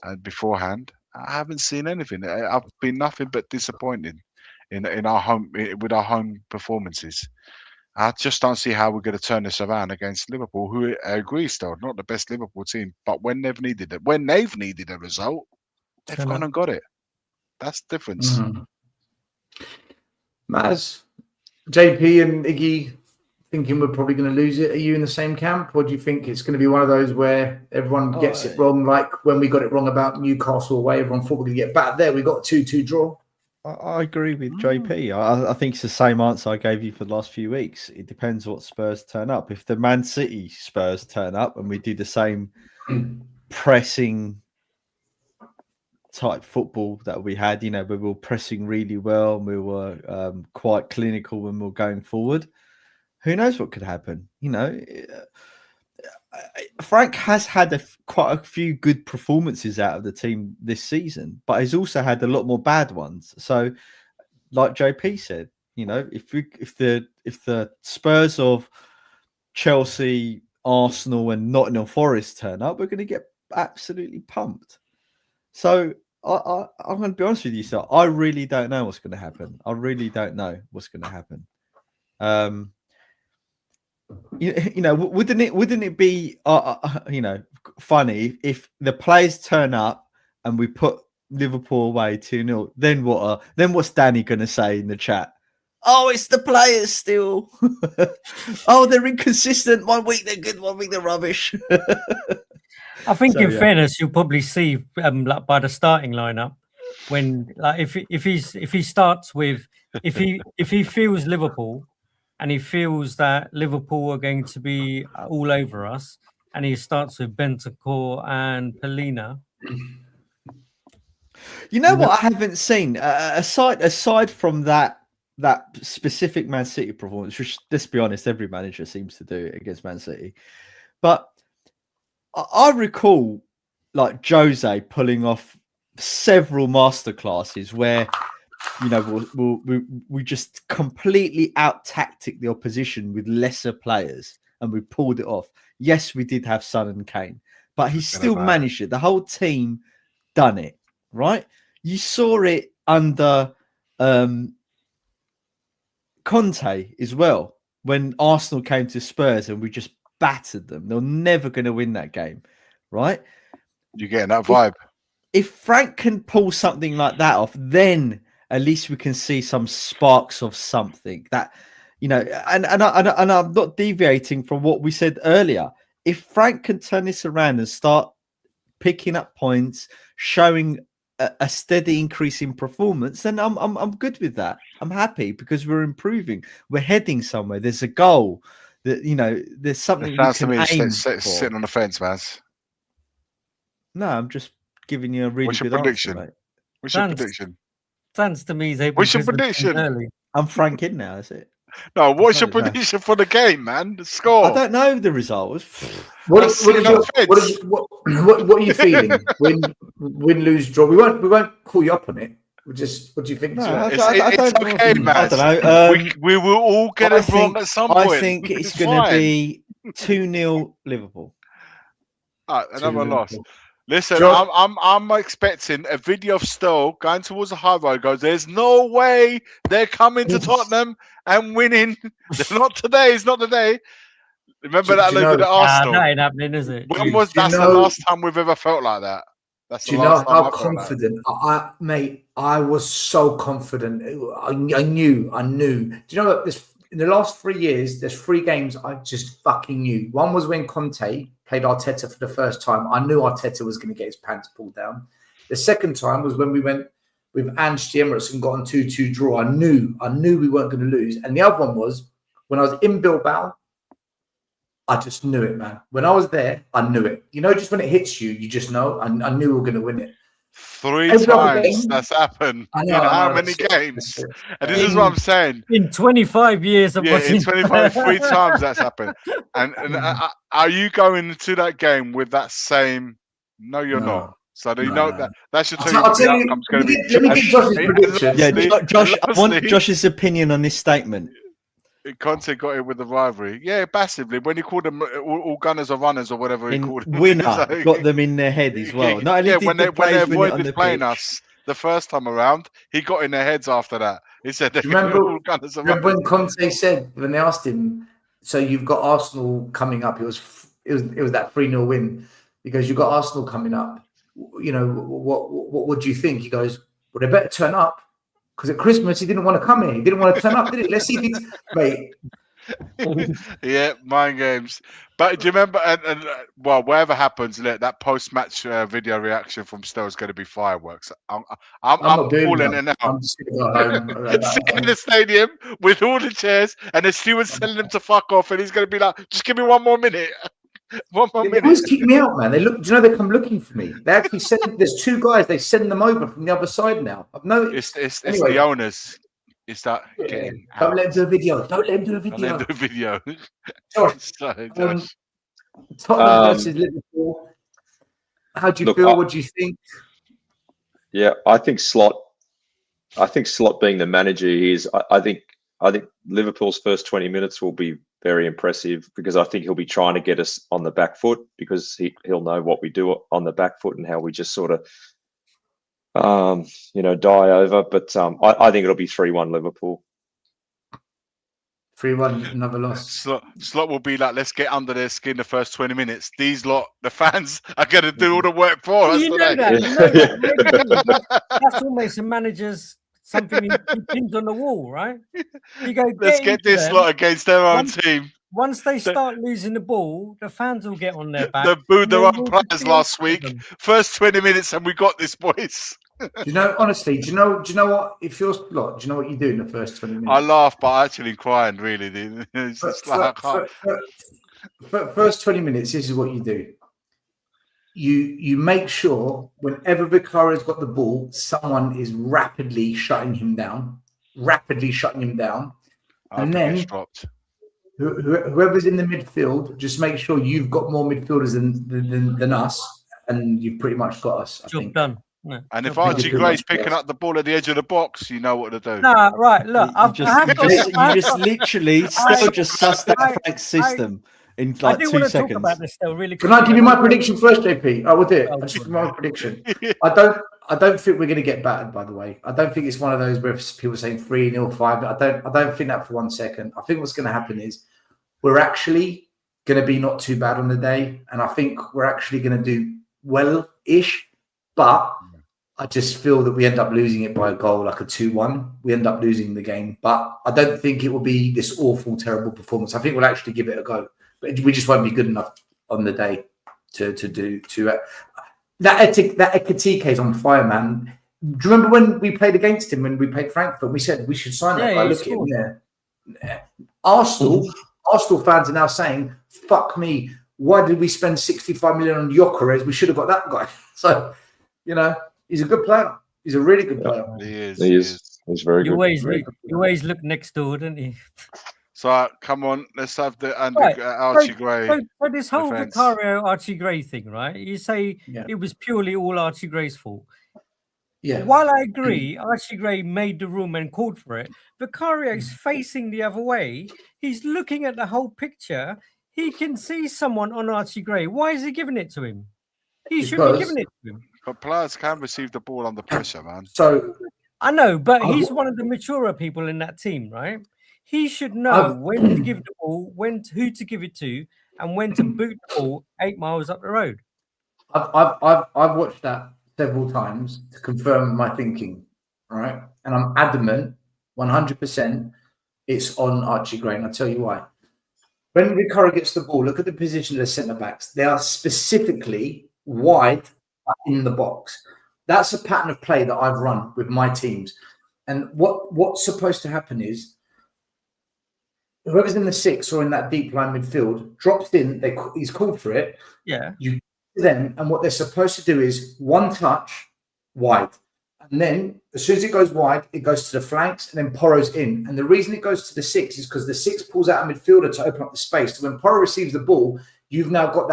and beforehand, I haven't seen anything. I've been nothing but disappointed in our home with our home performances. I just don't see how we're going to turn this around against Liverpool, who I agree still not the best Liverpool team, but when they've needed a result, they've Turn gone up. and got it. That's the difference. Maz, JP and Iggy thinking we're probably going to lose it. Are you in the same camp, or do you think it's going to be one of those where everyone gets it wrong, like when we got it wrong about Newcastle away? Everyone thought we were going to get back there. We got a 2-2 draw. I agree with JP. I think it's the same answer I gave you for the last few weeks. It depends what Spurs turn up. If the Man City Spurs turn up and we do the same pressing type football that we had, we were pressing really well and we were quite clinical when we were going forward, who knows what could happen? Frank has had quite a few good performances out of the team this season, but he's also had a lot more bad ones. So, like JP said, if the Spurs of Chelsea, Arsenal, and Nottingham Forest turn up, we're going to get absolutely pumped. So, I'm going to be honest with you, sir. I really don't know what's going to happen. I really don't know what's going to happen. Wouldn't it be funny if the players turn up and we put Liverpool away 2-0? Then what's Danny going to say in the chat? Oh, it's the players still. Oh, they're inconsistent. 1 week they're good, 1 week they're rubbish. I think, in fairness, you'll probably see like by the starting lineup when, like, if he starts with if he feels Liverpool. And he feels that Liverpool are going to be all over us, and he starts with Bentancur and Polina. What I haven't seen aside from that specific Man City performance, which, let's be honest, every manager seems to do it against Man City. But I recall like Jose pulling off several masterclasses where we just completely out-tactic the opposition with lesser players, and we pulled it off. Yes, we did have Son and Kane, but he still managed it. The whole team done it, right? You saw it under Conte as well, when Arsenal came to Spurs and we just battered them. They're never going to win that game, right? You're getting that vibe. If Frank can pull something like that off, then at least we can see some sparks of something that, and I'm not deviating from what we said earlier. If Frank can turn this around and start picking up points, showing a steady increase in performance, then I'm good with that. I'm happy because we're improving. We're heading somewhere. There's a goal. That there's something we can aim for. Sitting on the fence, man. No, I'm just giving you a really What's your good prediction? answer, mate. What's your prediction? Sounds to me he's able. What's your prediction? Early. I'm Frank in now, is it? No, what's your prediction for the game, man? The score. I don't know the results. What are you feeling? Win, lose, draw. We won't call you up on it. What do you think? No, it's okay, man. I don't know. We will all get it wrong at some point. I think it's going to be 2-0 Liverpool. Another loss. Listen, Josh, I'm expecting a video of Stowe going towards the high road. Goes, there's no way they're coming to Tottenham and winning. They're not today. It's not today. Remember that look at Arsenal. That ain't happening, is it? That's the last time we've ever felt like that. That's do you know how confident I was so confident. I knew. Do you know what? In the last 3 years, there's 3 games I just fucking knew. One was when Conte played Arteta for the first time. I knew Arteta was going to get his pants pulled down. The second time was when we went with Ange to Emirates and got on 2-2 draw. I knew we weren't going to lose. And the other one was when I was in Bilbao. I just knew it, man. When I was there, I knew it. Just when it hits you, you just know. I knew we were going to win it. 3 times that's happened in how many games? And this is what I'm saying. In 25 years of in 25, 3 times that's happened. And are you going into that game with that same? No, you're not. So you know that should tell you what the outcome's going to be. Let me get Josh's prediction. Yeah, Josh. I want Josh's opinion on this statement. Conte got in with the rivalry. Yeah, passively. When he called them all gunners or runners or whatever he called them. Winner So, got them in their head as well. Not only did when the they players win it on avoided the playing pitch. us the first time around, he got in their heads after that. He said, Do you remember, all gunners or remember runners. when Conte said, when they asked him, so you've got Arsenal coming up, it was that 3-0 win, because you've got Arsenal coming up, you know, what do you think? He goes, well, they better turn up, because at Christmas he didn't want to come here. He didn't want to turn up, did he? Let's see if he's, mate. Yeah, mind games. But do you remember? And well, whatever happens, that post-match video reaction from Stowe is going to be fireworks. I'm not doing calling that. it now. I'm just going to go home. Sit in the stadium with all the chairs, and the steward's telling him to fuck off, and he's going to be like, "Just give me one more minute." One more They minute. always keep me out, man. They look. Do you know they come looking for me? They actually send. There's 2 guys. They send them over from the other side now. I've noticed. It's Anyway. the owners. Is that getting Don't out. let him do a video. Don't let him do a Don't video. let him do a video. Josh, So, Josh. Tottenham versus Liverpool. How do you Look, feel? What do you think? Yeah, I think Slot being the manager is. I think Liverpool's first 20 minutes will be very impressive, because I think he'll be trying to get us on the back foot, because he'll know what we do on the back foot and how we just sort of die over. But I think it'll be 3-1 Liverpool. 3-1, another loss. Slot will be like, let's get under their skin the first 20 minutes. These lot, the fans, are going to do all the work for us. You know today. that. You know that. That's almost a manager's something he pins on the wall, right? You go, Let's get this lot against their own team. Once they start losing the ball, the fans will get on their back. They booed their own will players last week. First 20 minutes, and we got this, boys. Do you know, honestly, do you know what? If you're Slot, do you know what you do in the first 20 minutes? I laugh, but I actually crying, really. It's just like, first 20 minutes, this is what you do. You make sure whenever Vicario's got the ball, someone is rapidly shutting him down. And then whoever's in the midfield, just make sure you've got more midfielders than us, and you've pretty much got us. I think. Done. No, and if Archie Gray's picking up the ball at the edge of the box, you know what to do. Nah, right. Look, you just literally still just sussed out Frank's system in like 2 seconds. Talk about this still really quickly. Can I give you my prediction first, JP? I will do it. I'll just give you my prediction. I don't think we're going to get battered, by the way. I don't think it's one of those where people are saying 3-0, 5. I don't think that for 1 second. I think what's going to happen is we're actually going to be not too bad on the day, and I think we're actually going to do well-ish, but I just feel that we end up losing it by a goal, like a 2-1. We end up losing the game, but I don't think it will be this awful, terrible performance. I think we'll actually give it a go, but we just won't be good enough on the day to do that. Ekatike is on fire, man. Do you remember when we played against him when we played Frankfurt? We said we should sign that guy. Look at him there. Arsenal fans are now saying, "Fuck me! Why did we spend 65 million on Gyökeres? We should have got that guy." So, he's a good player. He's a really good player. He is. He's very good. You always look next door, don't you? So come on, let's have the Archie Gray. So this whole Vicario Archie Gray thing, right? You say it was purely all Archie Gray's fault. Yeah. While I agree, Archie Gray made the room and called for it. Vicario's facing the other way. He's looking at the whole picture. He can see someone on Archie Gray. Why is he giving it to him? He shouldn't be giving it to him. But players can receive the ball under pressure, man. So I know, but he's one of the maturer people in that team, right? He should know when to give the ball, who to give it to, and when to boot the ball 8 miles up the road. I've watched that several times to confirm my thinking, right? And I'm adamant, 100%, it's on Archie Gray. And I'll tell you why. When Vicario gets the ball, look at the position of the centre backs. They are specifically wide in the box. That's a pattern of play that I've run with my teams. And what's supposed to happen is whoever's in the 6 or in that deep line midfield drops in. He's called for it. Yeah. You them, and what they're supposed to do is one touch wide, and then as soon as it goes wide, it goes to the flanks, and then Porro's in. And the reason it goes to the 6 is because the 6 pulls out a midfielder to open up the space. So when Porro receives the ball, you've now got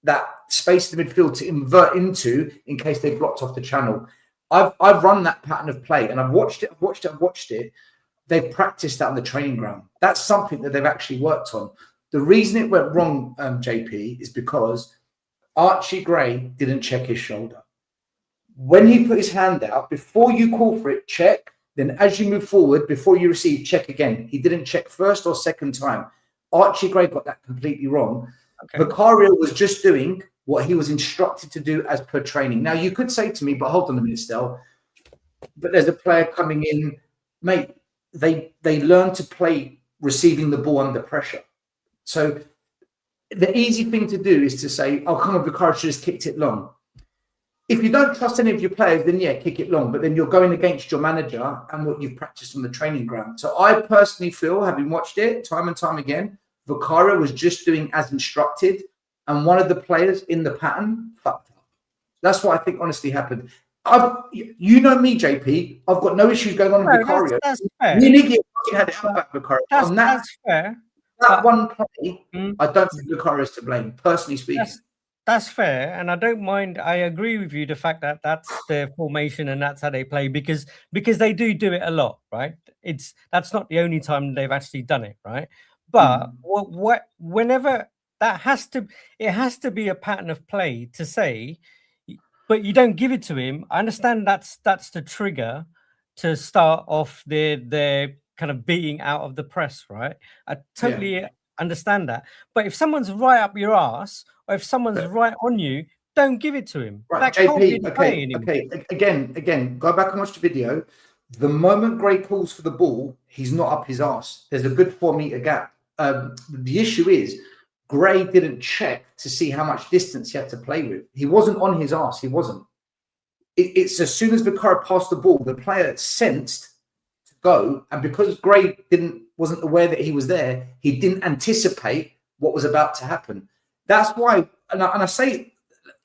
that space in the midfield to invert into in case they blocked off the channel. I've run that pattern of play, and I've watched it. they've practiced that on the training ground. That's something that they've actually worked on. The reason it went wrong, JP, is because Archie Gray didn't check his shoulder. When he put his hand out, before you call for it, check. Then as you move forward, before you receive, check again. He didn't check first or second time. Archie Gray got that completely wrong. Okay. Vicario was just doing what he was instructed to do as per training. Now, you could say to me, but hold on a minute, Stel, but there's a player coming in, mate, they learn to play receiving the ball under pressure. So the easy thing to do is to say, oh, come on, Vicario should have kicked it long. If you don't trust any of your players, then yeah, kick it long. But then you're going against your manager and what you've practiced on the training ground. So I personally feel, having watched it time and time again, Vicario was just doing as instructed. And one of the players in the pattern fucked up. That's what I think honestly happened. You know me, JP. I've got no issues going on with Vicario. That's fair. Me and Iggy had it out about Vicario. That's fair. That one play, I don't think Vicario is to blame, personally speaking. That's fair, and I don't mind. I agree with you. The fact that that's their formation and that's how they play, because they do it a lot, right? That's not the only time they've actually done it, right? But whenever it has to be a pattern of play to say, but you don't give it to him. I understand that's the trigger to start off their kind of beating out of the press, right? I totally understand that. But if someone's right up your ass, or if someone's right on you, don't give it to him. Right, that JP, okay. Again, go back and watch the video. The moment Gray calls for the ball, he's not up his ass. There's a good 4 meter gap. The issue is Gray didn't check to see how much distance he had to play with. He wasn't on his ass. He wasn't. It's as soon as Vicario passed the ball, the player sensed to go, and because Gray wasn't aware that he was there, he didn't anticipate what was about to happen. That's why, and I say,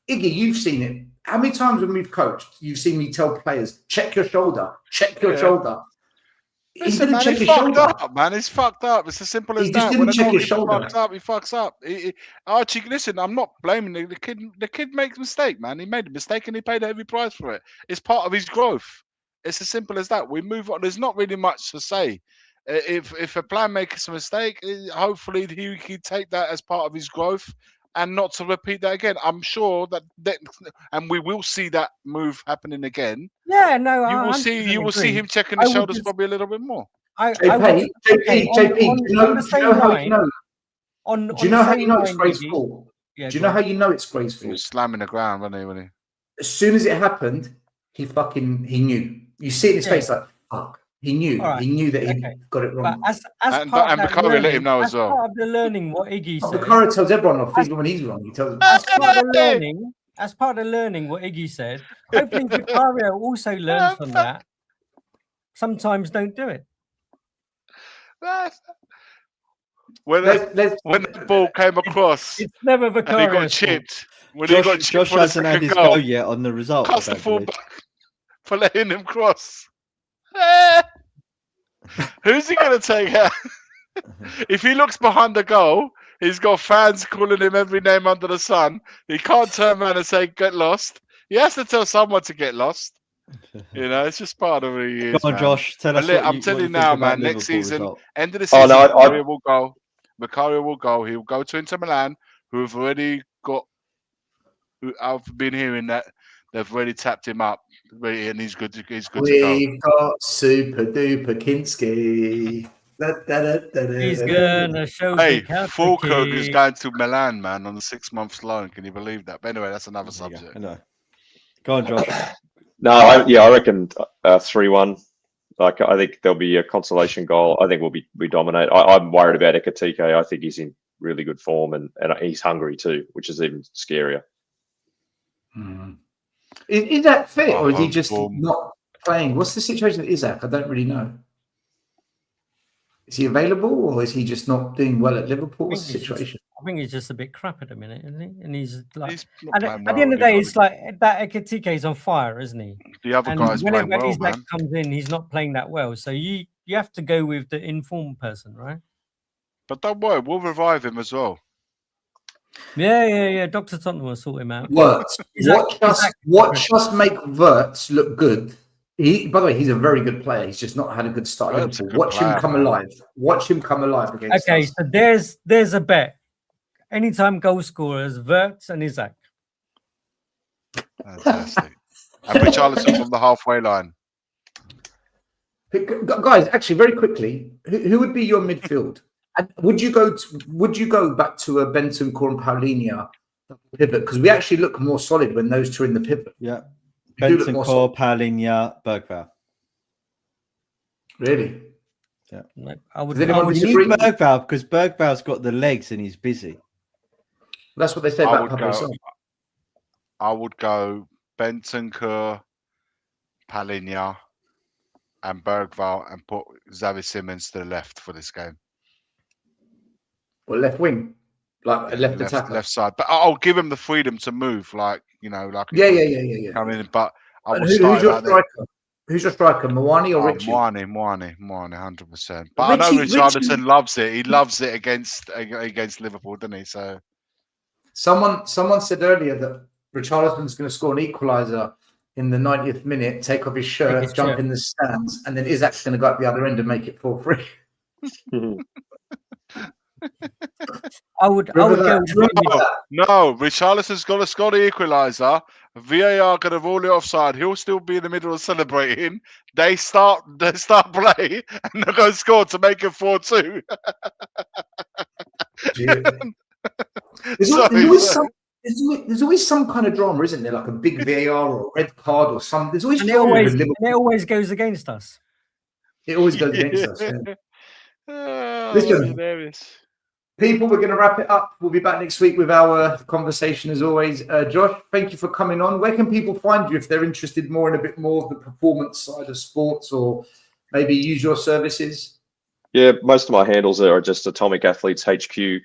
Iggy, you've seen it. How many times when we've coached, you've seen me tell players, check your shoulder, check your shoulder. Listen, he didn't check his shoulder. Up, man. He's fucked up. It's as simple as that. When check his shoulder. He fucks up. Archie, listen, I'm not blaming the kid. The kid makes a mistake, man. He made a mistake and he paid a heavy price for it. It's part of his growth. It's as simple as that. We move on. There's not really much to say. If a player makes a mistake, hopefully he can take that as part of his growth and not to repeat that again. I'm sure that and we will see that move happening again. Yeah, no, you will see him checking the shoulders probably a little bit more. JP, do you know how you know it's Gray's fault? Do you know how you know it's Gray's fault? He was slamming the ground, wasn't he? As soon as it happened, he knew. You see it in his face like, fuck. He knew. Right. He knew that he got it wrong. But as part of Vicario let him know as well. Part of the learning, what Iggy said. Vicario tells everyone off, even when he's wrong. He tells them. As part of learning, what Iggy said. Hopefully, Vicario also learns from that. Sometimes don't do it. When the ball came across, it's never Vicario. And he got chipped. Josh hasn't had his go yet on the result. Cuts the fullback for letting him cross. Who's he going to take out? If he looks behind the goal, he's got fans calling him every name under the sun. He can't turn around and say, get lost. He has to tell someone to get lost. You know, it's just part of who he is. Come on, Josh, tell us. I'm telling you now, man, next season, end of the season, Vicario will go. Vicario will go. He'll go to Inter Milan, who have already got, I've been hearing that they've already tapped him up. And he's good to go. We've got Super Duper Kinski. He's gonna show. Hey, Fulkirk is going to Milan, man, on the 6-month loan. Can you believe that? But anyway, that's another subject. I know. Go on, Josh. No, I reckon 3-1. Like, I think there'll be a consolation goal. I think we dominate. I'm worried about Ekatike. I think he's in really good form and he's hungry too, which is even scarier. Is that fit, or is he just not playing? What's the situation with Isaac? I don't really know. Is he available, or is he just not doing well at Liverpool? What's the situation? I think he's just a bit crap at the minute, isn't he? And he's like, at the end of the day, it's like that Ekatike is on fire, isn't he? The other guy's playing well, man. Whenever comes in, he's not playing that well. So you have to go with the informed person, right? But don't worry, we'll revive him as well. Yeah. Dr. Tottenham will sort him out. Watch us make Wirtz look good, By the way, he's a very good player. He's just not had a good start at Berg's a Liverpool. good Watch him player, come man. alive. Watch him come alive against Okay, us. so there's a bet. Anytime goal scorers, Wirtz and Isaac. Fantastic. And Richarlison from the halfway line. Guys, actually, very quickly, who would be your midfield? And would you go back to a Bentancur and Paulinho pivot? Because we actually look more solid when those two are in the pivot. Yeah. We do look more Bentancur, solid. Paulinho, Bergvall. Really? Like, I would. Does anyone You disagree? need Bergvall because Bergvall's got the legs and he's busy. That's what they say I about would Pablo go. Sarr. I would go Bentancur, Paulinho, and Bergvall, and put Xavi Simons to the left for this game. Or left wing, like a left attacker. Left side. But I'll give him the freedom to move, like Yeah. come in. But I will Who's start your out there. striker? Who's your striker, Mwani or Richie? Mwani, 100%. But I know Richarlison loves it. He loves it against Liverpool, doesn't he? So Someone said earlier that Richarlison's going to score an equaliser in the 90th minute, take off his shirt, jump in the stands, and then Isaac's going to go up the other end and make it 4-3. I would go. no, Richarlison's got to score the equaliser. VAR going to rule it offside. He'll still be in the middle of celebrating. They start play, and they're going to score to make it 4-2. There's always some kind of drama, isn't there? Like a big VAR or a red card or something. There's always And drama with Liverpool. it always goes against us. It always goes against us. Yeah. Oh, Listen, hilarious. people, we're going to wrap it up. We'll be back next week with our conversation as always. Josh, thank you for coming on. Where can people find you if they're interested more in a bit more of the performance side of sports, or maybe use your services? Yeah, most of my handles are just Atomic Athletes HQ,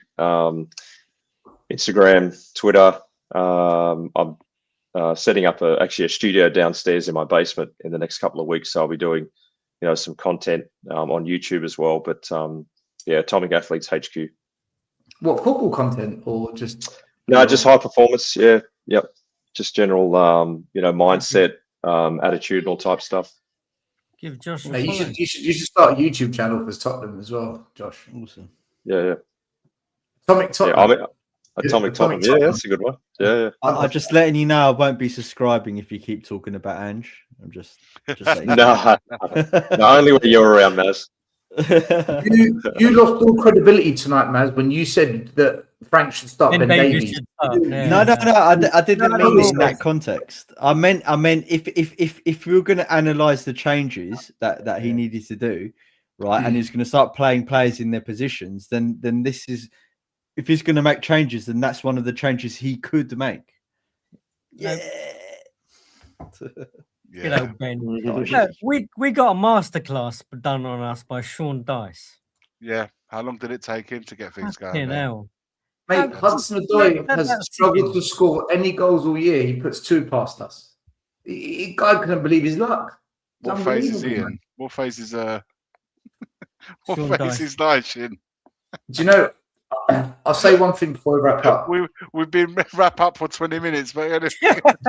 Instagram, Twitter. I'm setting up actually a studio downstairs in my basement in the next couple of weeks. So I'll be doing, some content on YouTube as well. But yeah, Atomic Athletes HQ. What, football content or just? No, just high performance. Yeah, yep. Just general, mindset, attitudinal type stuff. Give Josh a No, you follow. should start a YouTube channel for Tottenham as well, Josh. Awesome. Yeah. Atomic Tottenham. Yeah, Atomic Tottenham. Yeah, that's a good one. Yeah. I'm just letting you know I won't be subscribing if you keep talking about Ange. I'm just letting you No, only when you're around, Maz. You lost all credibility tonight, Maz, when you said that Frank should start Ben Davies. No, I didn't No, mean it in no. that context. I meant if we were going to analyze the changes that he needed to do, right, and he's going to start playing players in their positions, then this is, if he's going to make changes, then that's one of the changes he could make. Yeah. You know, Ben. Gosh. Look, we got a masterclass done on us by Sean Dice. Yeah. How long did it take him to get things going? Fucking there? hell. Mate, Hudson-Odoi has struggled to score any goals all year. He puts 2 past us. Guy couldn't believe his luck. It's What phase is he unbelievable, in? man. What phase is Sean phase Dyche. is Dyche in? Do you know, I'll say one thing before we wrap up. We've been wrap up for 20 minutes, but Do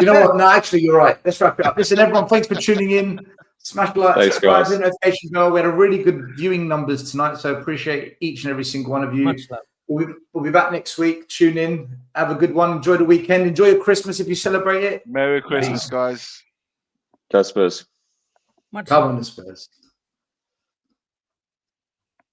you know what? No, actually, you're right. Let's wrap it up. Listen, everyone, thanks for tuning in. Smash the like, Thanks, subscribe, guys. notification bell. We had a really good viewing numbers tonight, so appreciate each and every single one of you. Much love. We'll be back next week. Tune in. Have a good one. Enjoy the weekend. Enjoy your Christmas if you celebrate it. Merry Christmas, guys. Go Spurs. Much Come love. on, the Spurs.